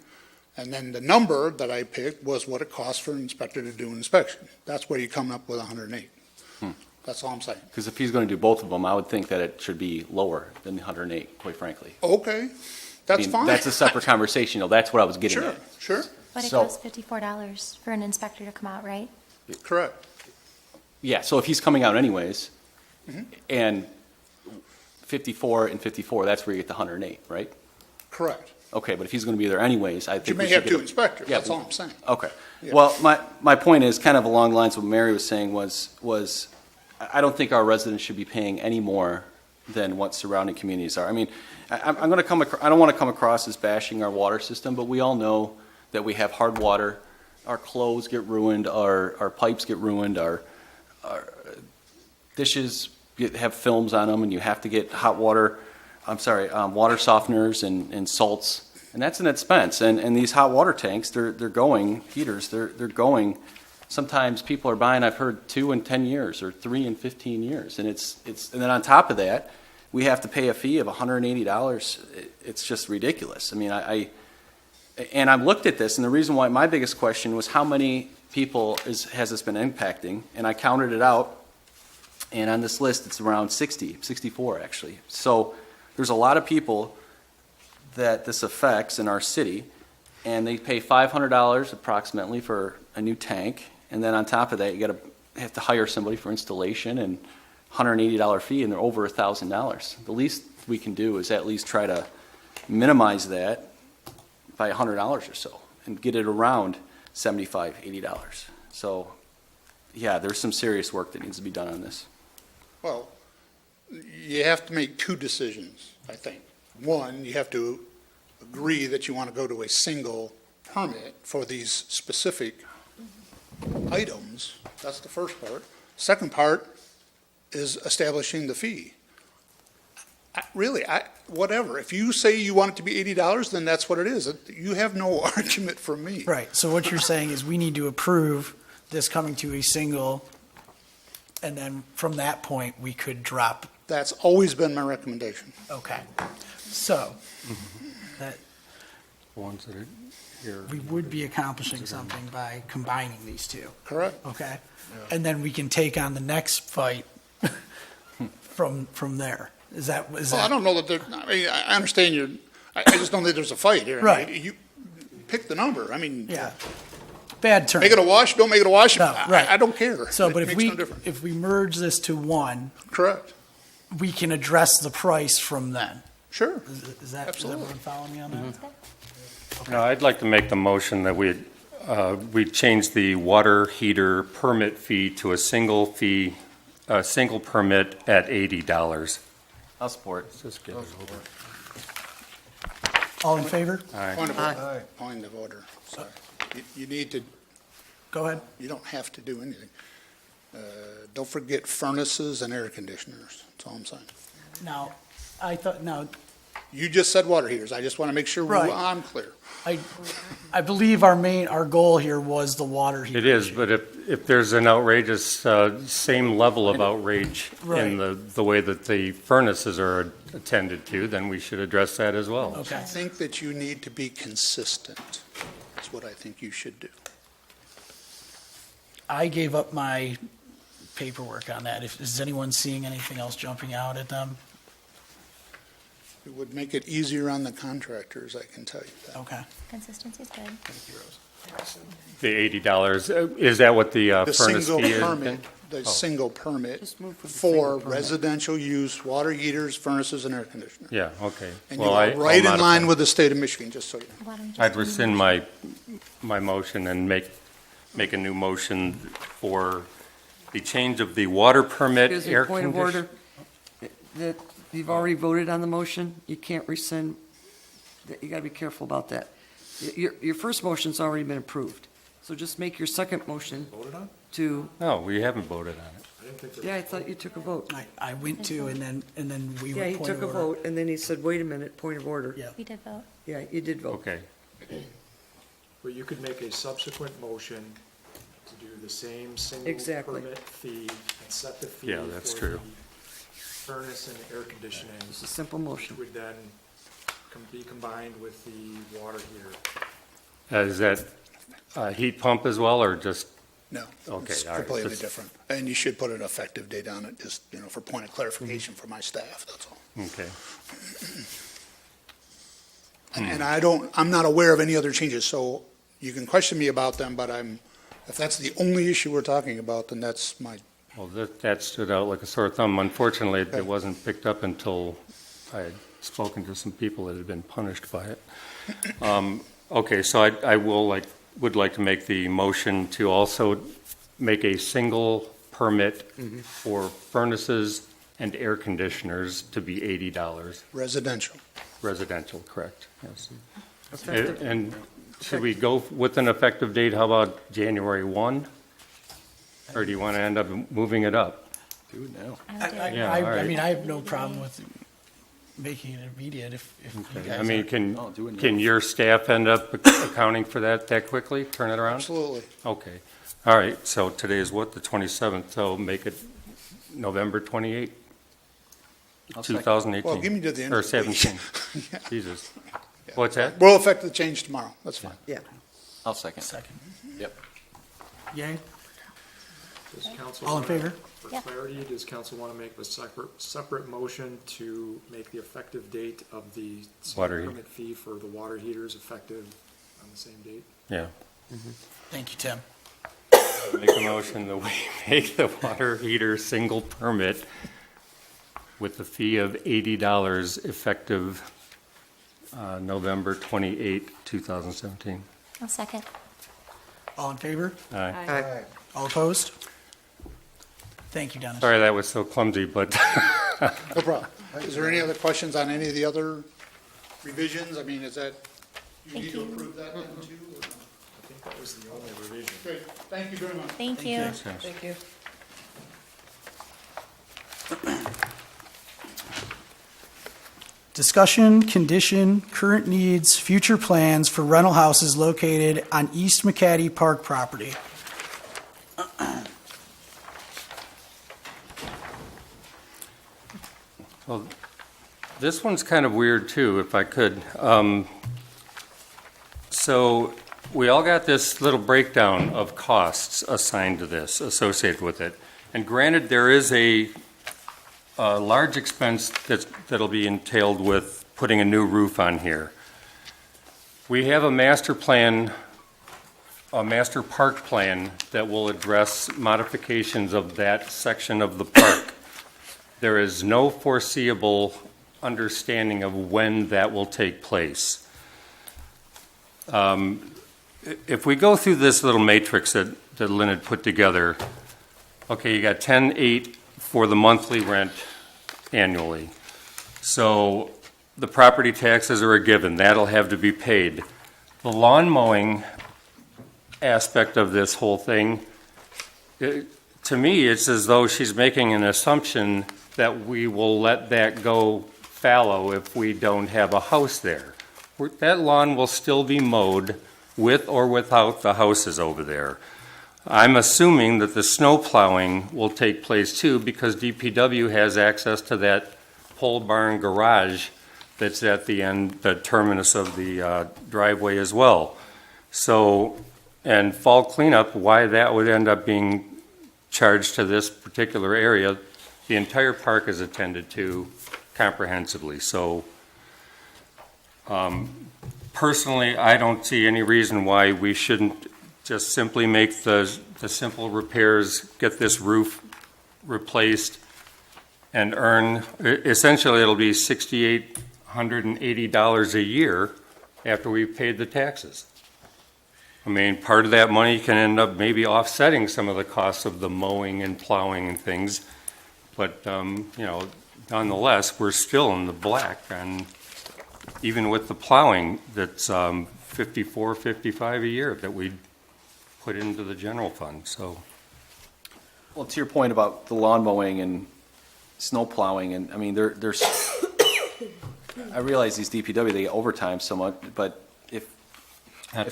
[SPEAKER 12] And then the number that I picked was what it costs for an inspector to do an inspection. That's where you come up with 108. That's all I'm saying.
[SPEAKER 5] Because if he's going to do both of them, I would think that it should be lower than the 108, quite frankly.
[SPEAKER 12] Okay,
[SPEAKER 5] I
[SPEAKER 12] that's
[SPEAKER 5] mean,
[SPEAKER 12] fine.
[SPEAKER 5] That's a separate conversation, that's what I was getting
[SPEAKER 12] Sure,
[SPEAKER 5] at.
[SPEAKER 12] sure,
[SPEAKER 4] But it
[SPEAKER 5] So-
[SPEAKER 4] costs $54 for an inspector to come out, right?
[SPEAKER 12] correct.
[SPEAKER 5] Yeah, so if he's coming out anyways,
[SPEAKER 12] Mm-hmm.
[SPEAKER 5] and 54 and 54, that's where you get the 108, right?
[SPEAKER 12] Correct.
[SPEAKER 5] Okay, but if he's going to be there anyways, I
[SPEAKER 12] You
[SPEAKER 5] think
[SPEAKER 12] may
[SPEAKER 5] we should
[SPEAKER 12] have
[SPEAKER 5] get
[SPEAKER 12] two
[SPEAKER 5] a-
[SPEAKER 12] inspectors,
[SPEAKER 5] Yeah,
[SPEAKER 12] that's all I'm saying.
[SPEAKER 5] Okay.
[SPEAKER 12] Yeah.
[SPEAKER 5] Well, my point is kind of along the lines of what Mary was saying was I don't think our residents should be paying any more than what surrounding communities are. I mean, I'm going to I don't want to come across as bashing our water system, but we all know that we have hard water. Our clothes get ruined, our pipes get ruined, our dishes have films on them, and you have to get water softeners and salts, and that's an expense. And these hot water tanks, they're going, heaters, they're going, sometimes people are buying, I've heard 2 in 10 years or 3 in 15 years. And and then on top of that, we have to pay a fee of $180. It's just ridiculous. I mean, and I've looked at this, and the reason why my biggest question was how many people has this been impacting, and I counted it out. And on this list, it's around 64 actually. So there's a lot of people that this affects in our city, and they pay $500 approximately for a new tank. And then on top of that, you have to hire somebody for installation and $180 fee, and they're over $1,000. The least we can do is at least try to minimize that by $100 or so and get it around $75, $80. So, yeah, there's some serious work that needs to be done on this.
[SPEAKER 12] Well, you have to make two decisions, I think. One, you have to agree that you want to go to a single permit for these specific items. That's the first part. Second part is establishing the fee. Whatever. If you say you want it to be $80, then that's what it is. You have no argument from me.
[SPEAKER 1] Right, so what you're saying is we need to approve this coming to a single, and then from that point, we could drop,
[SPEAKER 12] That's always been my recommendation.
[SPEAKER 1] okay. So, that,
[SPEAKER 3] Ones that are here.
[SPEAKER 1] we would be accomplishing something by combining these two,
[SPEAKER 12] Correct?
[SPEAKER 1] okay? And then we can take on the next fight from there. Is that?
[SPEAKER 12] Well, I don't know that there, I mean, I understand I just don't think there's a fight here.
[SPEAKER 1] Right.
[SPEAKER 12] You pick the number. I mean,
[SPEAKER 1] Yeah. Bad term.
[SPEAKER 12] make it a wash, don't make it a wash.
[SPEAKER 1] No, right.
[SPEAKER 12] I don't care.
[SPEAKER 1] So,
[SPEAKER 12] It
[SPEAKER 1] but
[SPEAKER 12] makes no difference.
[SPEAKER 1] if we merge this to one,
[SPEAKER 12] Correct.
[SPEAKER 1] we can address the price from then.
[SPEAKER 12] Sure.
[SPEAKER 1] Is that
[SPEAKER 12] Absolutely.
[SPEAKER 1] everyone following me on that?
[SPEAKER 3] Now, I'd like to make the motion that we change the water heater permit fee to a single permit at $80.
[SPEAKER 5] I'll support.
[SPEAKER 3] Just get it over.
[SPEAKER 1] All in favor?
[SPEAKER 12] Point of order. Sorry. You need to,
[SPEAKER 1] Go ahead.
[SPEAKER 12] you don't have to do anything. Don't forget furnaces and air conditioners. That's all I'm saying.
[SPEAKER 1] Now,
[SPEAKER 12] You just said water heaters. I just want to make sure
[SPEAKER 1] Right.
[SPEAKER 12] I'm clear.
[SPEAKER 1] I believe our goal here was the water heater.
[SPEAKER 3] It is, but if there's an outrageous, same level of outrage in the way that the furnaces are attended to, then we should address that as well.
[SPEAKER 12] I
[SPEAKER 1] Okay.
[SPEAKER 12] think that you need to be consistent. That's what I think you should do.
[SPEAKER 1] I gave up my paperwork on that. Is anyone seeing anything else jumping out at them?
[SPEAKER 12] It would make it easier on the contractors, I can tell you that.
[SPEAKER 1] Okay.
[SPEAKER 4] Consistency is good.
[SPEAKER 1] Thank you, Rose.
[SPEAKER 3] The $80, is that what the
[SPEAKER 12] The
[SPEAKER 3] furnace
[SPEAKER 12] single
[SPEAKER 3] fee is?
[SPEAKER 12] permit, the
[SPEAKER 3] Oh.
[SPEAKER 12] single permit
[SPEAKER 2] Just move for the
[SPEAKER 12] for
[SPEAKER 2] single permit.
[SPEAKER 12] residential use, water heaters, furnaces, and air conditioners.
[SPEAKER 3] Yeah, okay.
[SPEAKER 12] And you
[SPEAKER 3] Well,
[SPEAKER 12] are
[SPEAKER 3] I'll
[SPEAKER 12] right in
[SPEAKER 3] modify.
[SPEAKER 12] line with the state of Michigan, just so you know.
[SPEAKER 4] Why don't you just
[SPEAKER 3] I'd
[SPEAKER 4] do
[SPEAKER 3] rescind my motion and make a new motion for the change of the water permit,
[SPEAKER 2] Excuse me,
[SPEAKER 3] air
[SPEAKER 2] point of
[SPEAKER 3] condition.
[SPEAKER 2] order. That, you've already voted on the motion, you can't rescind, you gotta be careful about that. Your first motion's already been approved, so just make your second motion
[SPEAKER 6] Voted on?
[SPEAKER 2] to,
[SPEAKER 3] No, we haven't voted on it.
[SPEAKER 6] I didn't think that.
[SPEAKER 2] yeah, I thought you took a vote.
[SPEAKER 1] I went to, and then we
[SPEAKER 2] Yeah,
[SPEAKER 1] were
[SPEAKER 2] he
[SPEAKER 1] point
[SPEAKER 2] took a
[SPEAKER 1] of order.
[SPEAKER 2] vote, and then he said, wait a minute, point of order.
[SPEAKER 1] Yeah.
[SPEAKER 4] We did vote.
[SPEAKER 2] Yeah, you did vote.
[SPEAKER 3] Okay,
[SPEAKER 6] Well, you could make a subsequent motion to do the same single
[SPEAKER 2] Exactly.
[SPEAKER 6] permit fee and set the fee.
[SPEAKER 3] Yeah, that's
[SPEAKER 6] for
[SPEAKER 3] true.
[SPEAKER 6] the Furnace and air conditioning,
[SPEAKER 2] It's a simple
[SPEAKER 6] which
[SPEAKER 2] motion.
[SPEAKER 6] would then be combined with the water heater.
[SPEAKER 3] Is that heat pump as well, or just,
[SPEAKER 12] No,
[SPEAKER 3] Okay,
[SPEAKER 12] it's
[SPEAKER 3] all right,
[SPEAKER 12] completely
[SPEAKER 3] just-
[SPEAKER 12] different. And you should put an effective date on it, just, for point of clarification for my staff, that's all.
[SPEAKER 3] okay.
[SPEAKER 12] And I'm not aware of any other changes, so you can question me about them, but if that's the only issue we're talking about, then that's my,
[SPEAKER 3] Well, that stood out like a sore thumb. Unfortunately,
[SPEAKER 12] Okay.
[SPEAKER 3] it wasn't picked up until I had spoken to some people that had been punished by it. Okay, so I would like to make the motion to also make a single permit for furnaces and air conditioners to be $80,
[SPEAKER 12] residential.
[SPEAKER 3] residential, correct, yes.
[SPEAKER 2] Effective-
[SPEAKER 3] And should we go with an effective date, how about January 1? Or do you want to end up moving it up?
[SPEAKER 5] Do it now.
[SPEAKER 4] I would do it.
[SPEAKER 3] Yeah, all
[SPEAKER 1] I
[SPEAKER 3] right.
[SPEAKER 1] mean, I have no problem with making it immediate if you guys.
[SPEAKER 3] I mean,
[SPEAKER 5] I'll do it now.
[SPEAKER 3] can your staff end up accounting for that quickly, turn it around?
[SPEAKER 12] Absolutely.
[SPEAKER 3] Okay, all right, so today is what, the 27th, so make it November 28th,
[SPEAKER 5] I'll second.
[SPEAKER 3] 2018?
[SPEAKER 12] Well, give me to the end
[SPEAKER 3] Or
[SPEAKER 12] of the week.
[SPEAKER 3] 17, Jesus. What's that?
[SPEAKER 12] We'll affect the change tomorrow, that's fine.
[SPEAKER 2] Yeah,
[SPEAKER 5] I'll second.
[SPEAKER 1] Second.
[SPEAKER 5] Yep.
[SPEAKER 1] Yay?
[SPEAKER 6] Does council?
[SPEAKER 1] All in
[SPEAKER 6] wanna-
[SPEAKER 1] favor?
[SPEAKER 6] For
[SPEAKER 4] Yeah.
[SPEAKER 6] clarity, does council want to make a separate motion to make the effective date of the
[SPEAKER 3] Water
[SPEAKER 6] single
[SPEAKER 3] heat.
[SPEAKER 6] permit fee for the water heaters effective on the same date?
[SPEAKER 3] Yeah.
[SPEAKER 1] Thank you, Tim.
[SPEAKER 3] Make a motion that we make the water heater single permit with the fee of $80 effective November 28, 2017.
[SPEAKER 4] I'll second.
[SPEAKER 1] All in favor?
[SPEAKER 3] Aye.
[SPEAKER 2] Aye.
[SPEAKER 1] All opposed? Thank you, Dennis.
[SPEAKER 3] Sorry that was so clumsy, but
[SPEAKER 12] No problem. Is there any other questions on any of the other revisions? I mean, is that, you
[SPEAKER 4] Thank
[SPEAKER 12] need to
[SPEAKER 4] you.
[SPEAKER 12] approve that then too? or no?
[SPEAKER 6] I think that was the only revision.
[SPEAKER 12] Great, thank you very much.
[SPEAKER 4] Thank you.
[SPEAKER 2] thank you.
[SPEAKER 1] Discussion, condition, current needs, future plans for rental houses located on East McCaddy Park property.
[SPEAKER 3] Well, this one's kind of weird too, if I could. So we all got this little breakdown of costs assigned to this, associated with it. And granted, there is a large expense that'll be entailed with putting a new roof on here. We have a master plan, a master park plan that will address modifications of that section of the park. There is no foreseeable understanding of when that will take place. If we go through this little matrix that Lynn had put together, okay, you got 10.8 for the monthly rent annually. So the property taxes are a given, that'll have to be paid. The lawn mowing aspect of this whole thing, to me, it's as though she's making an assumption that we will let that go fallow if we don't have a house there. That lawn will still be mowed with or without the houses over there. I'm assuming that the snow plowing will take place too, because DPW has access to that pole barn garage that's at the end, the terminus of the driveway as well. So, and fall cleanup, why that would end up being charged to this particular area, the entire park is attended to comprehensively. So Personally, I don't see any reason why we shouldn't just simply make the simple repairs, get this roof replaced, and earn, essentially it'll be $6,880 a year after we've paid the taxes. I mean, part of that money can end up maybe offsetting some of the costs of the mowing and plowing and things, but, nonetheless, we're still in the black, and even with the plowing, that's $54, $55 a year that we put into the general fund, so.
[SPEAKER 5] Well, to your point about the lawn mowing and snow plowing, and, I mean, there's, I realize these DPW, they get overtime so much, but if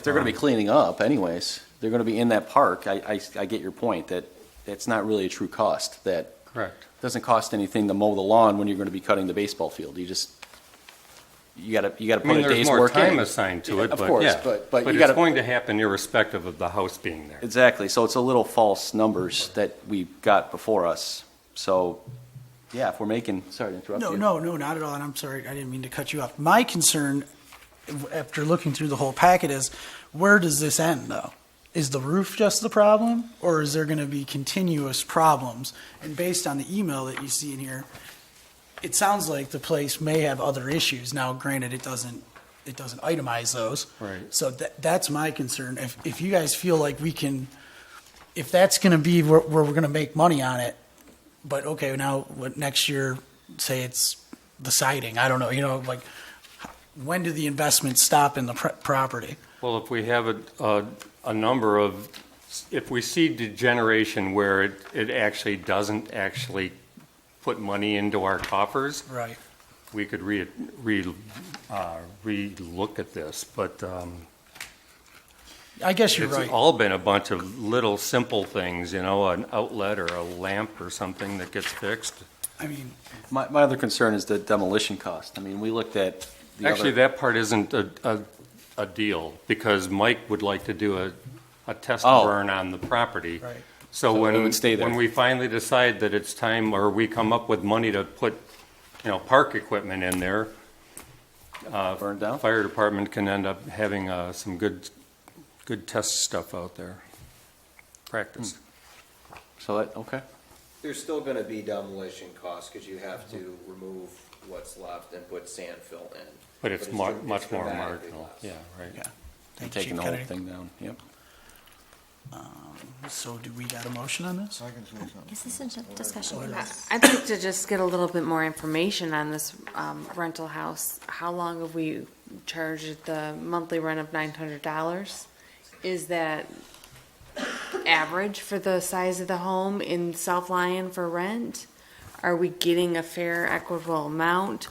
[SPEAKER 5] they're gonna be cleaning up anyways, they're gonna be in that park, I get your point, that it's not really a true cost, that
[SPEAKER 3] Correct.
[SPEAKER 5] doesn't cost anything to mow the lawn when you're gonna be cutting the baseball field, you gotta
[SPEAKER 3] I
[SPEAKER 5] put
[SPEAKER 3] mean,
[SPEAKER 5] a
[SPEAKER 3] there's
[SPEAKER 5] day's
[SPEAKER 3] more
[SPEAKER 5] work in.
[SPEAKER 3] time assigned to it,
[SPEAKER 5] Of
[SPEAKER 3] but
[SPEAKER 5] course,
[SPEAKER 3] yeah.
[SPEAKER 5] but you
[SPEAKER 3] it's
[SPEAKER 5] gotta.
[SPEAKER 3] going to happen irrespective of the house being there.
[SPEAKER 5] Exactly, so it's a little false numbers that we got before us. So, yeah, if we're making, sorry to interrupt you.
[SPEAKER 1] No, not at all, and I'm sorry, I didn't mean to cut you off. My concern, after looking through the whole packet, is where does this end, though? Is the roof just the problem, or is there going to be continuous problems? And based on the email that you see in here, it sounds like the place may have other issues. Now, granted, it doesn't itemize those.
[SPEAKER 3] Right.
[SPEAKER 1] So that's my concern. If you guys feel like we can, if that's going to be where we're going to make money on it, but okay, now what next year, say it's the siding, I don't know, like when do the investments stop in the property?
[SPEAKER 3] Well, if we have a number of, if we see degeneration where it actually doesn't actually put money into our coffers,
[SPEAKER 1] Right.
[SPEAKER 3] we could re-look at this, but
[SPEAKER 1] I guess you're
[SPEAKER 3] it's
[SPEAKER 1] right.
[SPEAKER 3] all been a bunch of little simple things, an outlet or a lamp or something that gets fixed.
[SPEAKER 1] I mean,
[SPEAKER 5] My other concern is the demolition cost. I mean, we looked at the
[SPEAKER 3] Actually,
[SPEAKER 5] other.
[SPEAKER 3] that part isn't a deal, because Mike would like to do a test
[SPEAKER 5] Oh.
[SPEAKER 3] burn on the property.
[SPEAKER 1] right.
[SPEAKER 3] So
[SPEAKER 5] So it
[SPEAKER 3] when,
[SPEAKER 5] would stay there.
[SPEAKER 3] when we finally decide that it's time, or we come up with money to put, park equipment in there,
[SPEAKER 5] Burned down?
[SPEAKER 3] fire department can end up having some good test stuff out there. Practice.
[SPEAKER 5] So that, okay.
[SPEAKER 13] There's still gonna be demolition costs, because you have to remove what's left and put sand fill in.
[SPEAKER 3] But it's
[SPEAKER 13] dram-
[SPEAKER 3] much more
[SPEAKER 13] dramatically
[SPEAKER 3] marginal.
[SPEAKER 13] less.
[SPEAKER 3] Yeah, right.
[SPEAKER 1] Yeah.
[SPEAKER 5] I'm
[SPEAKER 1] Thank you,
[SPEAKER 5] taking the
[SPEAKER 1] Chief
[SPEAKER 5] whole
[SPEAKER 1] Kennedy.
[SPEAKER 5] thing down, yep.
[SPEAKER 1] So do we got a motion on this?
[SPEAKER 4] Is this a discussion?
[SPEAKER 9] I'd like to just get a little bit more information on this rental house. How long have we charged the monthly rent of $900? Is that average for the size of the home in South Lyon for rent? Are we getting a fair, equitable amount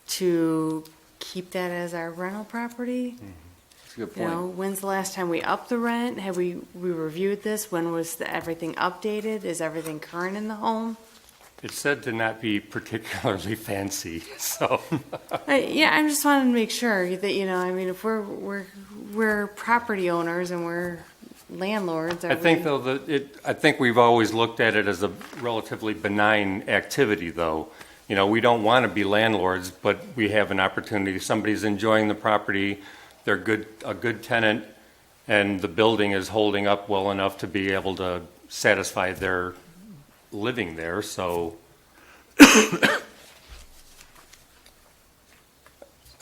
[SPEAKER 9] to keep that as our rental property?
[SPEAKER 5] That's a good
[SPEAKER 9] You know,
[SPEAKER 5] point.
[SPEAKER 9] when's the last time we upped the rent? Have we reviewed this? When was everything updated? Is everything current in the home?
[SPEAKER 3] It's said to not be particularly fancy, so.
[SPEAKER 9] Yeah, I just wanted to make sure that, I mean, if we're property owners and we're landlords, are
[SPEAKER 3] I think
[SPEAKER 9] we-
[SPEAKER 3] though I think we've always looked at it as a relatively benign activity though. We don't want to be landlords, but we have an opportunity. Somebody's enjoying the property, they're a good tenant, and the building is holding up well enough to be able to satisfy their living there, so.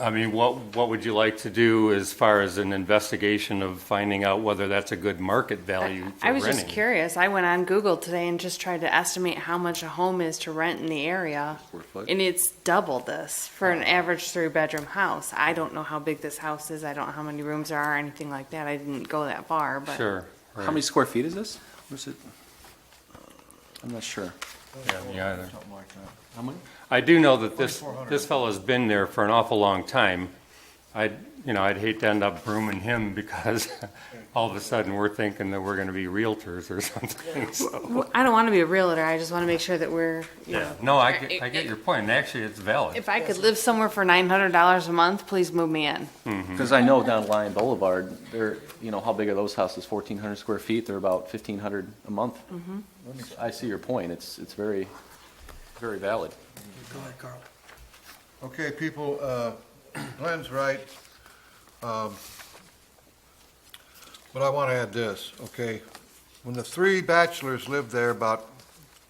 [SPEAKER 3] I mean, what would you like to do as far as an investigation of finding out whether that's a good market value for
[SPEAKER 9] I was
[SPEAKER 3] renting?
[SPEAKER 9] just curious. I went on Google today and just tried to estimate how much a home is to rent in the area.
[SPEAKER 5] Square foot?
[SPEAKER 9] And it's double this for an average 3-bedroom house. I don't know how big this house is. I don't know how many rooms there are or anything like that. I didn't go that far, but.
[SPEAKER 3] Sure.
[SPEAKER 5] How many square feet is this? Or is it? I'm not sure.
[SPEAKER 3] Yeah, me either.
[SPEAKER 5] How many?
[SPEAKER 3] I do know that this fellow's been there for an awful long time. I'd hate to end up grooming him because all of a sudden we're thinking that we're gonna be realtors or something, so.
[SPEAKER 9] Well, I don't want to be a realtor. I just want to make sure that we're,
[SPEAKER 3] Yeah, no, I get your point, and actually, it's valid.
[SPEAKER 9] If I could live somewhere for $900 a month, please move me in.
[SPEAKER 5] Because I know down Lyon Boulevard, they're, how big are those houses? 1,400 square feet, they're about 1,500 a month. I see your point, it's very, very valid.
[SPEAKER 1] Go ahead, Carl.
[SPEAKER 8] Okay, people, Glenn's right. But I want to add this, okay? When the three bachelors lived there about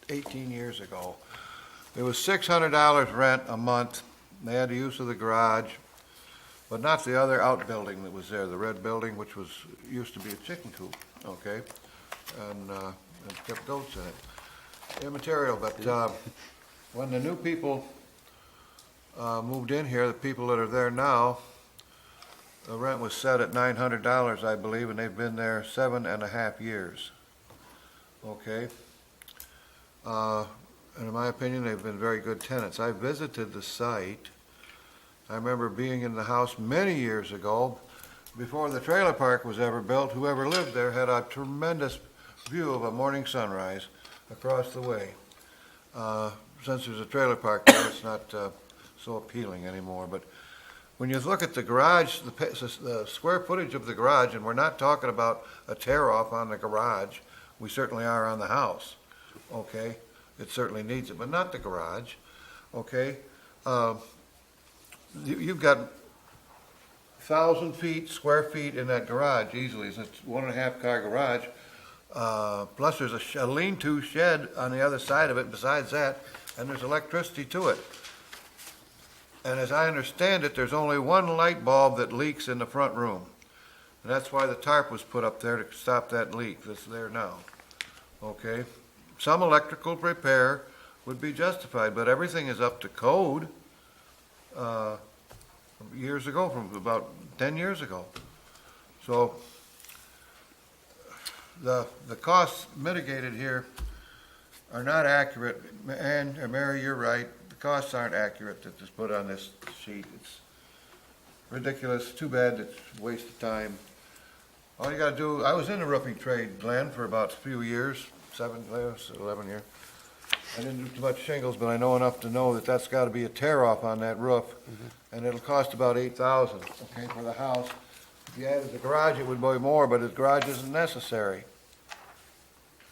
[SPEAKER 8] 18 years ago, it was $600 rent a month. They had the use of the garage, but not the other outbuilding that was there, the red building, which used to be a chicken coop, okay? And kept goats in it. Immaterial, but when the new people moved in here, the people that are there now, the rent was set at $900, I believe, and they've been there 7.5 years. Okay? And in my opinion, they've been very good tenants. I visited the site. I remember being in the house many years ago, before the trailer park was ever built. Whoever lived there had a tremendous view of a morning sunrise across the way. Since there's a trailer park there, it's not so appealing anymore. But when you look at the garage, the square footage of the garage, and we're not talking about a tear-off on the garage, we certainly are on the house, okay? It certainly needs it, but not the garage, okay? You've got 1,000 square feet in that garage easily. It's a 1.5 car garage. Plus there's a lean-to shed on the other side of it besides that, and there's electricity to it. And as I understand it, there's only one light bulb that leaks in the front room. And that's why the tarp was put up there, to stop that leak that's there now. Okay? Some electrical repair would be justified, but everything is up to code years ago, from about 10 years ago. So the costs mitigated here are not accurate. And Mary, you're right. The costs aren't accurate that is put on this sheet. It's ridiculous. Too bad. It's a waste of time. All you got to do, I was in the roofing trade, Glenn, for about a few years, 11 years. I didn't do too much shingles, but I know enough to know that that's got to be a tear-off on that roof, and it'll cost about $8,000, okay, for the house. If you added the garage, it would be more, but the garage isn't necessary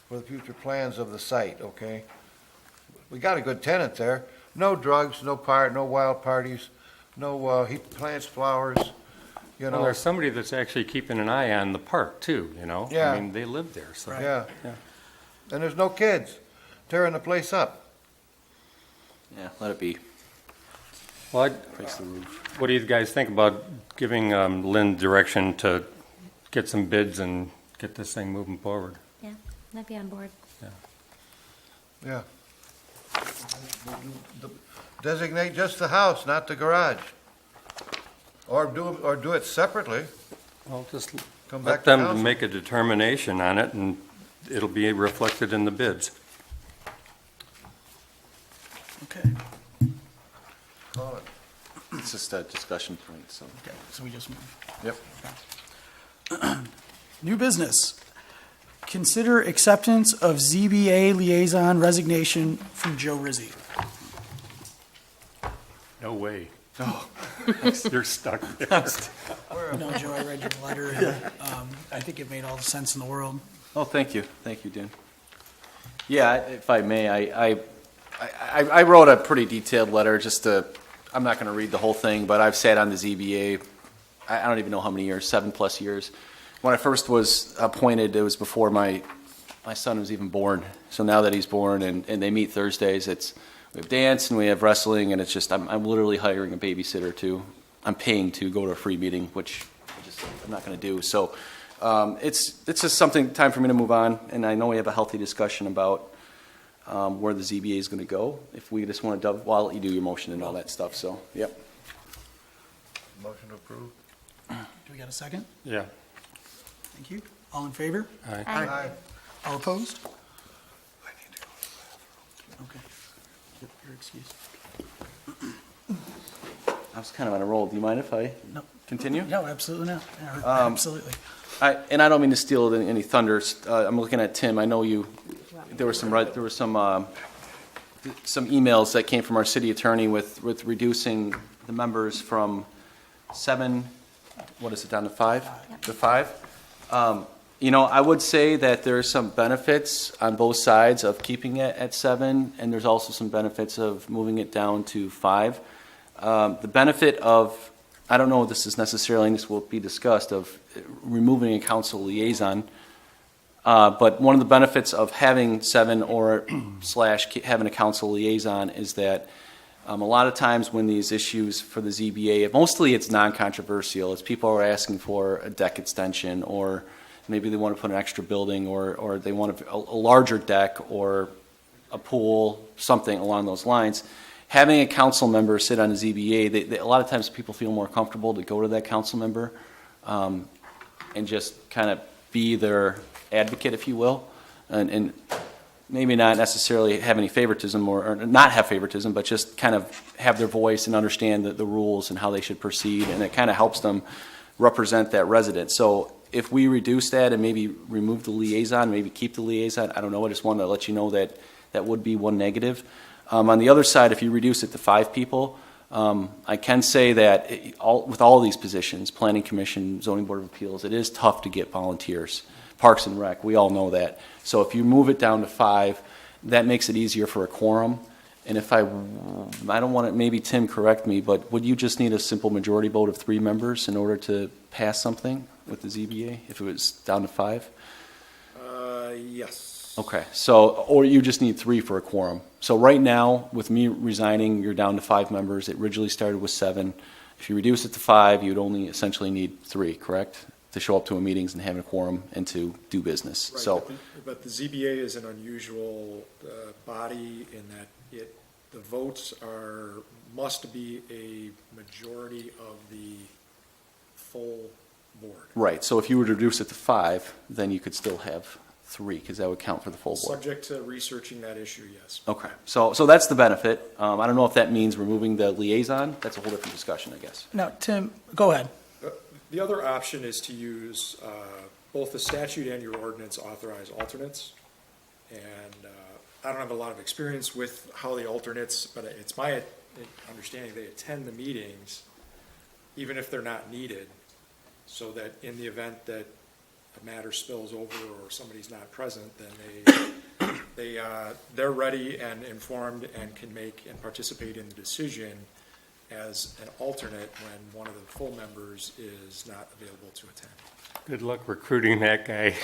[SPEAKER 8] for the future plans of the site, okay? We got a good tenant there. No drugs, no wild parties, no he plants flowers, you know.
[SPEAKER 3] Well, there's somebody that's actually keeping an eye on the park too, you know?
[SPEAKER 8] Yeah.
[SPEAKER 3] I mean, they live there, so.
[SPEAKER 8] Yeah. And there's no kids tearing the place up.
[SPEAKER 5] Yeah, let it be.
[SPEAKER 3] Well,
[SPEAKER 5] Fix the roof.
[SPEAKER 3] what do you guys think about giving Lynn direction to get some bids and get this thing moving forward?
[SPEAKER 4] Yeah, I'd be on board.
[SPEAKER 8] Yeah. Designate just the house, not the garage. Or do it separately.
[SPEAKER 3] Well, just
[SPEAKER 8] Come
[SPEAKER 3] let
[SPEAKER 8] back to
[SPEAKER 3] them
[SPEAKER 8] council.
[SPEAKER 3] make a determination on it, and it'll be reflected in the bids.
[SPEAKER 1] Okay,
[SPEAKER 8] Call it.
[SPEAKER 5] It's just a discussion point, so.
[SPEAKER 1] okay, so we just move.
[SPEAKER 5] Yep.
[SPEAKER 1] New business. Consider acceptance of ZBA liaison resignation from Joe Rizzi.
[SPEAKER 3] No way. You're stuck there.
[SPEAKER 1] No, Joe, I read your letter, and I think it made all the sense in the world.
[SPEAKER 5] Oh, thank you. Thank you, Dan. Yeah, if I may, I wrote a pretty detailed letter I'm not going to read the whole thing, but I've sat on the ZBA, I don't even know how many years, 7+ years. When I first was appointed, it was before my son was even born. So now that he's born and they meet Thursdays, we have dance and we have wrestling, and it's just, I'm literally hiring a babysitter I'm paying to go to a free meeting, which I'm not going to do. So it's just time for me to move on, and I know we have a healthy discussion about where the ZBA is going to go. If we just want to I'll let you do your motion and all that stuff, so, yep.
[SPEAKER 8] Motion to approve.
[SPEAKER 1] Do we got a second?
[SPEAKER 3] Yeah.
[SPEAKER 1] Thank you. All in favor?
[SPEAKER 3] Aye.
[SPEAKER 8] Aye.
[SPEAKER 1] All opposed? Okay. Yep, you're excused.
[SPEAKER 5] I was kind of on a roll. Do you mind if I
[SPEAKER 1] No.
[SPEAKER 5] continue?
[SPEAKER 1] No, absolutely not. Absolutely.
[SPEAKER 5] And I don't mean to steal any thunder. I'm looking at Tim. I know there were some emails that came from our city attorney with reducing the members from 7, down to 5? To 5. I would say that there are some benefits on both sides of keeping it at 7, and there's also some benefits of moving it down to 5. The benefit of I don't know if this is necessarily, and this will be discussed, of removing a council liaison. But one of the benefits of having 7 or / having a council liaison is that a lot of times when these issues for the ZBA, mostly it's non-controversial. It's people are asking for a deck extension, or maybe they want to put an extra building, or they want a larger deck, or a pool, something along those lines. Having a council member sit on the ZBA, a lot of times people feel more comfortable to go to that council member and just kind of be their advocate, if you will, and maybe not necessarily have any favoritism or not have favoritism, but just kind of have their voice and understand the rules and how they should proceed, and it kind of helps them represent that resident. So if we reduce that and maybe remove the liaison, maybe keep the liaison, I don't know, I just wanted to let you know that that would be one negative. On the other side, if you reduce it to 5 people, I can say that with all these positions, Planning Commission, Zoning Board of Appeals, it is tough to get volunteers. Parks and Rec, we all know that. So if you move it down to 5, that makes it easier for a quorum. And if I don't want to, maybe Tim correct me, but would you just need a simple majority vote of 3 members in order to pass something with the ZBA if it was down to 5?
[SPEAKER 6] Yes.
[SPEAKER 5] Okay, so, or you just need 3 for a quorum. So right now, with me resigning, you're down to 5 members. It originally started with 7. If you reduce it to 5, you'd only essentially need 3, correct? To show up to a meetings and have a quorum and to do business.
[SPEAKER 6] Right,
[SPEAKER 5] So,
[SPEAKER 6] but the ZBA is an unusual body in that the votes must be a majority of the full board.
[SPEAKER 5] right, so if you were to reduce it to 5, then you could still have 3, because that would count for the full board.
[SPEAKER 6] Subject to researching that issue, yes.
[SPEAKER 5] Okay, so that's the benefit. I don't know if that means removing the liaison. That's a whole different discussion, I guess.
[SPEAKER 1] Now, Tim, go ahead.
[SPEAKER 6] The other option is to use both the statute and your ordinance authorize alternates. And I don't have a lot of experience with how the alternates, but it's my understanding they attend the meetings even if they're not needed, so that in the event that a matter spills over or somebody's not present, then they're ready and informed and can make and participate in the decision as an alternate when one of the full members is not available to attend.
[SPEAKER 3] Good luck recruiting that guy.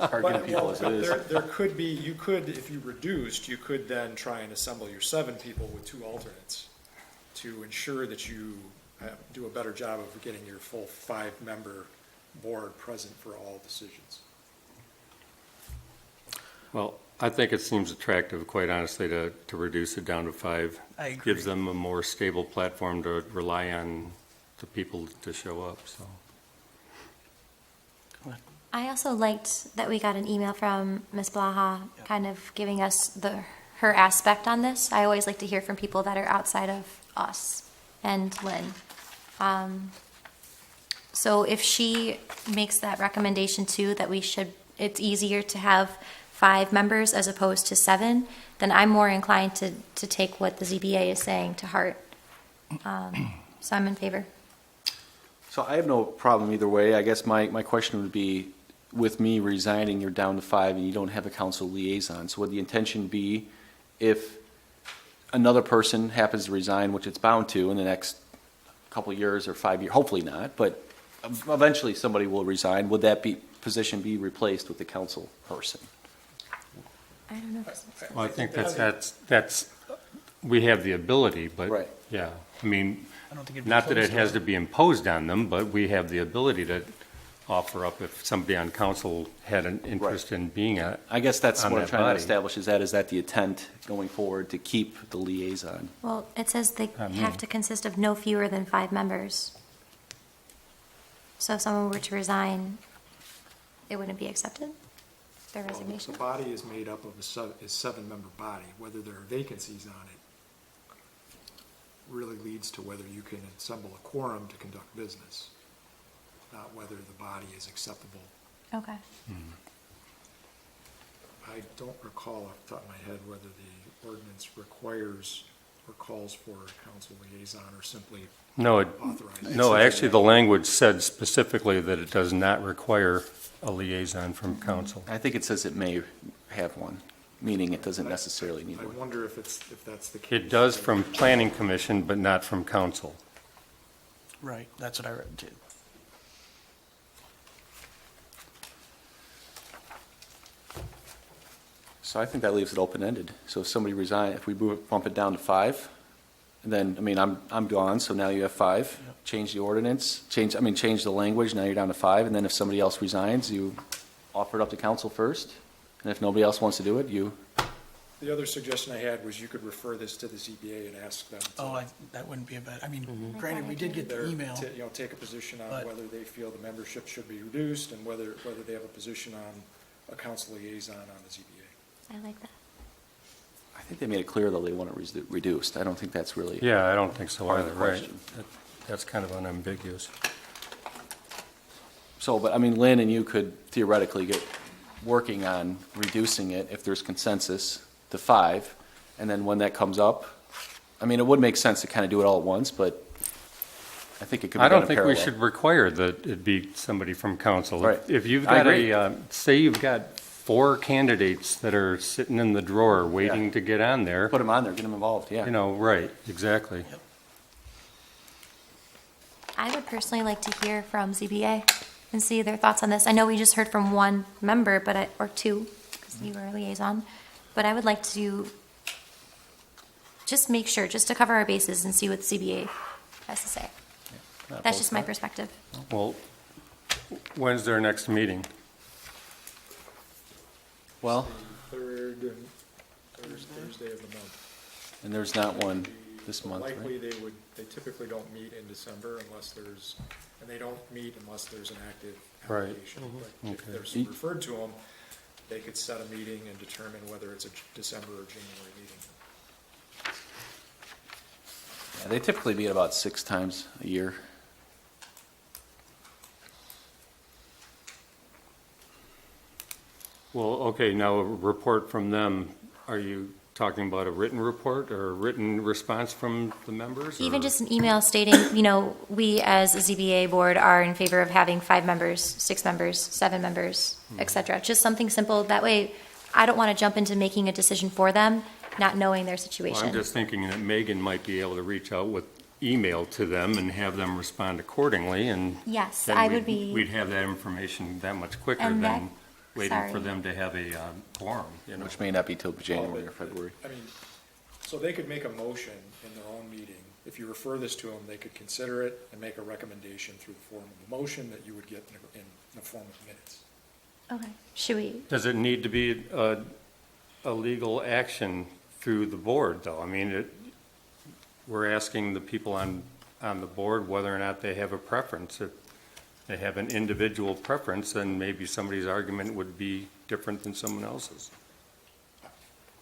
[SPEAKER 5] Targeting people as it is.
[SPEAKER 6] There could be, you could, if you reduced, you could then try and assemble your 7 people with 2 alternates to ensure that you do a better job of getting your full 5-member board present for all decisions.
[SPEAKER 3] Well, I think it seems attractive, quite honestly, to reduce it down to 5.
[SPEAKER 1] I agree.
[SPEAKER 3] Gives them a more stable platform to rely on the people to show up, so.
[SPEAKER 4] I also liked that we got an email from Ms. Blaha, kind of giving us her aspect on this. I always like to hear from people that are outside of us and Lynn. So if she makes that recommendation too, that it's easier to have 5 members as opposed to 7, then I'm more inclined to take what the ZBA is saying to heart. So I'm in favor.
[SPEAKER 5] So I have no problem either way. I guess my question would be, with me resigning, you're down to 5 and you don't have a council liaison. So would the intention be, if another person happens to resign, which it's bound to in the next couple of years or 5 years, hopefully not, but eventually somebody will resign, would that position be replaced with the council person?
[SPEAKER 4] I don't know.
[SPEAKER 3] Well, I think that's, we have the ability, but,
[SPEAKER 5] Right.
[SPEAKER 3] yeah. I mean,
[SPEAKER 1] I don't think it'd be
[SPEAKER 3] not that it
[SPEAKER 1] closed
[SPEAKER 3] has
[SPEAKER 1] door.
[SPEAKER 3] to be imposed on them, but we have the ability to offer up if somebody on council had an interest in being a.
[SPEAKER 5] I guess that's
[SPEAKER 3] on
[SPEAKER 5] what I'm
[SPEAKER 3] that
[SPEAKER 5] trying to
[SPEAKER 3] body.
[SPEAKER 5] establish, is that the intent going forward, to keep the liaison?
[SPEAKER 4] Well, it says they
[SPEAKER 3] Not me.
[SPEAKER 4] have to consist of no fewer than 5 members. So if someone were to resign, it wouldn't be accepted, their
[SPEAKER 6] The
[SPEAKER 4] resignation?
[SPEAKER 6] body is made up of a 7-member body. Whether there are vacancies on it really leads to whether you can assemble a quorum to conduct business, not whether the body is acceptable.
[SPEAKER 4] Okay.
[SPEAKER 6] I don't recall off the top of my head whether the ordinance requires or calls for a council liaison or simply
[SPEAKER 3] No,
[SPEAKER 6] authorizes.
[SPEAKER 3] no, actually, the language said specifically that it does not require a liaison from council.
[SPEAKER 5] I think it says it may have one, meaning it doesn't necessarily need
[SPEAKER 6] I
[SPEAKER 5] one.
[SPEAKER 6] wonder if that's the case.
[SPEAKER 3] It does from planning commission, but not from council.
[SPEAKER 1] Right, that's what I read too.
[SPEAKER 5] So I think that leaves it open-ended. So if somebody if we bump it down to 5, then, I mean, I'm gone, so now you have 5. Change the ordinance, change the language, now you're down to 5, and then if somebody else resigns, you offer it up to council first, and if nobody else wants to do it, you,
[SPEAKER 6] The other suggestion I had was you could refer this to the ZBA and ask them to.
[SPEAKER 1] That wouldn't be a bad, I mean, granted, we did get the email.
[SPEAKER 6] Take a position on
[SPEAKER 1] but-
[SPEAKER 6] whether they feel the membership should be reduced and whether they have a position on a council liaison on the ZBA.
[SPEAKER 4] I like that.
[SPEAKER 5] I think they made it clear, though, they want it reduced. I don't think that's really.
[SPEAKER 3] Yeah, I don't think so
[SPEAKER 5] Part of
[SPEAKER 3] either,
[SPEAKER 5] the
[SPEAKER 3] right.
[SPEAKER 5] question.
[SPEAKER 3] That's kind of unambiguous.
[SPEAKER 5] So, but I mean, Lynn and you could theoretically get working on reducing it if there's consensus to 5, and then when that comes up, I mean, it would make sense to kind of do it all at once, but I think it could be
[SPEAKER 3] I
[SPEAKER 5] done
[SPEAKER 3] don't
[SPEAKER 5] in
[SPEAKER 3] think
[SPEAKER 5] parallel.
[SPEAKER 3] we should require that it be somebody from council.
[SPEAKER 5] Right.
[SPEAKER 3] If you've
[SPEAKER 5] I
[SPEAKER 3] got
[SPEAKER 5] agree.
[SPEAKER 3] say you've got 4 candidates that are sitting in the drawer waiting
[SPEAKER 5] Yeah.
[SPEAKER 3] to get on there,
[SPEAKER 5] Put them on there, get them involved, yeah.
[SPEAKER 3] you know, right, exactly.
[SPEAKER 4] I would personally like to hear from ZBA and see their thoughts on this. I know we just heard from one member, or 2, because you were a liaison, but I would like to just make sure, just to cover our bases and see what ZBA has to say.
[SPEAKER 5] Not
[SPEAKER 4] That's
[SPEAKER 5] opposed
[SPEAKER 4] just
[SPEAKER 5] to
[SPEAKER 4] my
[SPEAKER 5] that.
[SPEAKER 4] perspective.
[SPEAKER 3] Well, when's their next meeting?
[SPEAKER 5] Well,
[SPEAKER 6] Third Thursday of the month.
[SPEAKER 5] and there's not one this month,
[SPEAKER 6] Likely
[SPEAKER 5] right?
[SPEAKER 6] they typically don't meet in December and they don't meet unless there's an active
[SPEAKER 3] Right.
[SPEAKER 6] application. But if
[SPEAKER 3] Okay.
[SPEAKER 6] there's referred to them, they could set a meeting and determine whether it's a December or January meeting.
[SPEAKER 5] Yeah, they typically meet about 6 times a year.
[SPEAKER 3] Well, okay, now a report from them, are you talking about a written report or a written response from the members?
[SPEAKER 4] Even
[SPEAKER 3] or-
[SPEAKER 4] just an email stating, we as a ZBA board are in favor of having 5 members, 6 members, 7 members, et cetera. Just something simple. That way, I don't want to jump into making a decision for them, not knowing their
[SPEAKER 3] Well,
[SPEAKER 4] situation.
[SPEAKER 3] I'm just thinking that Megan might be able to reach out with email to them and have them respond accordingly, and
[SPEAKER 4] Yes,
[SPEAKER 3] then
[SPEAKER 4] I would be.
[SPEAKER 3] we'd have that information that much quicker
[SPEAKER 4] And that-
[SPEAKER 3] than waiting for
[SPEAKER 4] sorry.
[SPEAKER 3] them to have a quorum, you know?
[SPEAKER 5] Which may not be till January or February.
[SPEAKER 6] I mean, so they could make a motion in their own meeting. If you refer this to them, they could consider it and make a recommendation through the form of a motion that you would get in the form of minutes.
[SPEAKER 4] Okay, should we?
[SPEAKER 3] Does it need to be a legal action through the board, though? I mean, we're asking the people on the board whether or not they have a preference. If they have an individual preference, then maybe somebody's argument would be different than someone else's.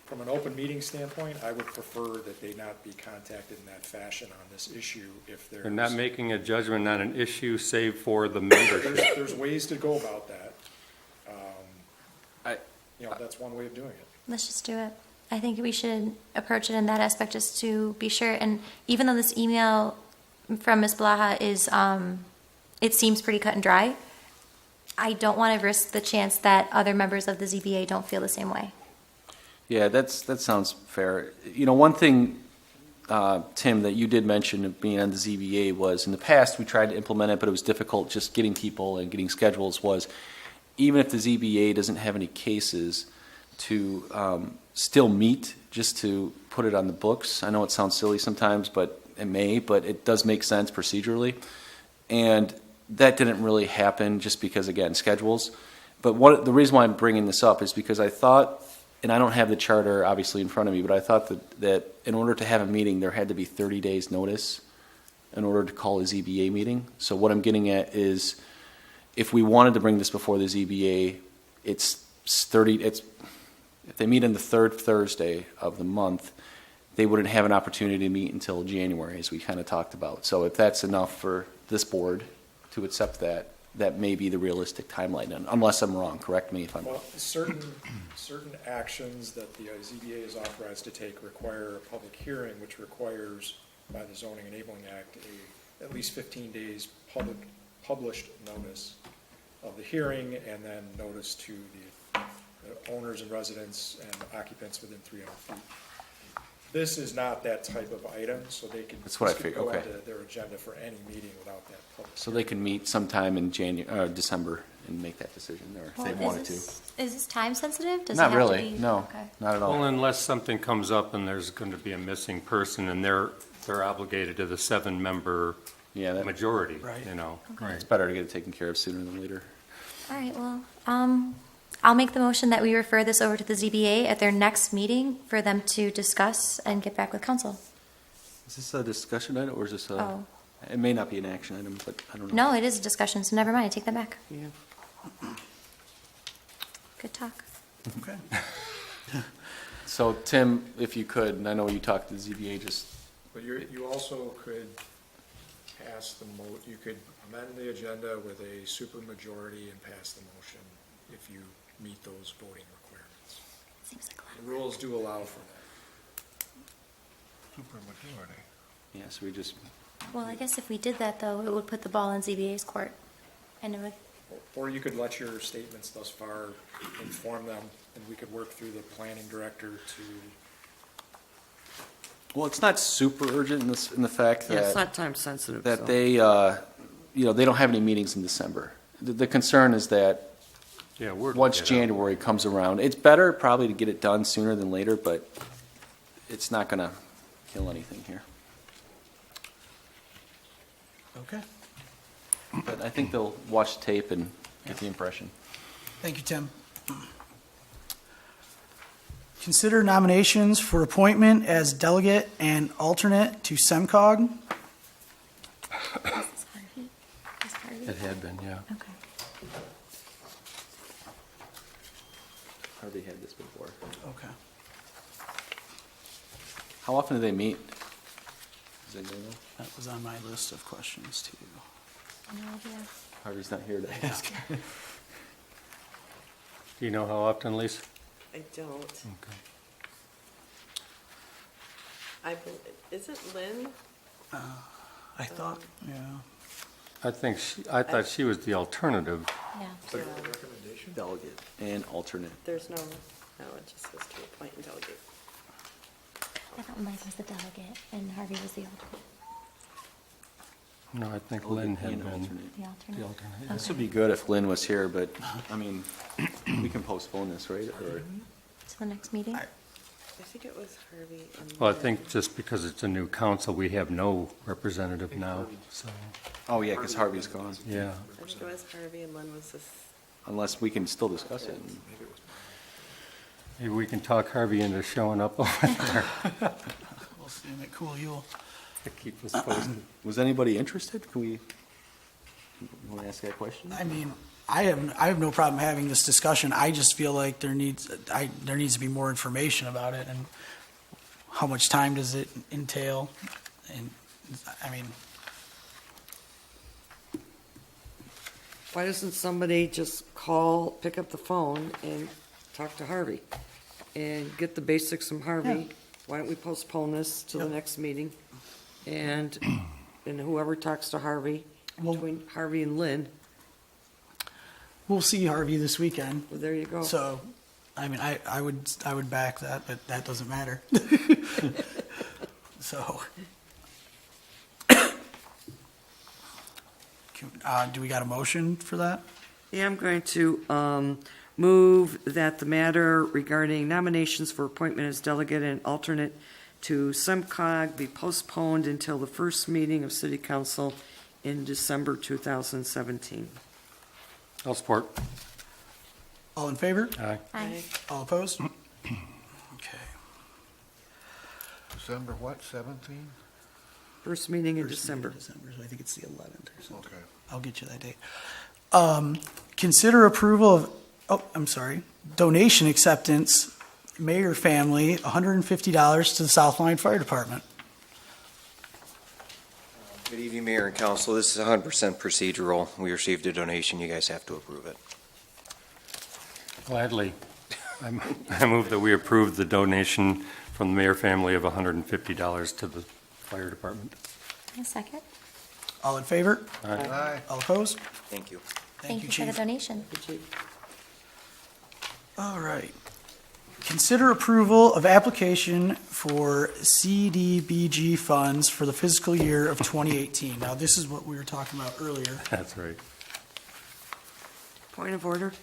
[SPEAKER 6] From an open meeting standpoint, I would prefer that they not be contacted in that fashion on this issue if there's.
[SPEAKER 3] They're not making a judgment on an issue save for the membership.
[SPEAKER 6] There's ways to go about that.
[SPEAKER 5] I-
[SPEAKER 6] That's one way of doing it.
[SPEAKER 4] Let's just do it. I think we should approach it in that aspect just to be sure. And even though this email from Ms. Blaha is, it seems pretty cut and dry, I don't want to risk the chance that other members of the ZBA don't feel the same way.
[SPEAKER 5] Yeah, that sounds fair. You know, one thing, Tim, that you did mention of being on the ZBA was, in the past, we tried to implement it, but it was difficult just getting people and getting schedules, was even if the ZBA doesn't have any cases, to still meet, just to put it on the books. I know it sounds silly sometimes, but it does make sense procedurally. And that didn't really happen just because, again, schedules. But the reason why I'm bringing this up is because I thought, and I don't have the charter obviously in front of me, but I thought that in order to have a meeting, there had to be 30 days notice in order to call a ZBA meeting. So what I'm getting at is, if we wanted to bring this before the ZBA, if they meet on the 3rd Thursday of the month, they wouldn't have an opportunity to meet until January, as we kind of talked about. So if that's enough for this board to accept that, that may be the realistic timeline, unless I'm wrong. Correct me if I'm wrong.
[SPEAKER 6] Well, certain actions that the ZBA is authorized to take require a public hearing, which requires, by the Zoning Enabling Act, at least 15 days published notice of the hearing, and then notice to the owners and residents and occupants within 300 feet. This is not that type of item, so they can.
[SPEAKER 5] That's what I
[SPEAKER 6] this could
[SPEAKER 5] figured,
[SPEAKER 6] go
[SPEAKER 5] okay.
[SPEAKER 6] onto their agenda for any meeting without that public.
[SPEAKER 5] So they can meet sometime in December and make that decision, or if they
[SPEAKER 4] Well,
[SPEAKER 5] wanted to.
[SPEAKER 4] Is this time sensitive? Does
[SPEAKER 5] Not
[SPEAKER 4] it have to
[SPEAKER 5] really,
[SPEAKER 4] be?
[SPEAKER 5] no,
[SPEAKER 4] Okay.
[SPEAKER 5] not at
[SPEAKER 3] Well,
[SPEAKER 5] all.
[SPEAKER 3] unless something comes up and there's going to be a missing person, and they're obligated to the 7-member
[SPEAKER 5] Yeah,
[SPEAKER 3] majority,
[SPEAKER 1] Right.
[SPEAKER 3] you know.
[SPEAKER 5] it's better to get it taken care of sooner than later.
[SPEAKER 4] All right, well, I'll make the motion that we refer this over to the ZBA at their next meeting for them to discuss and get back with council.
[SPEAKER 5] Is this a discussion item, or is this a,
[SPEAKER 4] Oh.
[SPEAKER 5] it may not be an action item, but I don't know.
[SPEAKER 4] No, it is a discussion, so never mind, I take that back.
[SPEAKER 2] Yeah.
[SPEAKER 4] Good talk.
[SPEAKER 1] Okay.
[SPEAKER 5] So Tim, if you could, and I know you talked to the ZBA, just,
[SPEAKER 6] But you also could pass you could amend the agenda with a supermajority and pass the motion if you meet those voting requirements.
[SPEAKER 4] Seems like a lot.
[SPEAKER 6] The rules do allow for that.
[SPEAKER 8] Supermajority.
[SPEAKER 5] yeah, so we just,
[SPEAKER 4] Well, I guess if we did that, though, it would put the ball in ZBA's court. And it would,
[SPEAKER 6] Or you could let your statements thus far inform them, and we could work through the planning director to,
[SPEAKER 5] well, it's not super urgent in this, in the fact
[SPEAKER 2] Yeah, it's
[SPEAKER 5] that,
[SPEAKER 2] not time sensitive,
[SPEAKER 5] that
[SPEAKER 2] so.
[SPEAKER 5] they, they don't have any meetings in December. The concern is that
[SPEAKER 3] Yeah, word will
[SPEAKER 5] once
[SPEAKER 3] get out.
[SPEAKER 5] January comes around, it's better probably to get it done sooner than later, but it's not gonna kill anything here.
[SPEAKER 1] Okay.
[SPEAKER 5] But I think they'll watch the tape and get the impression.
[SPEAKER 1] Thank you, Tim. Consider nominations for appointment as delegate and alternate to SEMCOG.
[SPEAKER 4] is this Harvey? Is Harvey?
[SPEAKER 3] It had been, yeah.
[SPEAKER 4] Okay.
[SPEAKER 5] Harvey had this before.
[SPEAKER 1] Okay.
[SPEAKER 5] How often do they meet? Does anybody know?
[SPEAKER 1] That was on my list of questions, too.
[SPEAKER 4] No idea.
[SPEAKER 5] Harvey's not here to ask.
[SPEAKER 3] Do you know how often, Lisa?
[SPEAKER 14] I don't.
[SPEAKER 3] Okay.
[SPEAKER 14] Isn't Lynn?
[SPEAKER 1] I thought, yeah.
[SPEAKER 3] I thought she was the alternative.
[SPEAKER 4] Yeah.
[SPEAKER 5] Delegate and alternate.
[SPEAKER 14] There's no, it just says to appoint and delegate.
[SPEAKER 4] I thought Mike was the delegate and Harvey was the alternate.
[SPEAKER 3] No, I think Lynn had
[SPEAKER 5] And
[SPEAKER 3] been
[SPEAKER 5] alternate.
[SPEAKER 4] The alternate?
[SPEAKER 3] the alternate.
[SPEAKER 5] This would be good if Lynn was here, but, I mean, we can postpone this, right? Or,
[SPEAKER 4] To the next meeting?
[SPEAKER 14] I think it was Harvey and.
[SPEAKER 3] Well, I
[SPEAKER 14] Lynn.
[SPEAKER 3] think just because it's a new council, we have no representative now, so,
[SPEAKER 5] oh, yeah, because Harvey's gone.
[SPEAKER 3] yeah.
[SPEAKER 14] I think it was Harvey and Lynn was this.
[SPEAKER 5] Unless we can still discuss it.
[SPEAKER 3] Maybe we can talk Harvey into showing up over there
[SPEAKER 1] We'll see, make cool Yule.
[SPEAKER 3] to keep us posted.
[SPEAKER 5] Was anybody interested? Can we, you want to ask that question?
[SPEAKER 1] I mean, I have no problem having this discussion. I just feel like there needs to be more information about it, and how much time does it entail? And, I mean,
[SPEAKER 2] Why doesn't somebody just pick up the phone and talk to Harvey and get the basics from Harvey? Why don't we postpone this to the
[SPEAKER 1] Yep.
[SPEAKER 2] next meeting? And whoever talks to Harvey,
[SPEAKER 1] Well-
[SPEAKER 2] between Harvey and Lynn,
[SPEAKER 1] we'll see Harvey this weekend.
[SPEAKER 2] well, there you go.
[SPEAKER 1] So, I mean, I would back that, but that doesn't matter. So, do we got a motion for that?
[SPEAKER 2] Yeah, I'm going to move that the matter regarding nominations for appointment as delegate and alternate to SEMCOG be postponed until the first meeting of City Council in December 2017.
[SPEAKER 3] I'll support.
[SPEAKER 1] All in favor?
[SPEAKER 3] Aye.
[SPEAKER 4] Aye.
[SPEAKER 1] All opposed? Okay.
[SPEAKER 8] December what, 17?
[SPEAKER 2] First meeting in
[SPEAKER 1] First meeting
[SPEAKER 2] December.
[SPEAKER 1] in December, so I think it's the 11th or something.
[SPEAKER 8] Okay.
[SPEAKER 1] I'll get you that date. Consider approval of, donation acceptance, Mayor family, $150 to the South Lyon Fire Department.
[SPEAKER 13] Good evening, Mayor and Council. This is 100% procedural. We received a donation. You guys have to approve it.
[SPEAKER 3] Gladly. I move that we approve the donation from the Mayor family of $150 to the fire department.
[SPEAKER 4] A second.
[SPEAKER 1] All in favor?
[SPEAKER 8] Aye.
[SPEAKER 1] All opposed?
[SPEAKER 13] Thank you.
[SPEAKER 4] Thank you for the
[SPEAKER 1] Chief.
[SPEAKER 4] donation.
[SPEAKER 1] All right. consider approval of application for CDBG funds for the fiscal year of 2018. Now, this is what we were talking about earlier.
[SPEAKER 3] That's right.
[SPEAKER 2] Point of order.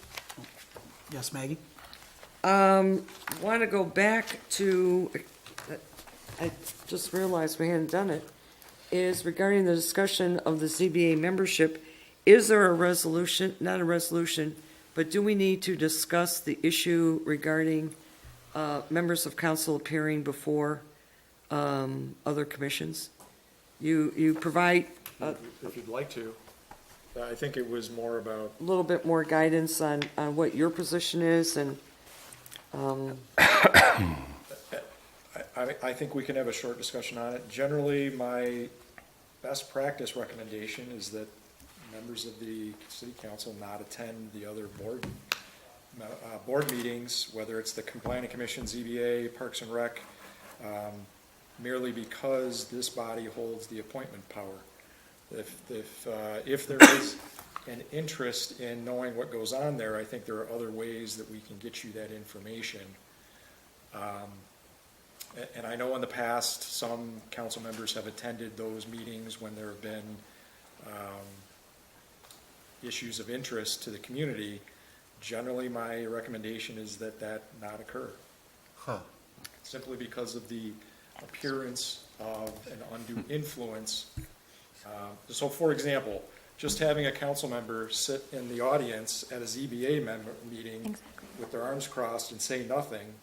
[SPEAKER 1] Yes, Maggie?
[SPEAKER 2] Want to go back to, I just realized we hadn't done it, is regarding the discussion of the ZBA membership. Is there a resolution, not a resolution, but do we need to discuss the issue regarding members of council appearing before other commissions? You provide
[SPEAKER 6] If you'd like to. I think it was more about,
[SPEAKER 2] a little bit more guidance on what your position is and,
[SPEAKER 6] I think we can have a short discussion on it. Generally, my best practice recommendation is that members of the city council not attend the other board meetings, whether it's the Planning Commission, ZBA, Parks and Rec, merely because this body holds the appointment power. If there is an interest in knowing what goes on there, I think there are other ways that we can get you that information. And I know in the past, some council members have attended those meetings when there have been issues of interest to the community. Generally, my recommendation is that that not occur. Simply because of the appearance of an undue influence. So for example, just having a council member sit in the audience at a ZBA member meeting with their arms crossed and say nothing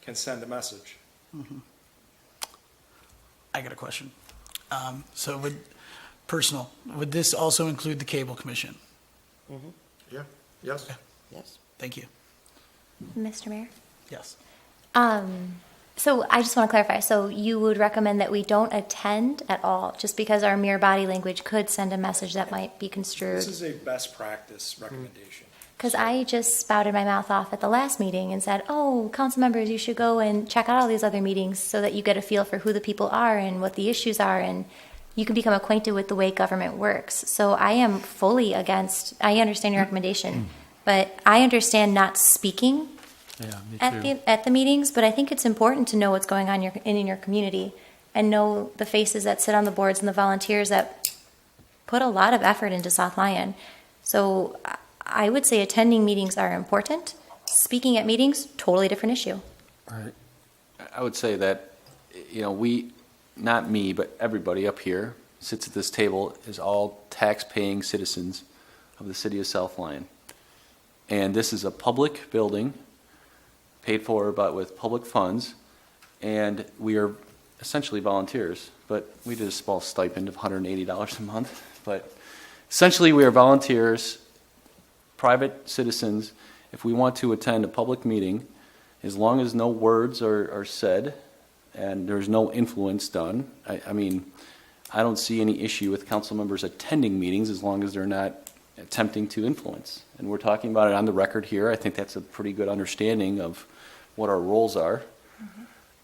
[SPEAKER 6] can send a message.
[SPEAKER 1] I got a question. So would this also include the cable commission?
[SPEAKER 6] Yeah, yes.
[SPEAKER 2] yes.
[SPEAKER 1] Thank you.
[SPEAKER 4] Mr. Mayor?
[SPEAKER 1] Yes.
[SPEAKER 4] So I just want to clarify. So you would recommend that we don't attend at all, just because our mere body language could send a message that might be construed?
[SPEAKER 6] This is a best practice recommendation.
[SPEAKER 4] Because I just spouted my mouth off at the last meeting and said, oh, council members, you should go and check out all these other meetings so that you get a feel for who the people are and what the issues are, and you can become acquainted with the way government works. So I am fully against, I understand your recommendation, but I understand not speaking at the meetings, but I think it's important to know what's going on in your community and know the faces that sit on the boards and the volunteers that put a lot of effort into South Lyon. So I would say attending meetings are important. Speaking at meetings, totally different issue.
[SPEAKER 5] Right. I would say that, not me, but everybody up here sits at this table is all tax-paying citizens of the city of South Lyon. And this is a public building paid for with public funds, and we are essentially volunteers, but we did a small stipend of $180 a month. But essentially we are volunteers, private citizens. If we want to attend a public meeting, as long as no words are said and there's no influence done, I don't see any issue with council members attending meetings as long as they're not attempting to influence. And we're talking about it on the record here. I think that's a pretty good understanding of what our roles are.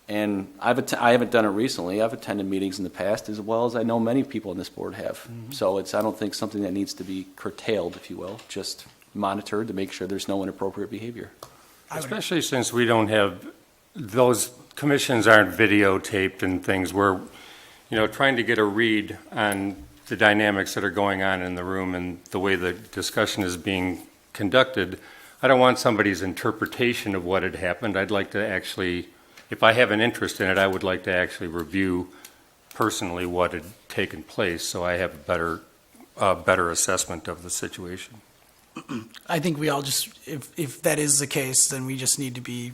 [SPEAKER 5] And I haven't done it recently. I've attended meetings in the past, as well as I know many people on this board have. So I don't think something that needs to be curtailed, if you will, just monitored to make sure there's no inappropriate behavior.
[SPEAKER 3] Especially since we don't have, those commissions aren't videotaped and things. We're, trying to get a read on the dynamics that are going on in the room and the way the discussion is being conducted. I don't want somebody's interpretation of what had happened. I'd like to actually, if I have an interest in it, I would like to actually review personally what had taken place so I have a better assessment of the situation.
[SPEAKER 1] I think we all just, if that is the case, then we just need to be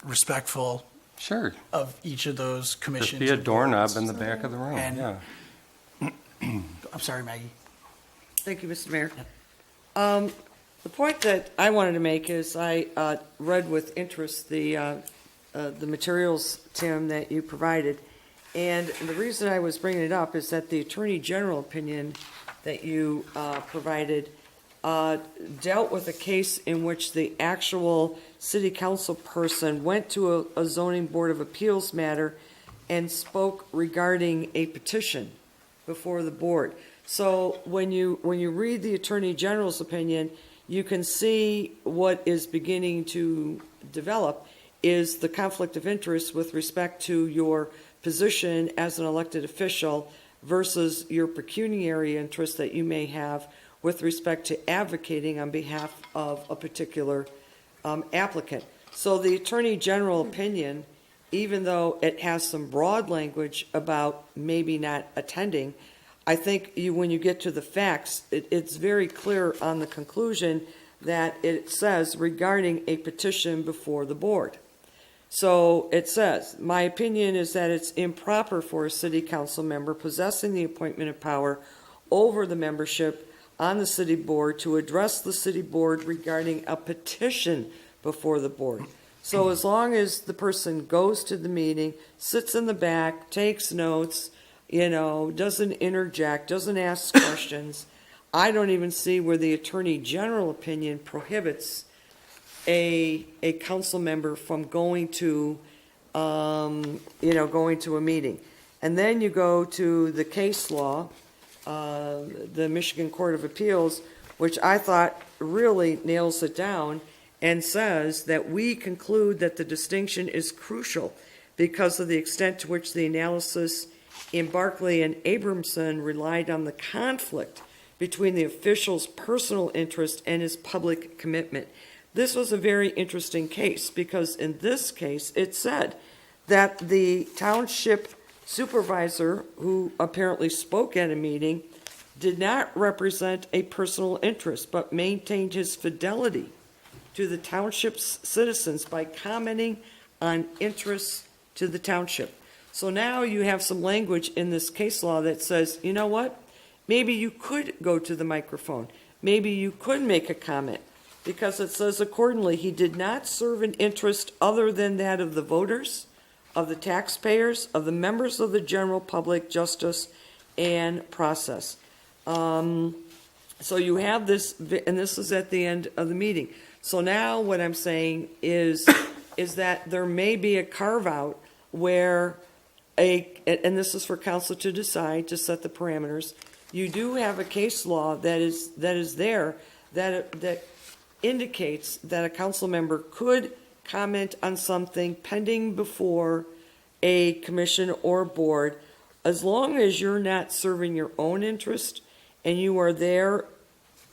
[SPEAKER 1] respectful
[SPEAKER 3] Sure.
[SPEAKER 1] of each of those commissions.
[SPEAKER 3] Just be a
[SPEAKER 1] and
[SPEAKER 3] doorknob
[SPEAKER 1] boards.
[SPEAKER 3] in the back of the room,
[SPEAKER 1] And-
[SPEAKER 3] yeah.
[SPEAKER 1] I'm sorry, Maggie.
[SPEAKER 2] Thank you, Mr. Mayor. The point that I wanted to make is I read with interest the materials, Tim, that you provided. And the reason I was bringing it up is that the Attorney General opinion that you provided dealt with a case in which the actual city council person went to a zoning board of appeals matter and spoke regarding a petition before the board. So when you read the Attorney General's opinion, you can see what is beginning to develop. is the conflict of interest with respect to your position as an elected official versus your pecuniary interest that you may have with respect to advocating on behalf of a particular applicant. So the Attorney General opinion, even though it has some broad language about maybe not attending, I think when you get to the facts, it's very clear on the conclusion that it says regarding a petition before the board. So it says, my opinion is that it's improper for a city council member possessing the appointment of power over the membership on the city board to address the city board regarding a petition before the board. So as long as the person goes to the meeting, sits in the back, takes notes, doesn't interject, doesn't ask questions, I don't even see where the Attorney General opinion prohibits a council member from going to a meeting. And then you go to the case law, the Michigan Court of Appeals, which I thought really nails it down and says that we conclude that the distinction is crucial because of the extent to which the analysis in Barkley and Abramson relied on the conflict between the official's personal interest and his public commitment. This was a very interesting case because in this case it said that the township supervisor who apparently spoke at a meeting did not represent a personal interest but maintained his fidelity to the township's citizens by commenting on interests to the township. So now you have some language in this case law that says, you know what? Maybe you could go to the microphone. Maybe you could make a comment because it says accordingly, he did not serve an interest other than that of the voters, of the taxpayers, of the members of the general public, justice, and process. So you have this, and this is at the end of the meeting. So now what I'm saying is that there may be a carve-out where and this is for council to decide, to set the parameters. You do have a case law that is there that indicates that a council member could comment on something pending before a commission or board, as long as you're not serving your own interest and you are there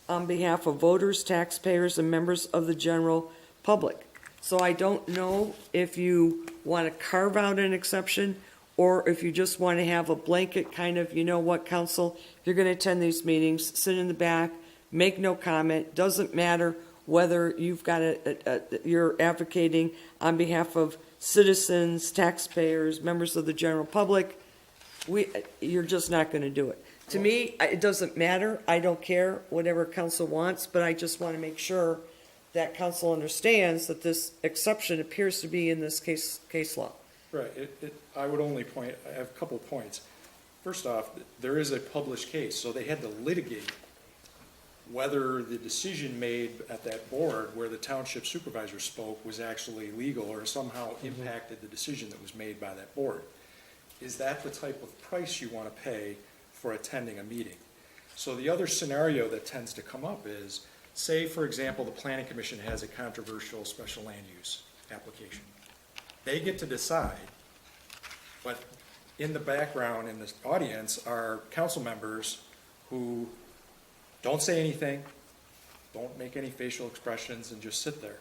[SPEAKER 2] on behalf of voters, taxpayers, and members of the general public. So I don't know if you want to carve out an exception or if you just want to have a blanket kind of, you know what, council, if you're going to attend these meetings, sit in the back, make no comment, doesn't matter whether you've got you're advocating on behalf of citizens, taxpayers, members of the general public, you're just not going to do it. To me, it doesn't matter. I don't care whatever council wants, but I just want to make sure that council understands that this exception appears to be in this case law.
[SPEAKER 6] Right. I would only point, I have a couple of points. First off, there is a published case, so they had to litigate whether the decision made at that board where the township supervisor spoke was actually legal or somehow impacted the decision that was made by that board. Is that the type of price you want to pay for attending a meeting? So the other scenario that tends to come up is, say, for example, the Planning Commission has a controversial special land use application. They get to decide, but in the background, in the audience, are council members who don't say anything, don't make any facial expressions, and just sit there.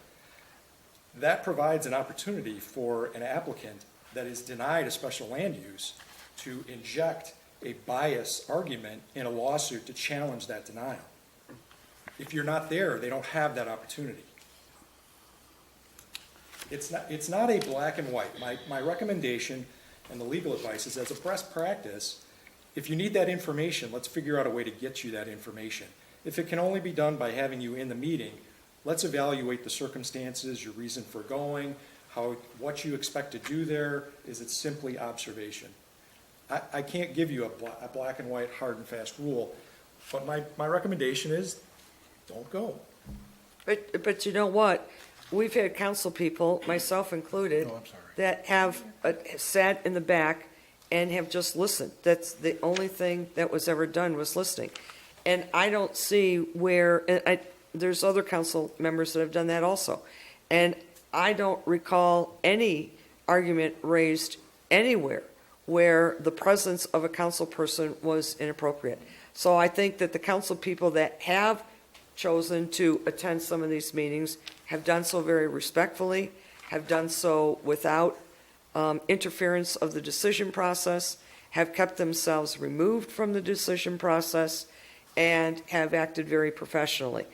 [SPEAKER 6] That provides an opportunity for an applicant that is denied a special land use to inject a bias argument in a lawsuit to challenge that denial. If you're not there, they don't have that opportunity. It's not a black and white. My recommendation and the legal advice is, as a best practice, if you need that information, let's figure out a way to get you that information. If it can only be done by having you in the meeting, let's evaluate the circumstances, your reason for going, what you expect to do there. Is it simply observation? I can't give you a black and white, hard and fast rule, but my recommendation is don't go.
[SPEAKER 2] But you know what? We've had council people, myself included, that have sat in the back and have just listened. That's the only thing that was ever done, was listening. And I don't see where, there's other council members that have done that also. And I don't recall any argument raised anywhere where the presence of a council person was inappropriate. So I think that the council people that have chosen to attend some of these meetings have done so very respectfully, have done so without interference of the decision process, have kept themselves removed from the decision process, and have acted very professionally.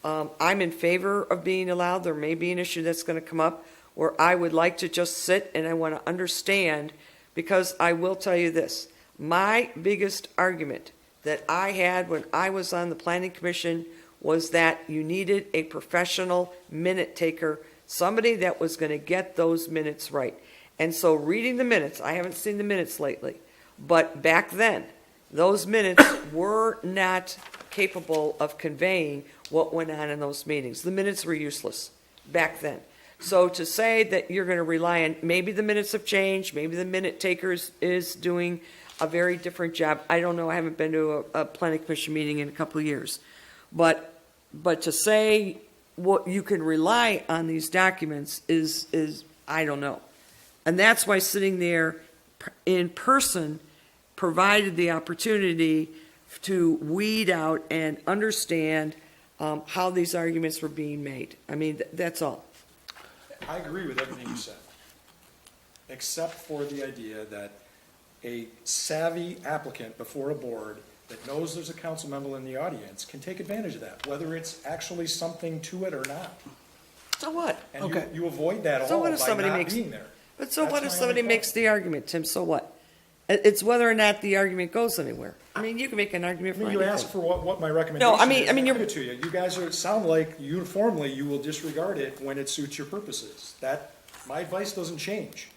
[SPEAKER 2] I'm in favor of being allowed. There may be an issue that's going to come up where I would like to just sit and I want to understand, because I will tell you this, my biggest argument that I had when I was on the planning commission was that you needed a professional minute taker, somebody that was going to get those minutes right. And so reading the minutes, I haven't seen the minutes lately, but back then, those minutes were not capable of conveying what went on in those meetings. The minutes were useless back then. So to say that you're going to rely on, maybe the minutes have changed, maybe the minute takers is doing a very different job. I don't know, I haven't been to a planning commission meeting in a couple of years. But to say what you can rely on these documents is I don't know. And that's why sitting there in person provided the opportunity to weed out and understand how these arguments were being made. I mean, that's all.
[SPEAKER 6] I agree with everything you said, except for the idea that a savvy applicant before a board that knows there's a council member in the audience can take advantage of that, whether it's actually something to it or not.
[SPEAKER 2] So what?
[SPEAKER 6] And
[SPEAKER 1] Okay.
[SPEAKER 6] you avoid that
[SPEAKER 2] So
[SPEAKER 6] all
[SPEAKER 2] what if
[SPEAKER 6] by
[SPEAKER 2] somebody
[SPEAKER 6] not
[SPEAKER 2] makes-
[SPEAKER 6] being there.
[SPEAKER 2] But so
[SPEAKER 6] That's
[SPEAKER 2] what if
[SPEAKER 6] my
[SPEAKER 2] somebody
[SPEAKER 6] only
[SPEAKER 2] makes
[SPEAKER 6] point.
[SPEAKER 2] the argument, Tim? So what? It's whether or not the argument goes anywhere. I mean, you can make an argument
[SPEAKER 6] I
[SPEAKER 2] for
[SPEAKER 6] mean, you
[SPEAKER 2] anything.
[SPEAKER 6] asked for what my recommendation is.
[SPEAKER 2] I mean,
[SPEAKER 6] I'll
[SPEAKER 2] you're-
[SPEAKER 6] give it to you. You guys sound like uniformly you will disregard it when it suits your purposes. My advice doesn't change.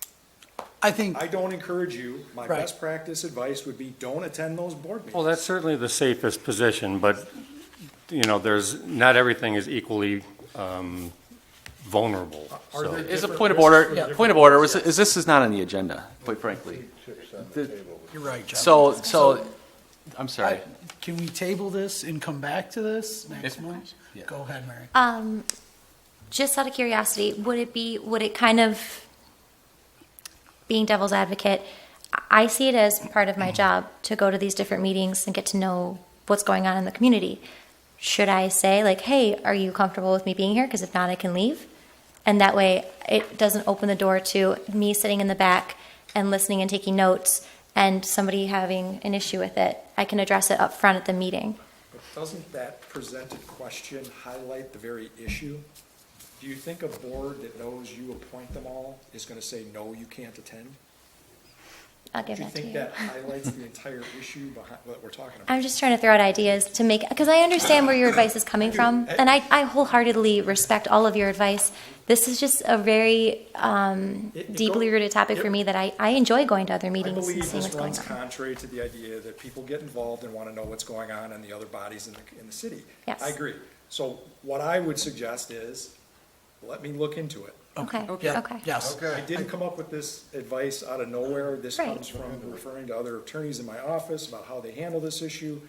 [SPEAKER 1] I think,
[SPEAKER 6] I don't encourage you. My
[SPEAKER 1] Right.
[SPEAKER 6] best practice advice would be don't attend those board meetings.
[SPEAKER 3] Well, that's certainly the safest position, but, not everything is equally vulnerable.
[SPEAKER 6] Are
[SPEAKER 3] So,
[SPEAKER 6] there
[SPEAKER 5] Is a
[SPEAKER 6] different
[SPEAKER 5] point of
[SPEAKER 6] risks
[SPEAKER 5] order,
[SPEAKER 6] for
[SPEAKER 5] yeah,
[SPEAKER 6] different
[SPEAKER 5] point of order,
[SPEAKER 6] people?
[SPEAKER 5] is this is not on the agenda, quite frankly.
[SPEAKER 1] you're right, Jeff.
[SPEAKER 5] So, I'm sorry.
[SPEAKER 1] Can we table this and come back to this next
[SPEAKER 5] If-
[SPEAKER 1] month?
[SPEAKER 5] yeah.
[SPEAKER 1] Go ahead, Mary.
[SPEAKER 4] Just out of curiosity, would it kind of, being devil's advocate, I see it as part of my job to go to these different meetings and get to know what's going on in the community. Should I say, like, hey, are you comfortable with me being here? Because if not, I can leave. And that way, it doesn't open the door to me sitting in the back and listening and taking notes and somebody having an issue with it. I can address it up front at the meeting.
[SPEAKER 6] But doesn't that presented question highlight the very issue? Do you think a board that knows you appoint them all is going to say, no, you can't attend?
[SPEAKER 4] I'll give
[SPEAKER 6] Do you
[SPEAKER 4] that to
[SPEAKER 6] think
[SPEAKER 4] you.
[SPEAKER 6] that highlights the entire issue behind what we're talking about?
[SPEAKER 4] I'm just trying to throw out ideas to make, because I understand where your advice is coming from, and I wholeheartedly respect all of your advice. This is just a very deeply rooted topic for me that I enjoy going to other
[SPEAKER 6] I
[SPEAKER 4] meetings and
[SPEAKER 6] believe
[SPEAKER 4] seeing
[SPEAKER 6] this
[SPEAKER 4] what's going
[SPEAKER 6] runs
[SPEAKER 4] on.
[SPEAKER 6] contrary to the idea that people get involved and want to know what's going on in the other bodies in the city.
[SPEAKER 4] Yes.
[SPEAKER 6] I agree. So what I would suggest is, let me look into it.
[SPEAKER 4] Okay,
[SPEAKER 1] Yeah,
[SPEAKER 4] okay.
[SPEAKER 1] Yes.
[SPEAKER 6] I didn't come up with this advice out of nowhere. This
[SPEAKER 4] Right.
[SPEAKER 6] comes from referring to other attorneys in my office about how they handle this issue.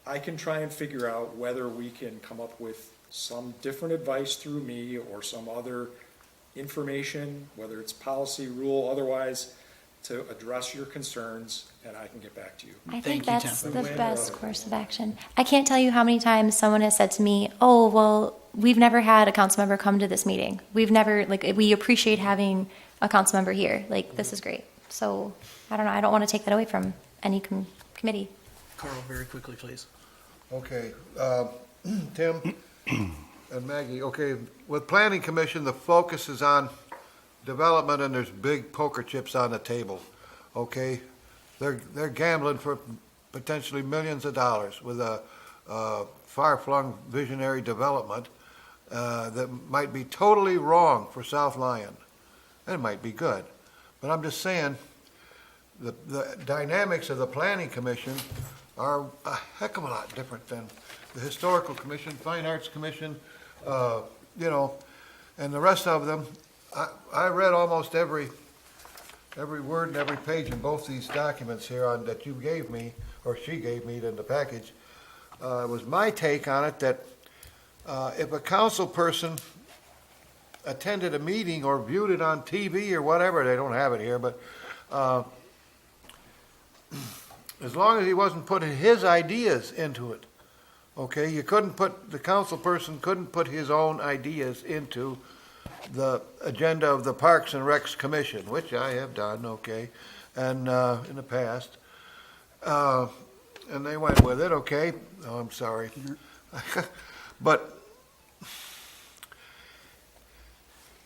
[SPEAKER 6] I can try and figure out whether we can come up with some different advice through me or some other information, whether it's policy, rule, otherwise, to address your concerns, and I can get back to you.
[SPEAKER 4] I
[SPEAKER 1] Thank
[SPEAKER 4] think
[SPEAKER 1] you,
[SPEAKER 4] that's
[SPEAKER 1] Tim.
[SPEAKER 4] the best course of action. I can't tell you how many times someone has said to me, oh, well, we've never had a council member come to this meeting. We've never, we appreciate having a council member here. this is great. So, I don't know, I don't want to take that away from any committee.
[SPEAKER 1] Carl, very quickly, please.
[SPEAKER 8] Okay, Tim and Maggie, okay, with Planning Commission, the focus is on development and there's big poker chips on the table, okay? They're gambling for potentially millions of dollars with a far-flung visionary development that might be totally wrong for South Lyon. And it might be good. But I'm just saying, the dynamics of the Planning Commission are a heck of a lot different than the Historical Commission, Fine Arts Commission, and the rest of them. I read almost every word and every page in both these documents here that you gave me, or she gave me in the package. It was my take on it that if a council person attended a meeting or viewed it on TV or whatever, they don't have it here, but as long as he wasn't putting his ideas into it, okay, the council person couldn't put his own ideas into the agenda of the Parks and Recs Commission, which I have done, okay, and in the past. And they went with it, okay. Oh, I'm sorry. But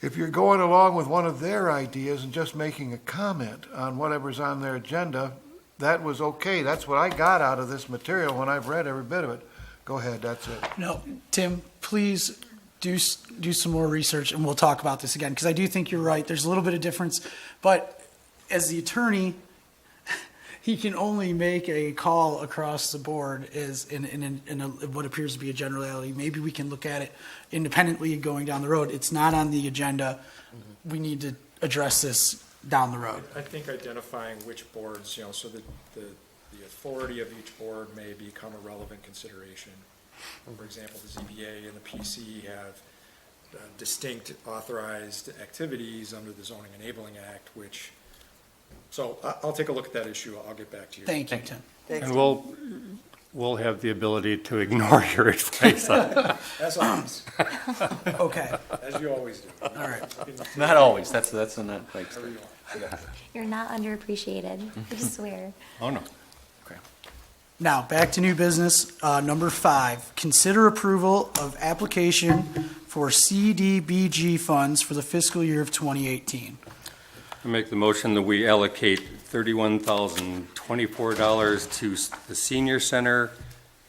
[SPEAKER 8] if you're going along with one of their ideas and just making a comment on whatever's on their agenda, that was okay. That's what I got out of this material when I've read every bit of it. Go ahead, that's it.
[SPEAKER 1] No, Tim, please do some more research, and we'll talk about this again, because I do think you're right. There's a little bit of difference, but as the attorney, he can only make a call across the board as in what appears to be a generality. Maybe we can look at it independently going down the road. It's not on the agenda. We need to address this down the road.
[SPEAKER 6] I think identifying which boards, so that the authority of each board may become a relevant consideration. For example, the ZBA and the PC have distinct authorized activities under the Zoning Enabling Act, so I'll take a look at that issue. I'll get back to you.
[SPEAKER 1] Thank you, Tim.
[SPEAKER 3] And we'll have the ability to ignore your advice.
[SPEAKER 6] As always,
[SPEAKER 1] Okay,
[SPEAKER 6] as you always do.
[SPEAKER 1] all right.
[SPEAKER 5] Not always, that's a not like.
[SPEAKER 6] Whatever you want.
[SPEAKER 4] You're not underappreciated, I swear.
[SPEAKER 3] Oh, no.
[SPEAKER 1] Now, back to new business. Number 5, consider approval of application for CDBG funds for the fiscal year of 2018.
[SPEAKER 3] I make the motion that we allocate $31,024 to the senior center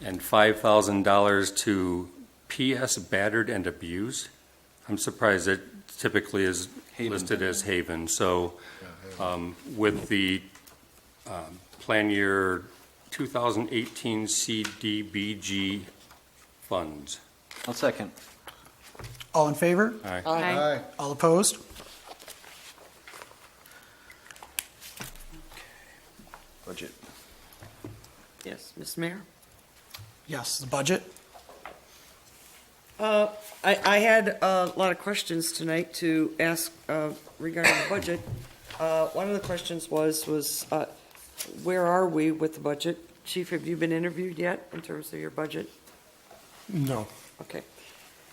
[SPEAKER 3] and $5,000 to PS battered and abused. I'm surprised it typically is listed as Haven. So with the plan year 2018 CDBG funds.
[SPEAKER 5] I'll second.
[SPEAKER 1] All in favor?
[SPEAKER 3] Aye.
[SPEAKER 8] Aye.
[SPEAKER 1] All opposed?
[SPEAKER 5] Budget.
[SPEAKER 2] Yes, Mr. Mayor?
[SPEAKER 1] Yes, the budget.
[SPEAKER 2] I had a lot of questions tonight to ask regarding the budget. One of the questions was where are we with the budget? Chief, have you been interviewed yet in terms of your budget?
[SPEAKER 3] No.
[SPEAKER 2] Okay.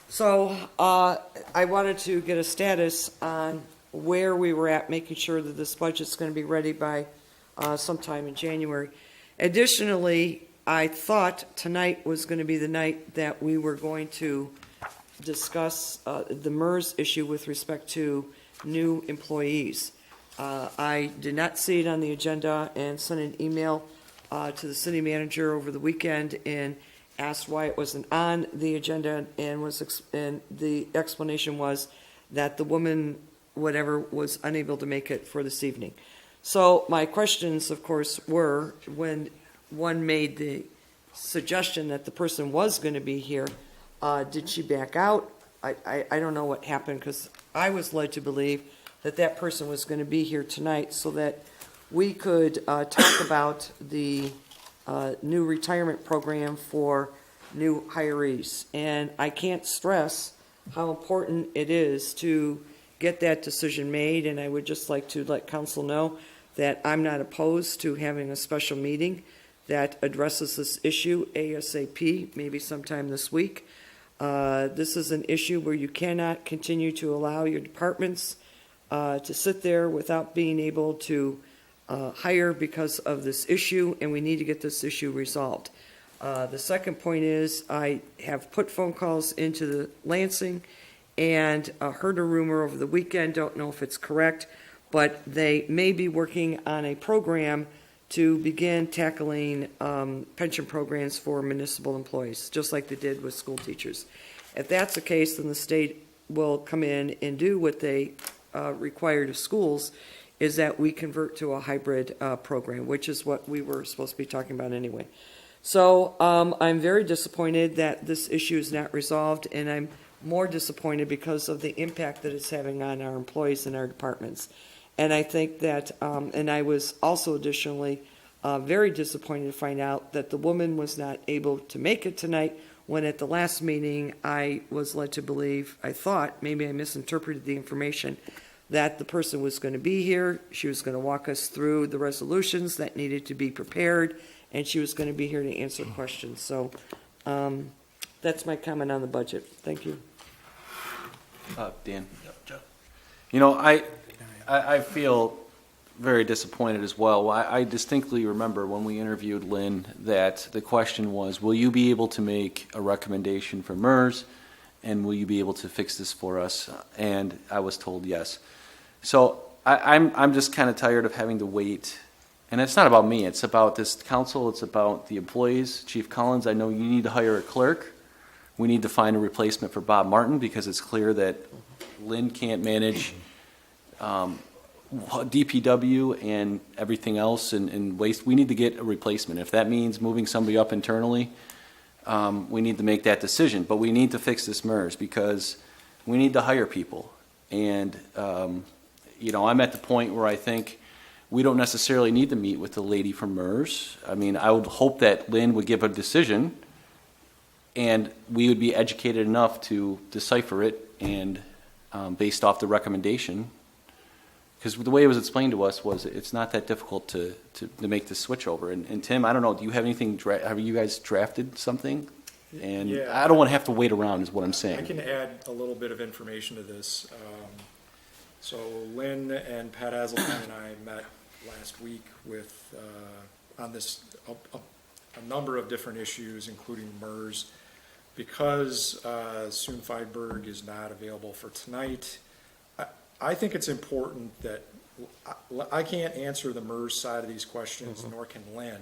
[SPEAKER 2] So I wanted to get a status on where we were at, making sure that this budget's going to be ready by sometime in January. Additionally, I thought tonight was going to be the night that we were going to discuss the MERS issue with respect to new employees. I did not see it on the agenda and sent an email to the city manager over the weekend and asked why it wasn't on the agenda, and the explanation was that the woman, whatever, was unable to make it for this evening. So my questions, of course, were when one made the suggestion that the person was going to be here, did she back out? I don't know what happened, because I was led to believe that that person was going to be here tonight so that we could talk about the new retirement program for new hirees. And I can't stress how important it is to get that decision made, and I would just like to let council know that I'm not opposed to having a special meeting that addresses this issue ASAP, maybe sometime this week. This is an issue where you cannot continue to allow your departments to sit there without being able to hire because of this issue, and we need to get this issue resolved. The second point is I have put phone calls into the Lansing and heard a rumor over the weekend, don't know if it's correct, but they may be working on a program to begin tackling pension programs for municipal employees, just like they did with school teachers. If that's the case, then the state will come in and do what they require of schools, is that we convert to a hybrid program, which is what we were supposed to be talking about anyway. So I'm very disappointed that this issue is not resolved, and I'm more disappointed because of the impact that it's having on our employees and our departments. And I think that, and I was also additionally very disappointed to find out that the woman was not able to make it tonight, when at the last meeting, I was led to believe, I thought, maybe I misinterpreted the information, that the person was going to be here, she was going to walk us through the resolutions that needed to be prepared, and she was going to be here to answer questions. So that's my comment on the budget. Thank you.
[SPEAKER 5] Dan? You know, I feel very disappointed as well. I distinctly remember when we interviewed Lynn that the question was, will you be able to make a recommendation for MERS, and will you be able to fix this for us? And I was told yes. So I'm just kind of tired of having to wait. And it's not about me. It's about this council. It's about the employees. Chief Collins, I know you need to hire a clerk. We need to find a replacement for Bob Martin because it's clear that Lynn can't manage DPW and everything else and waste. We need to get a replacement. If that means moving somebody up internally, we need to make that decision. But we need to fix this MERS because we need to hire people. And, you know, I'm at the point where I think we don't necessarily need to meet with the lady from MERS. I mean, I would hope that Lynn would give a decision and we would be educated enough to decipher it and based off the recommendation. Because the way it was explained to us was it's not that difficult to make the switch over. And Tim, I don't know, do you have anything, have you guys drafted something? And
[SPEAKER 6] Yeah.
[SPEAKER 5] I don't want to have to wait around is what I'm
[SPEAKER 6] I
[SPEAKER 5] saying.
[SPEAKER 6] can add a little bit of information to this. So Lynn and Pat Hazelton and I met last week with, on this, a number of different issues, including MERS. Because Soon Feidberg is not available for tonight, I think it's important that, I can't answer the MERS side of these questions, nor can Lynn.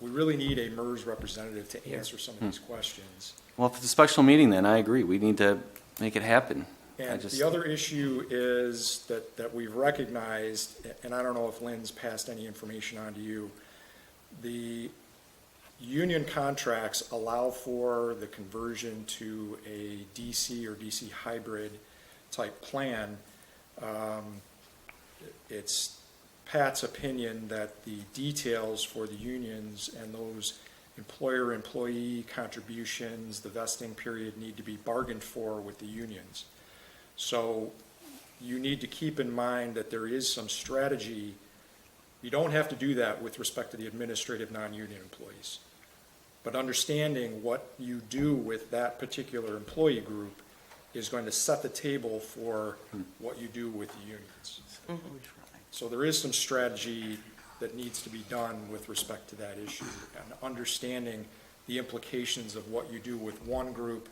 [SPEAKER 6] We really need a MERS representative to answer some of these questions.
[SPEAKER 5] Well, if it's a special meeting, then I agree. We need to make it happen.
[SPEAKER 6] And the other issue is that we've recognized, and I don't know if Lynn's passed any information on to you, the union contracts allow for the conversion to a DC or DC hybrid type plan. It's Pat's opinion that the details for the unions and those employer-employee contributions, the vesting period, need to be bargained for with the unions. So you need to keep in mind that there is some strategy. You don't have to do that with respect to the administrative non-union employees. But understanding what you do with that particular employee group is going to set the table for what you do with the unions. So there is some strategy that needs to be done with respect to that issue, and understanding the implications of what you do with one group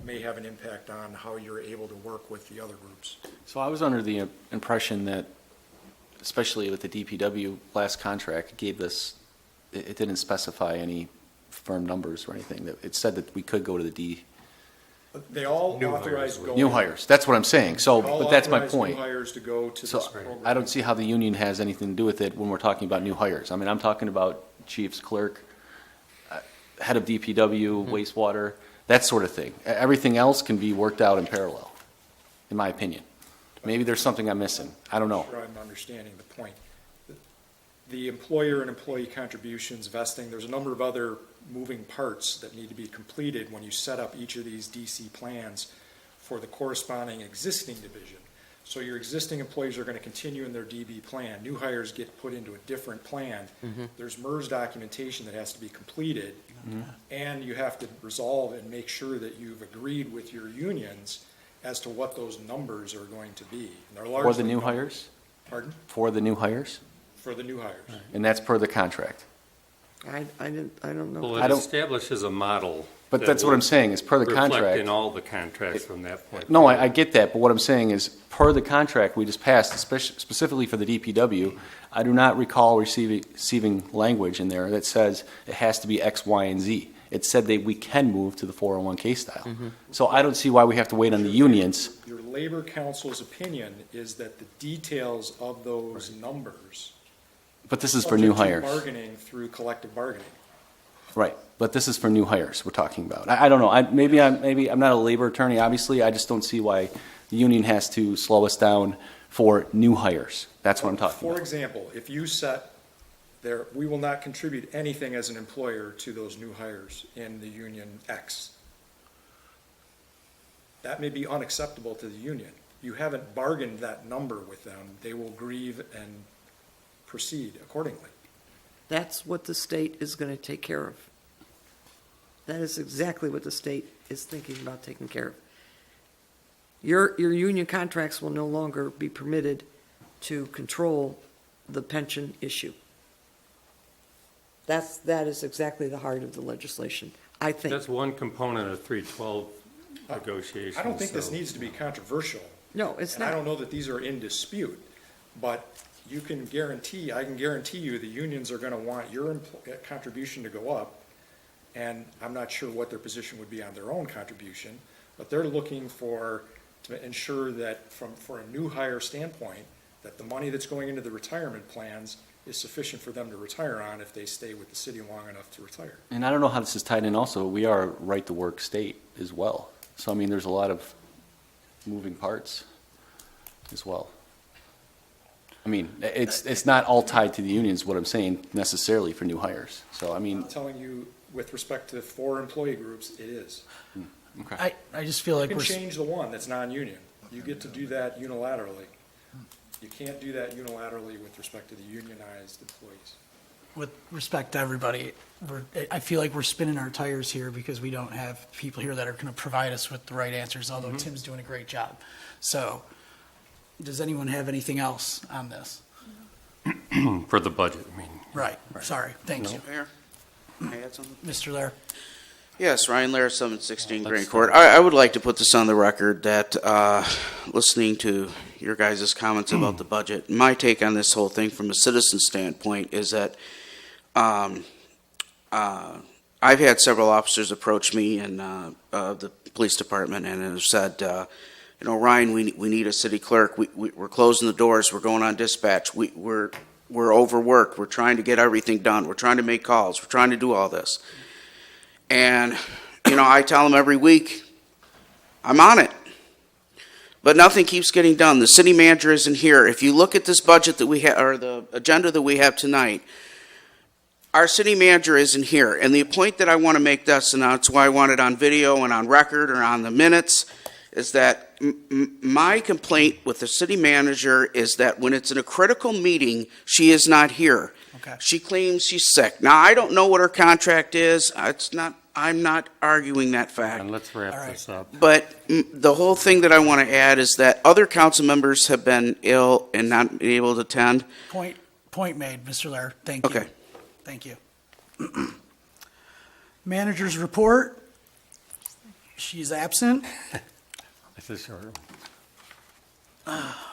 [SPEAKER 6] may have an impact on how you're able to work with the other groups.
[SPEAKER 5] So I was under the impression that, especially with the DPW last contract, it gave this, it didn't specify any firm numbers or anything. It said that we could go to the D.
[SPEAKER 6] They all authorize going.
[SPEAKER 5] New hires. That's what I'm saying. So,
[SPEAKER 6] All
[SPEAKER 5] but that's my
[SPEAKER 6] authorize
[SPEAKER 5] point.
[SPEAKER 6] New hires to go to
[SPEAKER 5] So
[SPEAKER 6] this program.
[SPEAKER 5] I don't see how the union has anything to do with it when we're talking about new hires. I mean, I'm talking about chief's clerk, head of DPW, wastewater, that sort of thing. Everything else can be worked out in parallel, in my opinion. Maybe there's something I'm missing. I don't know.
[SPEAKER 6] Sure, I'm understanding the point. The employer and employee contributions, vesting, there's a number of other moving parts that need to be completed when you set up each of these DC plans for the corresponding existing division. So your existing employees are going to continue in their DB plan. New hires get put into a different plan. There's MERS documentation that has to be completed, and you have to resolve and make sure that you've agreed with your unions as to what those numbers are going to be. And they're
[SPEAKER 5] For
[SPEAKER 6] largely
[SPEAKER 5] the new
[SPEAKER 6] numbers.
[SPEAKER 5] hires?
[SPEAKER 6] Pardon?
[SPEAKER 5] For the new hires?
[SPEAKER 6] For the new hires.
[SPEAKER 5] And that's per the contract.
[SPEAKER 2] I don't know.
[SPEAKER 3] Well,
[SPEAKER 5] I
[SPEAKER 3] it
[SPEAKER 5] don't-
[SPEAKER 3] establishes a model.
[SPEAKER 5] But
[SPEAKER 3] that
[SPEAKER 5] that's what
[SPEAKER 3] will
[SPEAKER 5] I'm saying, is per the
[SPEAKER 3] reflect
[SPEAKER 5] contract.
[SPEAKER 3] in all the contracts from that point.
[SPEAKER 5] No, I get that, but what I'm saying is, per the contract we just passed, specifically for the DPW, I do not recall receiving language in there that says it has to be X, Y, and Z. It said that we can move to the 401K style. So I don't see why we have to wait on the unions.
[SPEAKER 6] Your labor council's opinion is that the details of those numbers.
[SPEAKER 5] But this is for new
[SPEAKER 6] subject to
[SPEAKER 5] hires.
[SPEAKER 6] bargaining through collective bargaining.
[SPEAKER 5] Right, but this is for new hires we're talking about. I don't know, maybe I'm not a labor attorney, obviously, I just don't see why the union has to slow us down for new hires. That's what I'm talking
[SPEAKER 6] For
[SPEAKER 5] about.
[SPEAKER 6] example, if you set We will not contribute anything as an employer to those new hires in the union X. That may be unacceptable to the union. You haven't bargained that number with them. They will grieve and proceed accordingly.
[SPEAKER 2] That's what the state is going to take care of. That is exactly what the state is thinking about taking care of. Your union contracts will no longer be permitted to control the pension issue. That is exactly the heart of the legislation, I think.
[SPEAKER 3] That's one component of 312 negotiations.
[SPEAKER 6] I don't think this
[SPEAKER 3] so-
[SPEAKER 6] needs to be controversial.
[SPEAKER 2] No, it's
[SPEAKER 6] And I
[SPEAKER 2] not.
[SPEAKER 6] don't know that these are in dispute, but I can guarantee you the unions are gonna want your contribution to go up. And I'm not sure what their position would be on their own contribution, but they're looking to ensure that for a new hire standpoint, that the money that's going into the retirement plans is sufficient for them to retire on if they stay with the city long enough to retire.
[SPEAKER 5] And I don't know how this is tied in also, we are a right-to-work state as well. So, I mean, there's a lot of moving parts as well. I mean, it's not all tied to the unions, what I'm saying, necessarily for new hires. So, I mean,
[SPEAKER 6] I'm telling you, with respect to 4 employee groups, it is.
[SPEAKER 5] okay.
[SPEAKER 1] I just feel
[SPEAKER 6] You
[SPEAKER 1] like
[SPEAKER 6] can
[SPEAKER 1] we're,
[SPEAKER 6] change the one that's non-union. You get to do that unilaterally. You can't do that unilaterally with respect to the unionized employees.
[SPEAKER 1] with respect to everybody, I feel like we're spinning our tires here because we don't have people here that are going to provide us with the right answers, although Tim's doing a great job. So, does anyone have anything else on this?
[SPEAKER 3] For the budget, I mean.
[SPEAKER 1] Right, sorry, thank you.
[SPEAKER 15] Mayor, may I add something?
[SPEAKER 1] Mr. Lair?
[SPEAKER 15] Yes, Ryan Lair, 716
[SPEAKER 3] Let's
[SPEAKER 15] Grand
[SPEAKER 3] start.
[SPEAKER 15] Court. I would like to put this on the record that, listening to your guys' comments about the budget, my take on this whole thing from a citizen standpoint is that I've had several officers approach me and the police department and have said, Ryan, we need a city clerk. We're closing the doors. We're going on dispatch. We're overworked. We're trying to get everything done. We're trying to make calls. We're trying to do all this. And, I tell them every week, I'm on it. But nothing keeps getting done. The city manager isn't here. If you look at this budget that we have, or the agenda that we have tonight, our city manager isn't here. And the point that I want to make this, and that's why I want it on video and on record or on the minutes, is that my complaint with the city manager is that when it's in a critical meeting, she is not here.
[SPEAKER 1] Okay.
[SPEAKER 15] She claims she's sick. Now, I don't know what her contract is. I'm not arguing that fact.
[SPEAKER 3] And let's
[SPEAKER 1] All
[SPEAKER 3] wrap
[SPEAKER 1] right.
[SPEAKER 3] this up.
[SPEAKER 15] But the whole thing that I want to add is that other council members have been ill and not been able to attend.
[SPEAKER 1] Point made, Mr. Lair, thank you.
[SPEAKER 15] Okay.
[SPEAKER 1] Thank you. Manager's report. She's absent.
[SPEAKER 3] This is short.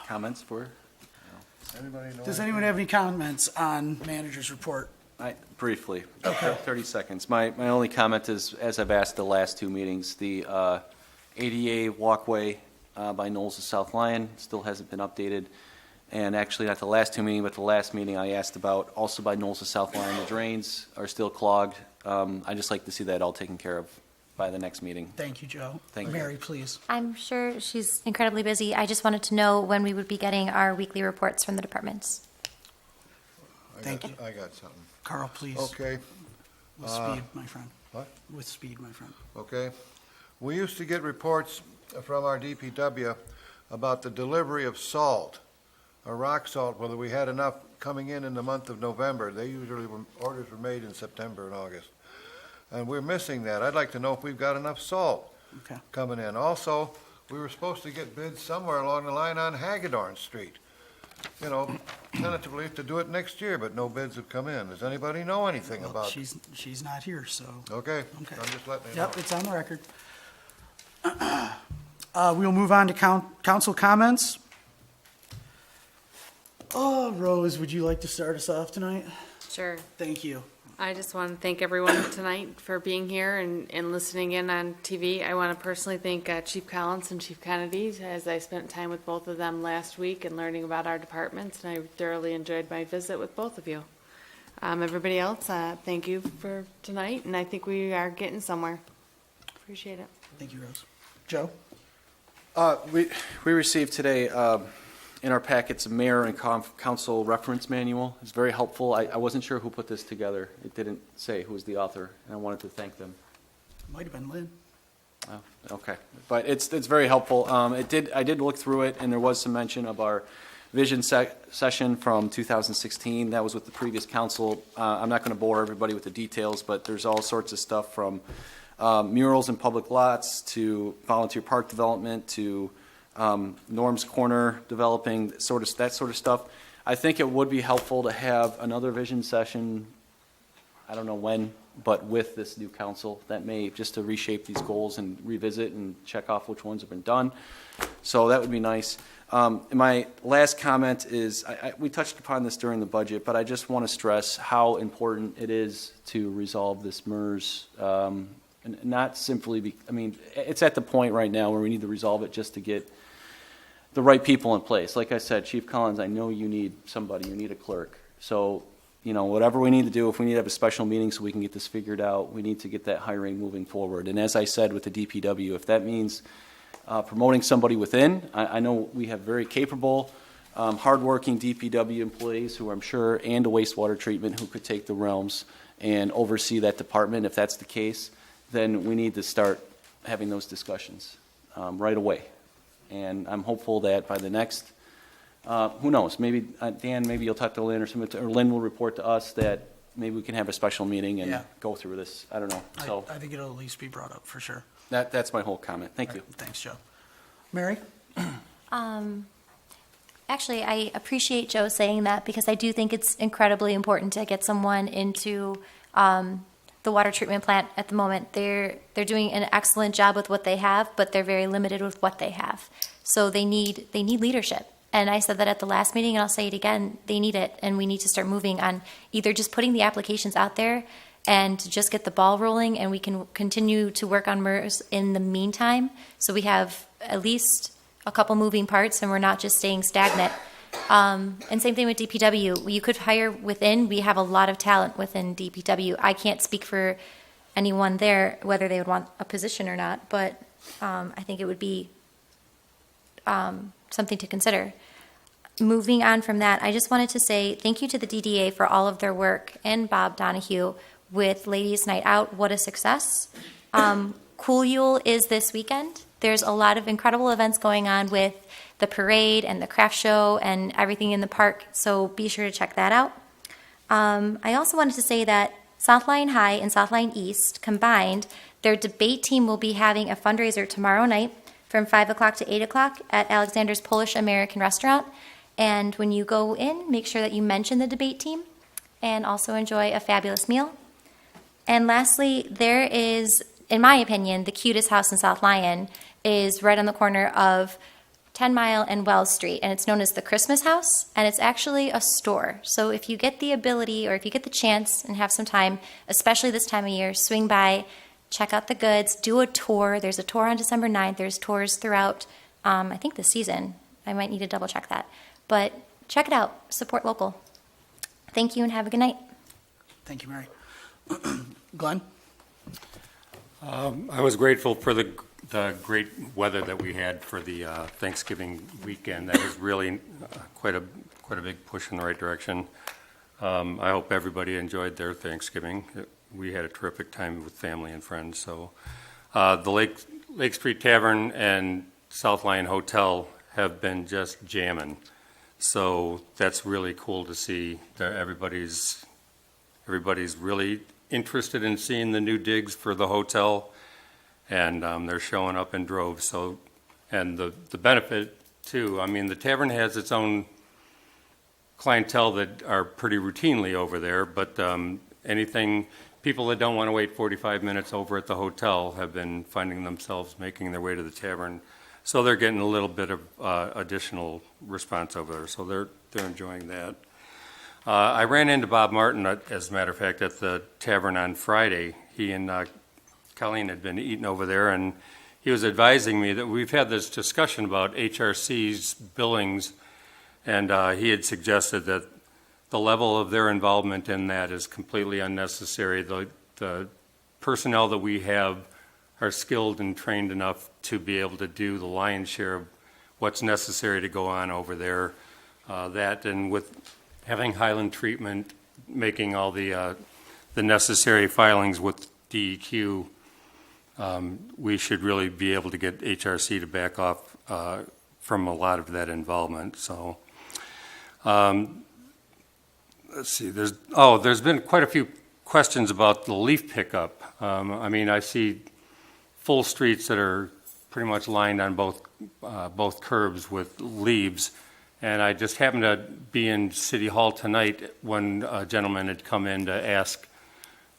[SPEAKER 5] Comments for?
[SPEAKER 1] Does anyone have any comments on manager's report?
[SPEAKER 5] Briefly, 30 seconds. My only comment is, as I've asked the last 2 meetings, the ADA walkway by Knowles to South Lyon still hasn't been updated. And actually, not the last 2 meetings, but the last meeting I asked about, also by Knowles to South Lyon, the drains are still clogged. I'd just like to see that all taken care of by the next meeting.
[SPEAKER 1] Thank you, Joe.
[SPEAKER 5] Thank you.
[SPEAKER 1] Mary, please.
[SPEAKER 4] I'm sure she's incredibly busy. I just wanted to know when we would be getting our weekly reports from the departments.
[SPEAKER 1] Thank you.
[SPEAKER 8] I got something.
[SPEAKER 1] Carl, please.
[SPEAKER 8] Okay,
[SPEAKER 1] With speed, my friend.
[SPEAKER 8] what?
[SPEAKER 1] With speed, my friend.
[SPEAKER 8] Okay. We used to get reports from our DPW about the delivery of salt, or rock salt, whether we had enough coming in the month of November. Orders were made in September and August. And we're missing that. I'd like to know if we've got enough salt
[SPEAKER 1] Okay.
[SPEAKER 8] coming in. Also, we were supposed to get bids somewhere along the line on Hagedorn Street. Tentatively to do it next year, but no bids have come in. Does anybody know anything
[SPEAKER 1] Well,
[SPEAKER 8] about it?
[SPEAKER 1] she's not here, so.
[SPEAKER 8] Okay,
[SPEAKER 1] Okay.
[SPEAKER 8] I'm just letting you know.
[SPEAKER 1] Yep, it's on the record. We'll move on to council comments. Oh, Rose, would you like to start us off tonight?
[SPEAKER 9] Sure.
[SPEAKER 1] Thank you.
[SPEAKER 9] I just want to thank everyone tonight for being here and listening in on TV. I want to personally thank Chief Collins and Chief Kennedy, as I spent time with both of them last week and learning about our departments, and I thoroughly enjoyed my visit with both of you. Everybody else, thank you for tonight, and I think we are getting somewhere. Appreciate it.
[SPEAKER 1] Thank you, Rose. Joe?
[SPEAKER 5] We received today in our packets, a mayor and council reference manual. It's very helpful. I wasn't sure who put this together. It didn't say who was the author, and I wanted to thank them.
[SPEAKER 1] Might have been Lynn.
[SPEAKER 5] Oh, okay, but it's very helpful. I did look through it, and there was some mention of our vision session from 2016. That was with the previous council. I'm not going to bore everybody with the details, but there's all sorts of stuff from murals in public lots to volunteer park development to Norm's Corner developing, that sort of stuff. I think it would be helpful to have another vision session, I don't know when, but with this new council, that may, just to reshape these goals and revisit and check off which ones have been done. So that would be nice. And my last comment is, we touched upon this during the budget, but I just want to stress how important it is to resolve this MERS. And not simply, it's at the point right now where we need to resolve it just to get the right people in place. Like I said, Chief Collins, I know you need somebody, you need a clerk. So, whatever we need to do, if we need to have a special meeting so we can get this figured out, we need to get that hiring moving forward. And as I said with the DPW, if that means promoting somebody within, I know we have very capable, hardworking DPW employees who I'm sure, and a wastewater treatment who could take the realms and oversee that department. If that's the case, then we need to start having those discussions right away. And I'm hopeful that by the next, who knows, maybe, Dan, maybe you'll talk to Lynn or somebody, or Lynn will report to us that maybe we can have a special meeting and go through this. I don't know. So
[SPEAKER 1] I think it'll at least be brought up for sure.
[SPEAKER 5] that's my whole comment. Thank you.
[SPEAKER 1] Thanks, Joe. Mary?
[SPEAKER 4] Actually, I appreciate Joe saying that because I do think it's incredibly important to get someone into the water treatment plant at the moment. They're doing an excellent job with what they have, but they're very limited with what they have. So they need leadership. And I said that at the last meeting, and I'll say it again, they need it, and we need to start moving on either just putting the applications out there and just get the ball rolling, and we can continue to work on MERS in the meantime, so we have at least a couple moving parts and we're not just staying stagnant. And same thing with DPW. You could hire within. We have a lot of talent within DPW. I can't speak for anyone there, whether they would want a position or not, but I think it would be something to consider. Moving on from that, I just wanted to say thank you to the DDA for all of their work and Bob Donahue with Ladies Night Out. What a success. Cool Yule is this weekend. There's a lot of incredible events going on with the parade and the craft show and everything in the park, so be sure to check that out. I also wanted to say that South Lyon High and South Lyon East combined, their debate team will be having a fundraiser tomorrow night from 5 o'clock to 8 o'clock at Alexander's Polish American Restaurant. And when you go in, make sure that you mention the debate team and also enjoy a fabulous meal. And lastly, there is, in my opinion, the cutest house in South Lyon is right on the corner of 10 Mile and Wells Street, and it's known as the Christmas House, and it's actually a store. So if you get the ability or if you get the chance and have some time, especially this time of year, swing by, check out the goods, do a tour. There's a tour on December 9th. There's tours throughout, I think, the season. I might need to double check that. But check it out. Support local. Thank you and have a good night.
[SPEAKER 1] Thank you, Mary. Glenn?
[SPEAKER 3] I was grateful for the great weather that we had for the Thanksgiving weekend. That was really quite a big push in the right direction. I hope everybody enjoyed their Thanksgiving. We had a terrific time with family and friends. So the Lake Street Tavern and South Lyon Hotel have been just jamming. So that's really cool to see that everybody's really interested in seeing the new digs for the hotel, and they're showing up in droves. So, and the benefit too, I mean, the tavern has its own clientele that are pretty routinely over there, but people that don't want to wait 45 minutes over at the hotel have been finding themselves making their way to the tavern. So they're getting a little bit of additional response over there. So they're enjoying that. I ran into Bob Martin, as a matter of fact, at the tavern on Friday. He and Colleen had been eating over there, and he was advising me that we've had this discussion about HRC's billings, and he had suggested that the level of their involvement in that is completely unnecessary. The personnel that we have are skilled and trained enough to be able to do the lion's share of what's necessary to go on over there. That and with having Highland Treatment making all the necessary filings with DEQ, we should really be able to get HRC to back off from a lot of that involvement. So let's see, there's been quite a few questions about the leaf pickup. I mean, I see full streets that are pretty much lined on both curbs with leaves. And I just happened to be in City Hall tonight when a gentleman had come in to ask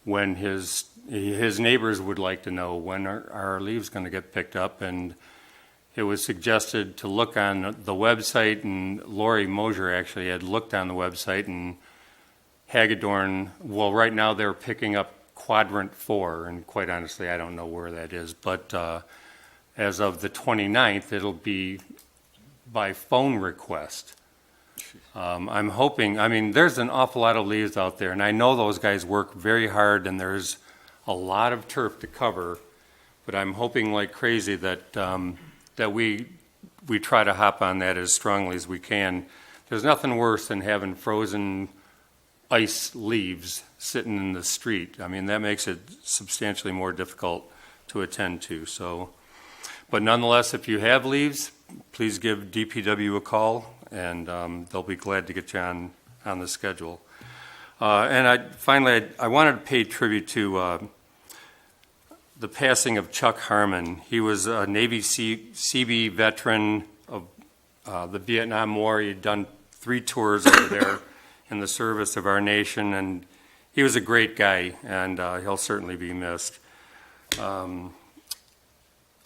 [SPEAKER 3] when his neighbors would like to know when are our leaves going to get picked up. And it was suggested to look on the website, and Lori Mosier actually had looked on the website, and Hagedorn, well, right now they're picking up quadrant 4, and quite honestly, I don't know where that is. But as of the 29th, it'll be by phone request. I'm hoping, I mean, there's an awful lot of leaves out there, and I know those guys work very hard, and there's a lot of turf to cover, but I'm hoping like crazy that that we try to hop on that as strongly as we can. There's nothing worse than having frozen ice leaves sitting in the street. I mean, that makes it substantially more difficult to attend to. So, but nonetheless, if you have leaves, please give DPW a call, and they'll be glad to get you on the schedule. And finally, I wanted to pay tribute to the passing of Chuck Harmon. He was a Navy Seabee veteran of the Vietnam War. He'd done 3 tours over there in the service of our nation, and he was a great guy, and he'll certainly be missed. Oh,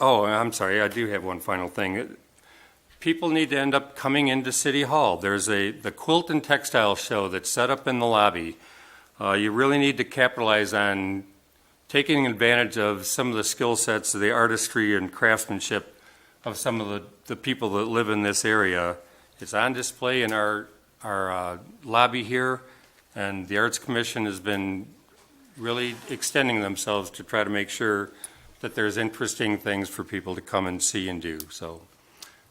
[SPEAKER 3] I'm sorry, I do have one final thing. People need to end up coming into City Hall. There's the Quilt and Textile Show that's set up in the lobby. You really need to capitalize on taking advantage of some of the skill sets, the artistry and craftsmanship of some of the people that live in this area. It's on display in our lobby here, and the Arts Commission has been really extending themselves to try to make sure that there's interesting things for people to come and see and do. So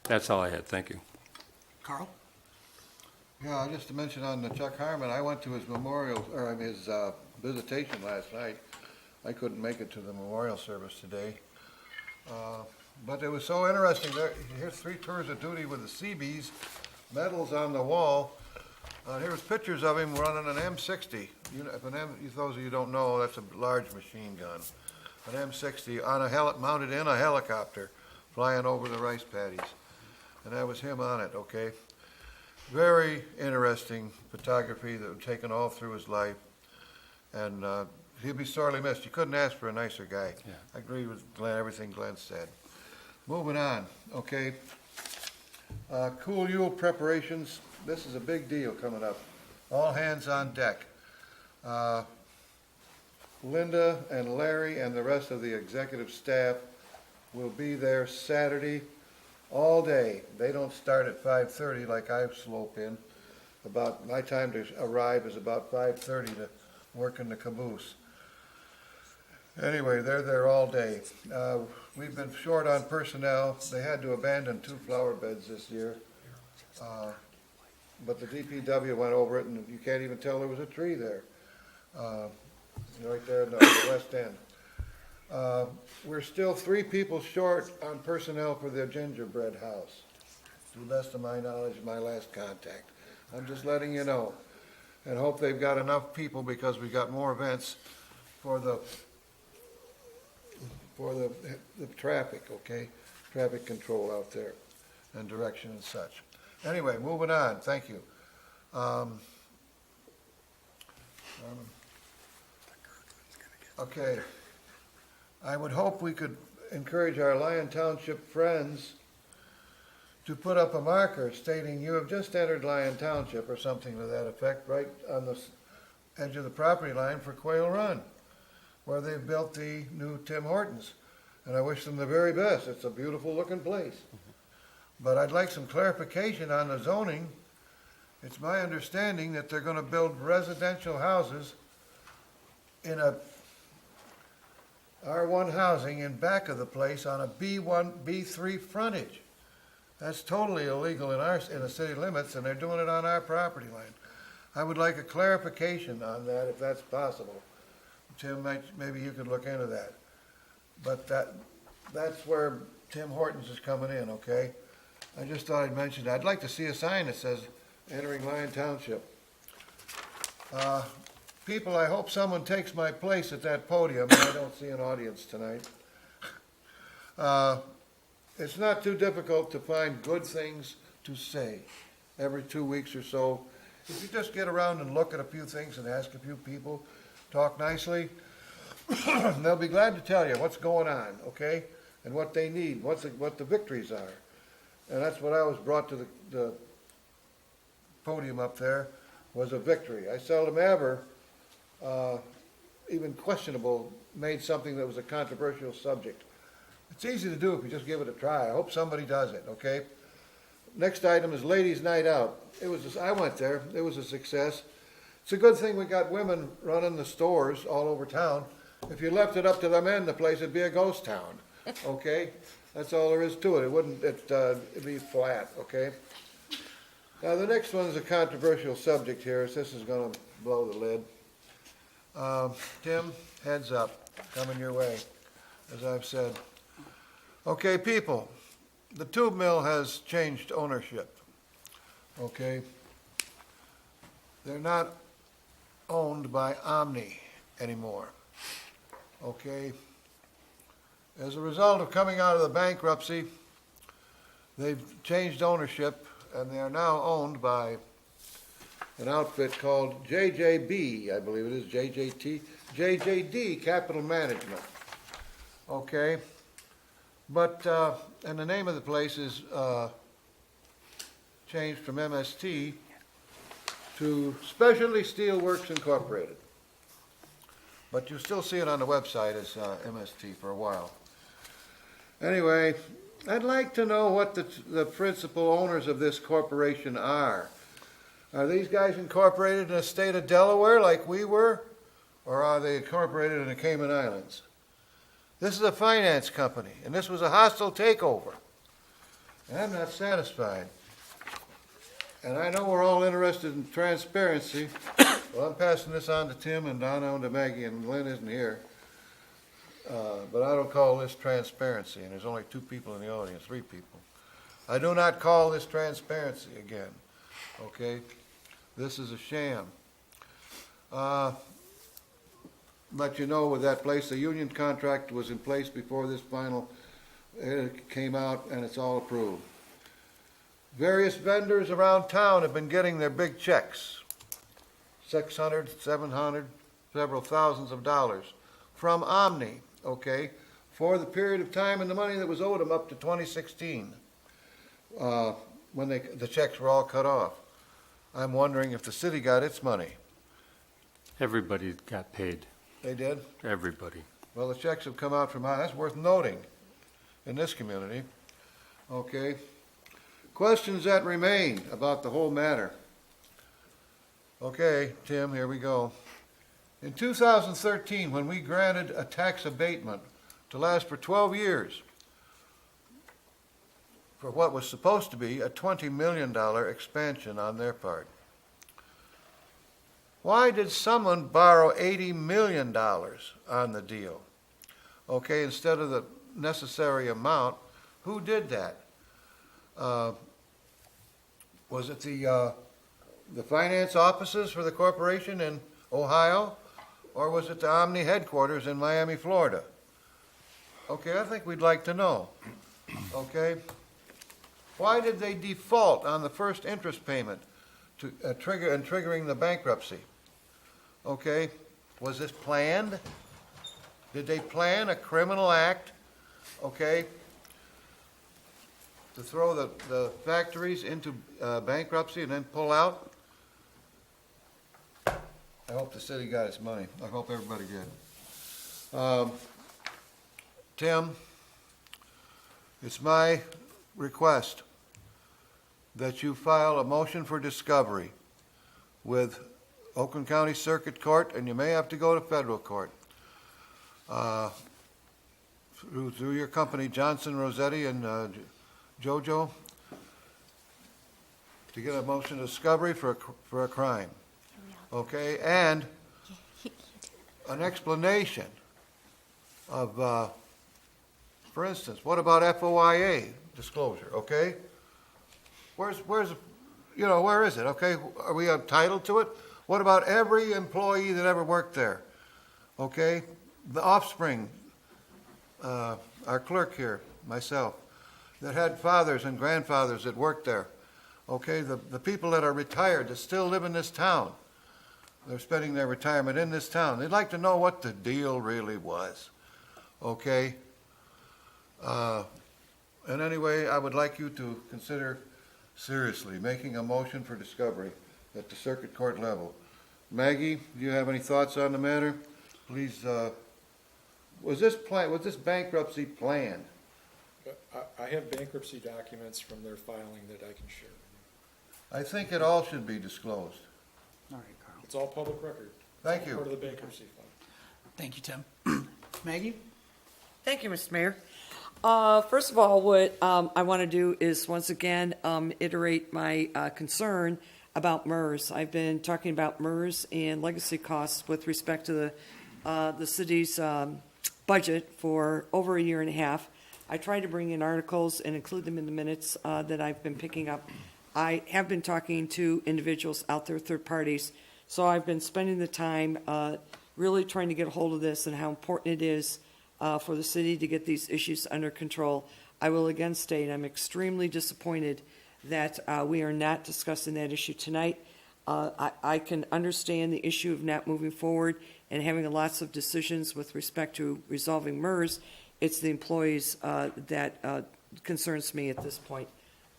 [SPEAKER 3] that's all I had. Thank you.
[SPEAKER 1] Carl?
[SPEAKER 8] Yeah, just to mention on the Chuck Harmon, I went to his memorial, or his visitation last night. I couldn't make it to the memorial service today. But it was so interesting. Here's 3 tours of duty with the Seabees, medals on the wall. Here's pictures of him running an M60. Those of you who don't know, that's a large machine gun. An M60 on mounted in a helicopter, flying over the rice paddies. And that was him on it, okay? Very interesting photography that was taken all through his life. And he'll be sorely missed. You couldn't ask for a nicer guy.
[SPEAKER 3] Yeah.
[SPEAKER 8] I agree with everything Glenn said. Moving on, okay? Cool Yule preparations. This is a big deal coming up. All hands on deck. Linda and Larry and the rest of the executive staff will be there Saturday all day. They don't start at 5:30 like I slope in. About my time to arrive is about 5:30 to work in the caboose. Anyway, they're there all day. We've been short on personnel. They had to abandon 2 flower beds this year. But the DPW went over it, and you can't even tell there was a tree there. Right there in the west end. We're still 3 people short on personnel for the gingerbread house, to the best of my knowledge, my last contact. I'm just letting you know, and hope they've got enough people, because we got more events for the traffic, okay? Traffic control out there and direction and such. Anyway, moving on. Thank you. Okay. I would hope we could encourage our Lyon Township friends to put up a marker stating you have just entered Lyon Township, or something to that effect, right on the edge of the property line for Quail Run, where they've built the new Tim Hortons. And I wish them the very best. It's a beautiful looking place. But I'd like some clarification on the zoning. It's my understanding that they're going to build residential houses in a R1 housing in back of the place on a B1, B3 frontage. That's totally illegal in the city limits, and they're doing it on our property line. I would like a clarification on that, if that's possible. Tim, maybe you could look into that. But that's where Tim Hortons is coming in, okay? I just thought I'd mention that. I'd like to see a sign that says, entering Lyon Township. People, I hope someone takes my place at that podium. I don't see an audience tonight. It's not too difficult to find good things to say every 2 weeks or so. If you just get around and look at a few things and ask a few people, talk nicely, they'll be glad to tell you what's going on, okay? And what they need, what the victories are. And that's what I was brought to the podium up there, was a victory. I seldom ever, even questionable, made something that was a controversial subject. It's easy to do if you just give it a try. I hope somebody does it, okay? Next item is Ladies' Night Out. I went there. It was a success. It's a good thing we got women running the stores all over town. If you left it up to the men, the place would be a ghost town, okay? That's all there is to it. It'd be flat, okay? Now, the next one is a controversial subject here. This is going to blow the lid. Tim, heads up, coming your way, as I've said. Okay, people, the tube mill has changed ownership, okay? They're not owned by Omni anymore, okay? As a result of coming out of the bankruptcy, they've changed ownership, and they are now owned by an outfit called JJB, I believe it is, JJD Capital Management, okay? But, and the name of the place is changed from MST to Specialty Steelworks Incorporated. But you'll still see it on the website as MST for a while. Anyway, I'd like to know what the principal owners of this corporation are. Are these guys incorporated in the state of Delaware like we were? Or are they incorporated in the Cayman Islands? This is a finance company, and this was a hostile takeover. And I'm not satisfied. And I know we're all interested in transparency. Well, I'm passing this on to Tim and on to Maggie, and Lynn isn't here. But I don't call this transparency, and there's only 2 people in the audience, 3 people. I do not call this transparency again, okay? This is a sham. Let you know with that place, the union contract was in place before this final came out, and it's all approved. Various vendors around town have been getting their big checks, 600, 700, several thousands of dollars from Omni, okay, for the period of time and the money that was owed them up to 2016, when the checks were all cut off. I'm wondering if the city got its money.
[SPEAKER 3] Everybody got paid.
[SPEAKER 8] They did?
[SPEAKER 3] Everybody.
[SPEAKER 8] Well, the checks have come out from, that's worth noting in this community. Okay. Questions that remain about the whole matter. Okay, Tim, here we go. In 2013, when we granted a tax abatement to last for 12 years for what was supposed to be a $20 million expansion on their part, why did someone borrow $80 million on the deal? Okay, instead of the necessary amount, who did that? Was it the finance offices for the corporation in Ohio, or was it the Omni headquarters in Miami, Florida? Okay, I think we'd like to know. Okay? Why did they default on the first interest payment to triggering the bankruptcy? Okay, was this planned? Did they plan a criminal act? Okay, to throw the factories into bankruptcy and then pull out? I hope the city got its money. I hope everybody did. Tim, it's my request that you file a motion for discovery with Oakland County Circuit Court, and you may have to go to federal court, through your company, Johnson, Rossetti, and Jojo, to get a motion of discovery for a crime. Okay, and an explanation of, for instance, what about FOIA disclosure, okay? Where is it, okay? Are we entitled to it? What about every employee that ever worked there? Okay, the offspring, our clerk here, myself, that had fathers and grandfathers that worked there. Okay, the people that are retired that still live in this town. They're spending their retirement in this town. They'd like to know what the deal really was. Okay? And anyway, I would like you to consider seriously making a motion for discovery at the circuit court level. Maggie, do you have any thoughts on the matter? Please, was this bankruptcy planned?
[SPEAKER 6] I have bankruptcy documents from their filing that I can share.
[SPEAKER 8] I think it all should be disclosed.
[SPEAKER 1] All right, Carl.
[SPEAKER 6] It's all public record.
[SPEAKER 8] Thank you.
[SPEAKER 6] Part of the bankruptcy fund.
[SPEAKER 1] Thank you, Tim. Maggie?
[SPEAKER 2] Thank you, Mr. Mayor. First of all, what I want to do is once again iterate my concern about MERS. I've been talking about MERS and legacy costs with respect to the city's budget for over a year and a half. I try to bring in articles and include them in the minutes that I've been picking up. I have been talking to individuals out there, third parties, so I've been spending the time really trying to get a hold of this and how important it is for the city to get these issues under control. I will again state I'm extremely disappointed that we are not discussing that issue tonight. I can understand the issue of not moving forward and having lots of decisions with respect to resolving MERS. It's the employees that concerns me at this point.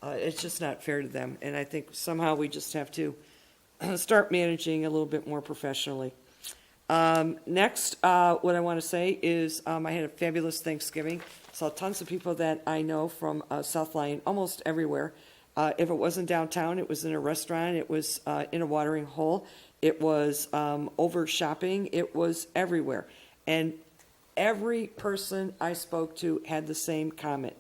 [SPEAKER 2] It's just not fair to them, and I think somehow we just have to start managing a little bit more professionally. Next, what I want to say is I had a fabulous Thanksgiving. Saw tons of people that I know from South Lyon, almost everywhere. If it wasn't downtown, it was in a restaurant, it was in a watering hole, it was over shopping, it was everywhere. And every person I spoke to had the same comment.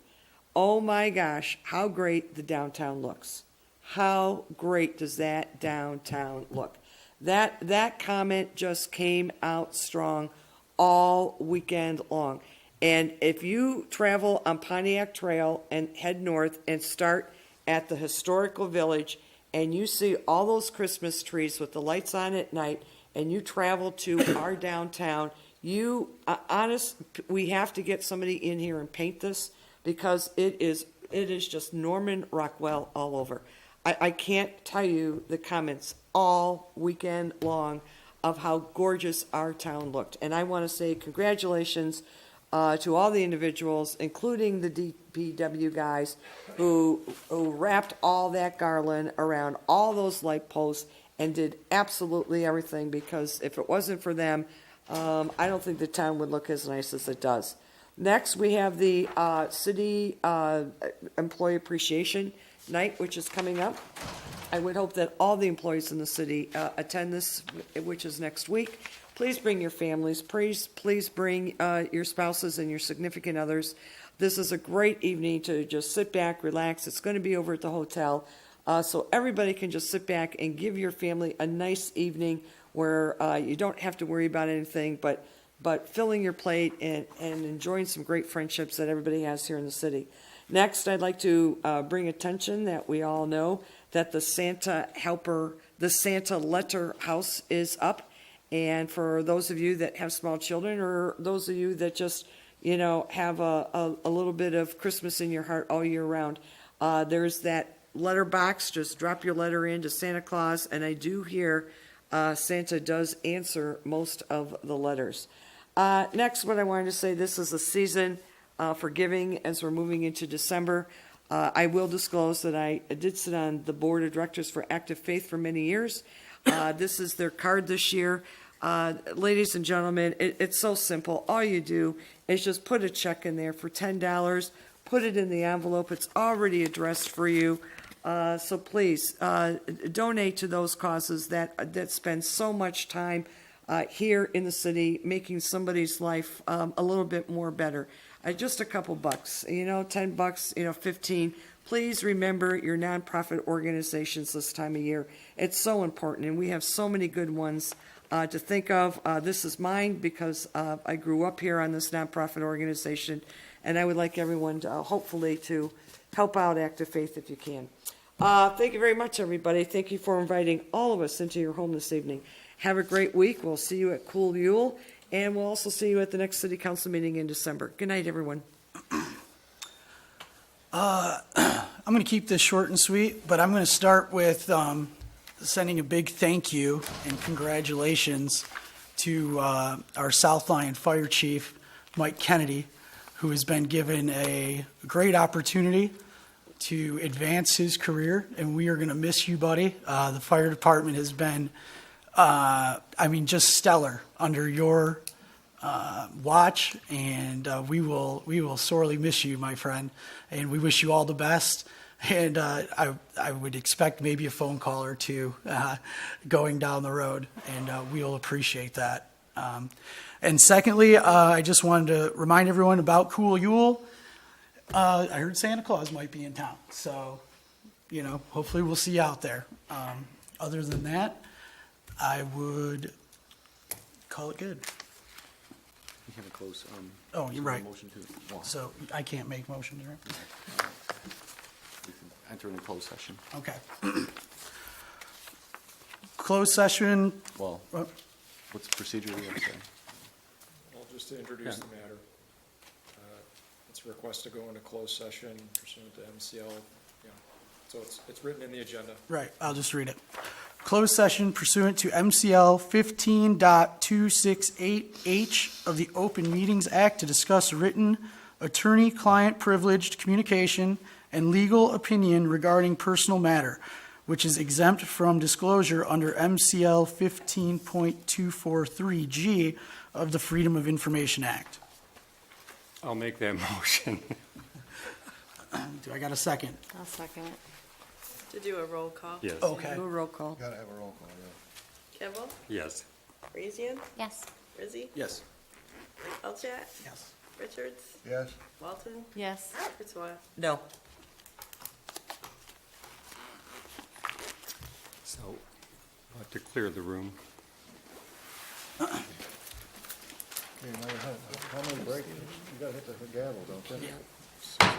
[SPEAKER 2] Oh my gosh, how great the downtown looks. How great does that downtown look? That comment just came out strong all weekend long. And if you travel on Pontiac Trail and head north and start at the historical village and you see all those Christmas trees with the lights on at night and you travel to our downtown, we have to get somebody in here and paint this because it is just Norman Rockwell all over. I can't tell you the comments all weekend long of how gorgeous our town looked. And I want to say congratulations to all the individuals, including the DPW guys who wrapped all that garland around all those light posts and did absolutely everything, because if it wasn't for them, I don't think the town would look as nice as it does. Next, we have the City Employee Appreciation Night, which is coming up. I would hope that all the employees in the city attend this, which is next week. Please bring your families. Please bring your spouses and your significant others. This is a great evening to just sit back, relax. It's going to be over at the hotel, so everybody can just sit back and give your family a nice evening where you don't have to worry about anything but filling your plate and enjoying some great friendships that everybody has here in the city. Next, I'd like to bring attention that we all know that the Santa Letter House is up. And for those of you that have small children, or those of you that just, have a little bit of Christmas in your heart all year round, there's that letter box. Just drop your letter in to Santa Claus. And I do hear Santa does answer most of the letters. Next, what I wanted to say, this is a season for giving as we're moving into December. I will disclose that I did sit on the board of directors for Active Faith for many years. This is their card this year. Ladies and gentlemen, it's so simple. All you do is just put a check in there for $10, put it in the envelope. It's already addressed for you. So please, donate to those causes that spend so much time here in the city, making somebody's life a little bit more better. Just a couple bucks, $10, 15. please remember your nonprofit organizations this time of year. It's so important, and we have so many good ones to think of. This is mine because I grew up here on this nonprofit organization, and I would like everyone to, hopefully to help out Active Faith if you can. Thank you very much, everybody. Thank you for inviting all of us into your home this evening. Have a great week. We'll see you at Cool Yule, and we'll also see you at the next City Council meeting in December. Good night, everyone.
[SPEAKER 1] I'm going to keep this short and sweet, but I'm going to start with sending a big thank you and congratulations to our South Lyon Fire Chief, Mike Kennedy, who has been given a great opportunity to advance his career, and we are going to miss you, buddy. The fire department has been, just stellar under your watch, and we will sorely miss you, my friend, and we wish you all the best. And I would expect maybe a phone call or two going down the road, and we'll appreciate that. And secondly, I just wanted to remind everyone about Cool Yule. I heard Santa Claus might be in town, so hopefully we'll see you out there. Other than that, I would call it good.
[SPEAKER 5] We have a close,
[SPEAKER 1] Oh, you're right.
[SPEAKER 5] motion to, well,
[SPEAKER 1] So I can't make motions, right?
[SPEAKER 5] we can enter in a closed session.
[SPEAKER 1] Okay. Closed session.
[SPEAKER 5] Well,
[SPEAKER 1] uh,
[SPEAKER 5] what's the procedure we have to say?
[SPEAKER 6] Well, just to introduce the matter, it's a request to go into closed session pursuant to MCL, so it's written in the agenda.
[SPEAKER 1] Right, I'll just read it. Closed session pursuant to MCL 15.268H of the Open Meetings Act to discuss written attorney-client privileged communication and legal opinion regarding personal matter, which is exempt from disclosure under MCL 15.243G of the Freedom of Information Act.
[SPEAKER 3] I'll make that motion.
[SPEAKER 1] Do I got a second?
[SPEAKER 9] I'll second it.
[SPEAKER 14] To do a roll call.
[SPEAKER 3] Yes.
[SPEAKER 1] Okay.
[SPEAKER 2] Do a roll call.
[SPEAKER 8] Gotta have a roll call, yeah.
[SPEAKER 14] Kibble,
[SPEAKER 3] Yes.
[SPEAKER 14] Brazian,
[SPEAKER 4] Yes.
[SPEAKER 14] Rizzi,
[SPEAKER 5] Yes.
[SPEAKER 14] Elchat,
[SPEAKER 1] Yes.
[SPEAKER 14] Richards,
[SPEAKER 8] Yes?
[SPEAKER 14] Walton,
[SPEAKER 9] Yes.
[SPEAKER 14] Fitzroy.
[SPEAKER 2] No.
[SPEAKER 3] So, I'll have to clear the room.
[SPEAKER 8] Okay, now, how many breaks? You gotta hit the gavel, don't you?
[SPEAKER 1] Yeah.